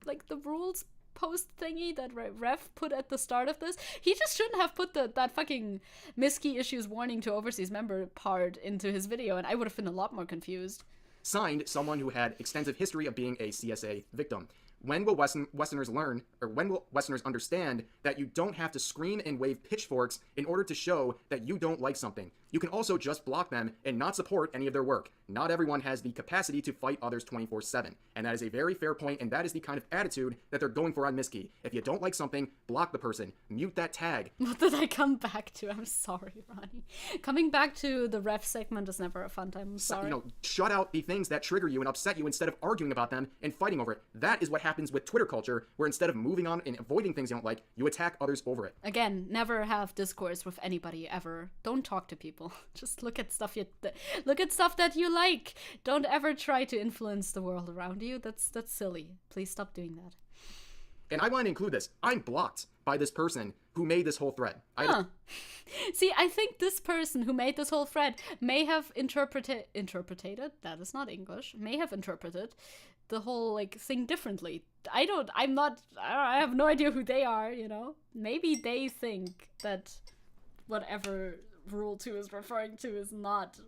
Like, the rules post thingy that Ref put at the start of this? He just shouldn't have put that fucking Miski issues warning to overseas member part into his video, and I would have been a lot more confused. Signed, someone who had extensive history of being a CSA victim. When will Westerners learn, or when will Westerners understand that you don't have to scream and wave pitchforks in order to show that you don't like something? You can also just block them and not support any of their work. Not everyone has the capacity to fight others 24/7. And that is a very fair point, and that is the kind of attitude that they're going for on Miski. If you don't like something, block the person. Mute that tag. What did I come back to? I'm sorry, Ronnie. Coming back to the Ref segment is never a fun time. I'm sorry. Shut out the things that trigger you and upset you instead of arguing about them and fighting over it. That is what happens with Twitter culture, where instead of moving on and avoiding things you don't like, you attack others over it. Again, never have discourse with anybody ever. Don't talk to people. Just look at stuff that you like. Don't ever try to influence the world around you. That's silly. Please stop doing that. And I want to include this. I'm blocked by this person who made this whole thread. See, I think this person who made this whole thread may have interpreted, that is not English, may have interpreted the whole, like, thing differently. I have no idea who they are, you know? Maybe they think that whatever Rule 2 is referring to is not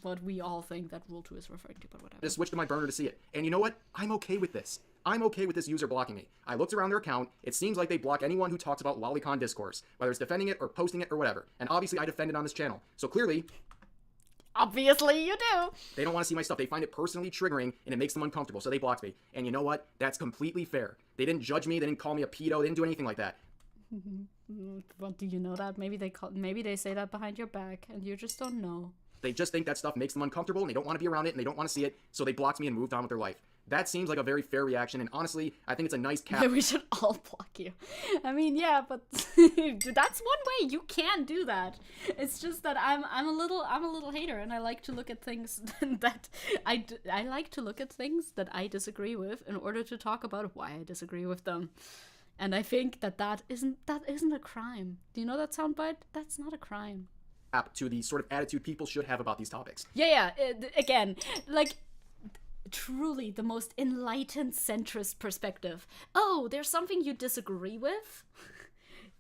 what we all think that Rule 2 is referring to, but whatever. Just switched to my burner to see it. And you know what? I'm okay with this. I'm okay with this user blocking me. I looked around their account. It seems like they block anyone who talks about lolicon discourse, whether it's defending it or posting it or whatever. And obviously I defend it on this channel. So clearly... Obviously you do! They don't want to see my stuff. They find it personally triggering and it makes them uncomfortable, so they blocked me. And you know what? That's completely fair. They didn't judge me. They didn't call me a pedo. They didn't do anything like that. Well, do you know that? Maybe they say that behind your back and you just don't know. They just think that stuff makes them uncomfortable and they don't want to be around it and they don't want to see it, so they blocked me and moved on with their life. That seems like a very fair reaction, and honestly, I think it's a nice cap. We should all block you. I mean, yeah, but that's one way. You can do that. It's just that I'm a little hater, and I like to look at things that I like to look at things that I disagree with in order to talk about why I disagree with them. And I think that isn't a crime. Do you know that soundbite? That's not a crime. To the sort of attitude people should have about these topics. Yeah. Again, like, truly the most enlightened centrist perspective. Oh, there's something you disagree with?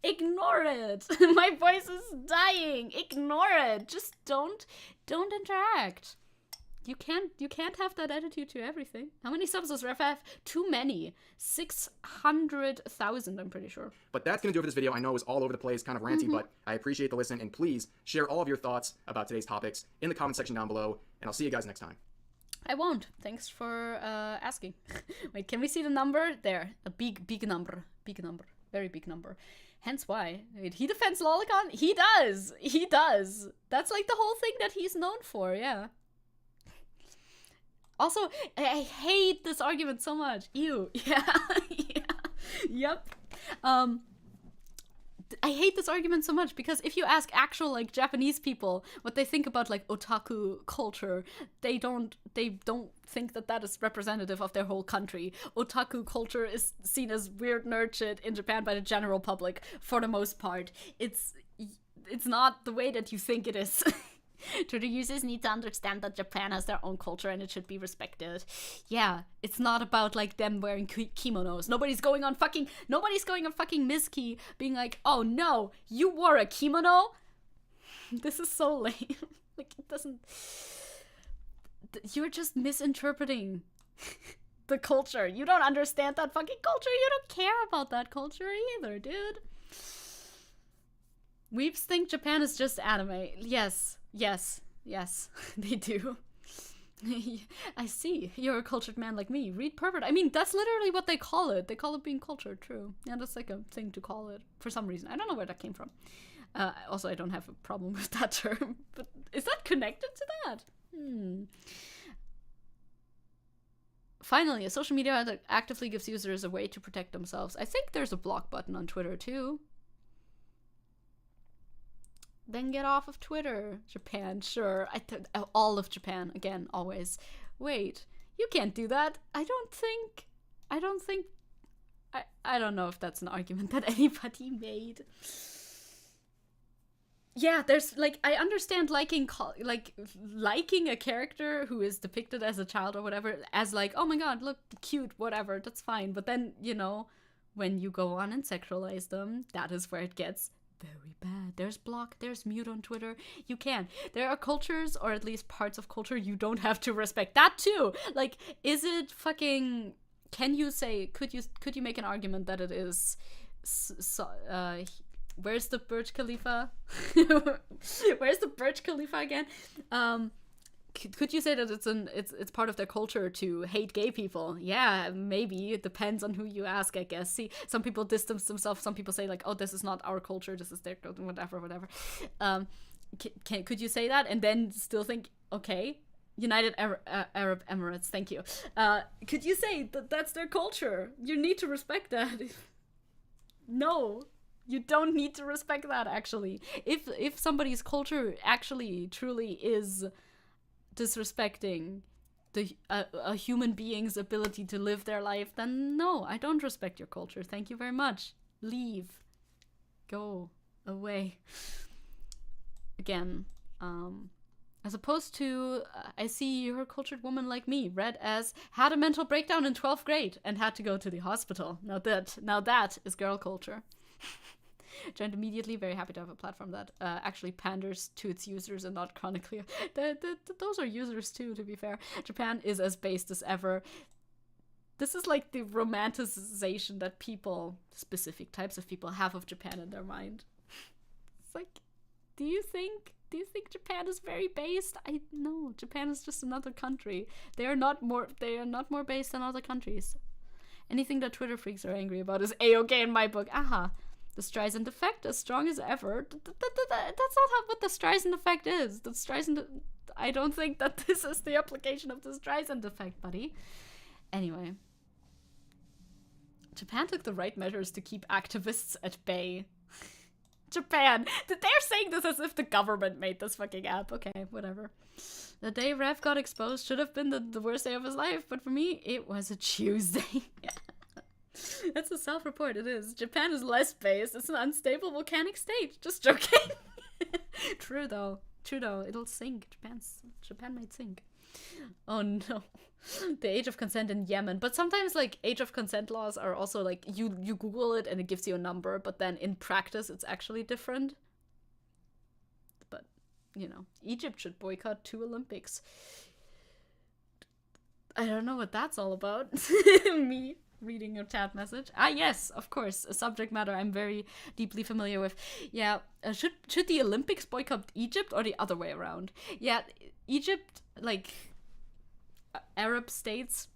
Ignore it. My voice is dying. Ignore it. Just don't interact. You can't have that attitude to everything. How many subs does Ref have? Too many. 600,000, I'm pretty sure. But that's going to do it for this video. I know it was all over the place, kind of ranty, but I appreciate the listen, and please share all of your thoughts about today's topics in the comment section down below, and I'll see you guys next time. I won't. Thanks for asking. Wait, can we see the number? There. A big number. Big number. Very big number. Hence why. Wait, he defends Lolicon? He does! He does! That's like the whole thing that he's known for, yeah. Also, I hate this argument so much. Ew. Yeah. Yeah. Yep. I hate this argument so much because if you ask actual like Japanese people what they think about like otaku culture, they don't think that that is representative of their whole country. Otaku culture is seen as weird nerd shit in Japan by the general public for the most part. It's not the way that you think it is. Twitter users need to understand that Japan has their own culture and it should be respected. Yeah, it's not about like them wearing kimonos. Nobody's going on fucking Miski being like, oh no, you wore a kimono? This is so lame. Like, it doesn't... You're just misinterpreting the culture. You don't understand that fucking culture. You don't care about that culture either, dude. Weeps think Japan is just anime. Yes, they do. I see. You're a cultured man like me. Read pervert. I mean, that's literally what they call it. They call it being cultured, true. Yeah, that's like a thing to call it for some reason. I don't know where that came from. Also, I don't have a problem with that term. But is that connected to that? Finally, a social media that actively gives users a way to protect themselves. I think there's a block button on Twitter, too. Then get off of Twitter. Japan, sure. All of Japan, again, always. Wait, you can't do that. I don't know if that's an argument that anybody made. Yeah, there's, like, I understand liking a character who is depicted as a child or whatever, as like, oh my god, look, cute, whatever, that's fine. But then, you know, when you go on and sexualize them, that is where it gets very bad. There's block, there's mute on Twitter. You can. There are cultures, or at least parts of culture, you don't have to respect. That too! Like, is it fucking... Can you say... Could you make an argument that it is... where's the Burj Khalifa? Where's the Burj Khalifa again? Could you say that it's part of their culture to hate gay people? Yeah, maybe. It depends on who you ask, I guess. See, some people distance themselves. Some people say like, oh, this is not our culture. This is their culture, whatever. Could you say that and then still think, okay, United Arab Emirates, thank you. Could you say that that's their culture? You need to respect that. No. You don't need to respect that, actually. If somebody's culture actually truly is disrespecting a human being's ability to live their life, then no, I don't respect your culture. Thank you very much. Leave. Go away. Again, as opposed to, I see you're a cultured woman like me, read as had a mental breakdown in 12th grade and had to go to the hospital. Now that is girl culture. Joined immediately, very happy to have a platform that actually panders to its users and not chronically. Those are users too, to be fair. Japan is as based as ever. This is like the romanticization that people, specific types of people, have of Japan in their mind. It's like, do you think Japan is very based? No, Japan is just another country. They are not more based than other countries. Anything that Twitter freaks are angry about is A-okay in my book. Aha. The Streisand effect, as strong as ever. That's not what the Streisand effect is. I don't think that this is the application of the Streisand effect, buddy. Anyway. Japan took the right measures to keep activists at bay. Japan. They're saying this as if the government made this fucking app. Okay, whatever. The day Rev got exposed should have been the worst day of his life, but for me, it was a Tuesday. That's a self-report, it is. Japan is less based. It's an unstable volcanic state. Just joking. True though. It'll sink. Japan might sink. Oh no. The age of consent in Yemen. But sometimes like age of consent laws are also like you Google it and it gives you a number, but then in practice it's actually different. But, you know, Egypt should boycott 2 Olympics. I don't know what that's all about. Me reading your chat message. Ah, yes, of course. A subject matter I'm very deeply familiar with. Yeah, should the Olympics boycott Egypt or the other way around? Yeah, Egypt, like Arab states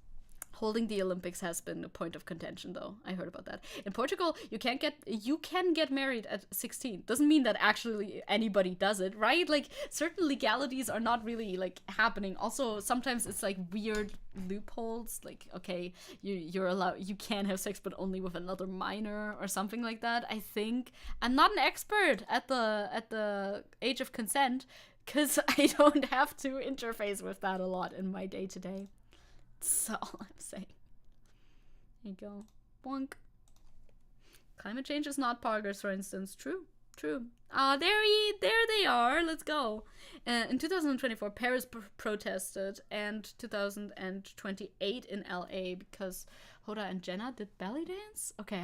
holding the Olympics has been a point of contention, though. I heard about that. In Portugal, you can get married at 16. Doesn't mean that actually anybody does it, right? Like, certain legalities are not really, like, happening. Also, sometimes it's, like, weird loopholes. Like, okay, you're allowed, you can have sex, but only with another minor or something like that, I think. I'm not an expert at the age of consent, because I don't have to interface with that a lot in my day-to-day. That's all I'm saying. There you go. Boink. Climate change is not progress, for instance. True. There they are. Let's go. In 2024, Paris protested, and 2028 in LA because Hoda and Jenna did belly dance. Okay,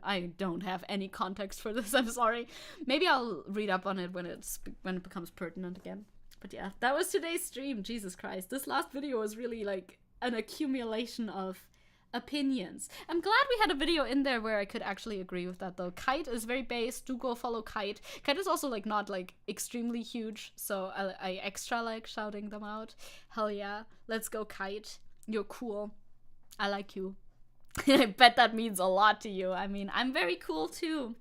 I don't have any context for this. I'm sorry. Maybe I'll read up on it when it becomes pertinent again. But yeah, that was today's stream. Jesus Christ, this last video was really like an accumulation of opinions. I'm glad we had a video in there where I could actually agree with that, though. Kite is very base. Do go follow Kite. Kite is also like not like extremely huge, so I extra like shouting them out. Hell yeah, let's go Kite. You're cool. I like you. I bet that means a lot to you. I mean, I'm very cool too.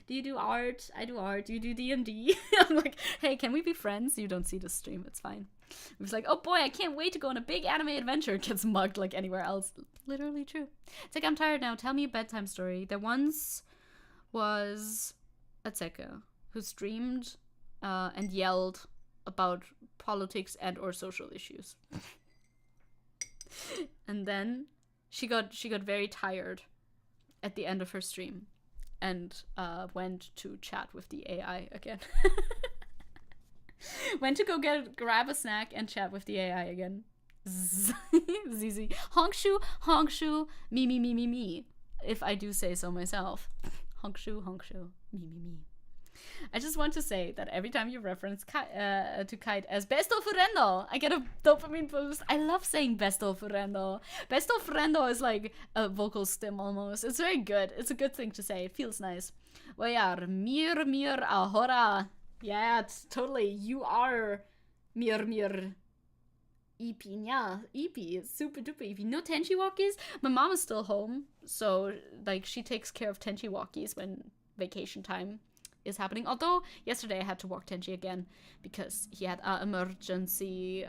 Do you do art? I do art. Do you do D&D? I'm like, hey, can we be friends? You don't see the stream. It's fine. It was like, oh boy, I can't wait to go on a big anime adventure. It gets mugged like anywhere else. Literally true. It's like, I'm tired now. Tell me a bedtime story. There once was a Zecke who streamed and yelled about politics and or social issues. And then she got very tired at the end of her stream and went to chat with the AI again. Went to go grab a snack and chat with the AI again. Zizi. Honkshu, me. If I do say so myself. Honkshu, me. I just want to say that every time you reference to Kite as Besto Furendo, I get a dopamine boost. I love saying Besto Furendo. Besto Furendo is like a vocal stim almost. It's very good. It's a good thing to say. It feels nice. Wayar, mir ahora. Yeah, it's totally. You are mir. EP, super duper EP. No Tenchi walkies? My mom is still home, so like she takes care of Tenchi walkies when vacation time is happening. Although yesterday I had to walk Tenchi again because he had an emergency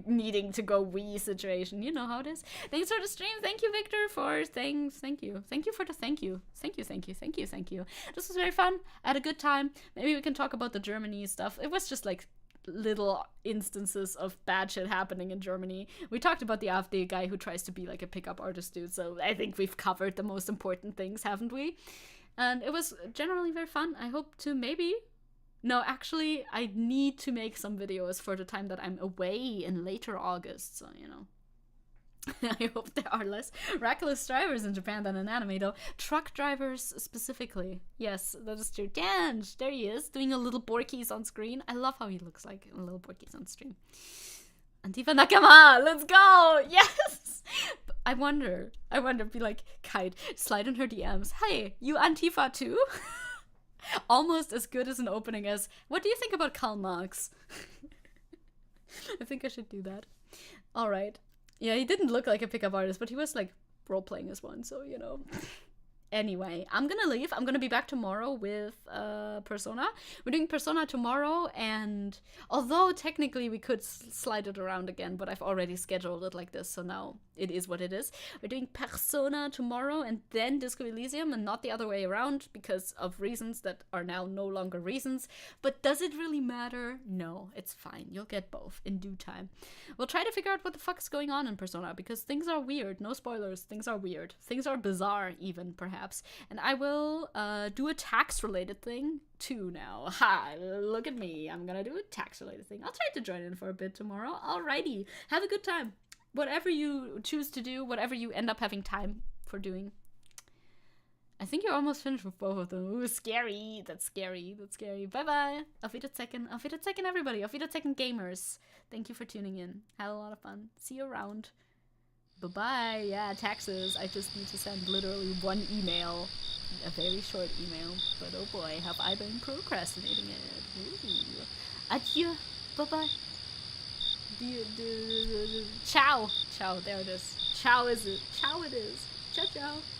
needing to go wee situation. You know how it is. Thanks for the stream. Thank you, Victor, for things. Thank you for the thank you. Thank you. This was very fun. I had a good time. Maybe we can talk about the Germany stuff. It was just like little instances of bad shit happening in Germany. We talked about the AfD guy who tries to be like a pickup artist dude, so I think we've covered the most important things, haven't we? And it was generally very fun. I hope to maybe... No, actually, I need to make some videos for the time that I'm away in later August, so, you know. I hope there are less reckless drivers in Japan than in anime, though. Truck drivers specifically. Yes, that is true. Danj, there he is, doing a little Borkies on screen. I love how he looks like a little Borkies on stream. Antifa Nakama, let's go! Yes! I wonder, be like, Kite, slide in her DMs. Hey, you Antifa too? Almost as good as an opening as, what do you think about Karl Marx? I think I should do that. Alright. Yeah, he didn't look like a pickup artist, but he was like role-playing as one, so, you know. Anyway, I'm gonna leave. I'm gonna be back tomorrow with Persona. We're doing Persona tomorrow, and although technically we could slide it around again, but I've already scheduled it like this, so now it is what it is. We're doing Persona tomorrow and then Disco Elysium, and not the other way around because of reasons that are now no longer reasons. But does it really matter? No, it's fine. You'll get both in due time. We'll try to figure out what the fuck is going on in Persona because things are weird. No spoilers. Things are weird. Things are bizarre even, perhaps. And I will do a tax-related thing too now. Ha! Look at me. I'm gonna do a tax-related thing. I'll try to join in for a bit tomorrow. Alrighty. Have a good time. Whatever you choose to do, whatever you end up having time for doing. I think you're almost finished with both of them. Ooh, scary. That's scary. Bye-bye. Auf Wiedersehen, everybody. Auf Wiedersehen, gamers. Thank you for tuning in. Had a lot of fun. See you around. Bye-bye. Yeah, taxes. I just need to send literally one email. A very short email. But oh boy, have I been procrastinating it. Ooh. Adieu. Bye-bye. Ciao. Ciao, there it is. Ciao is it. Ciao it is. Ciao, ciao.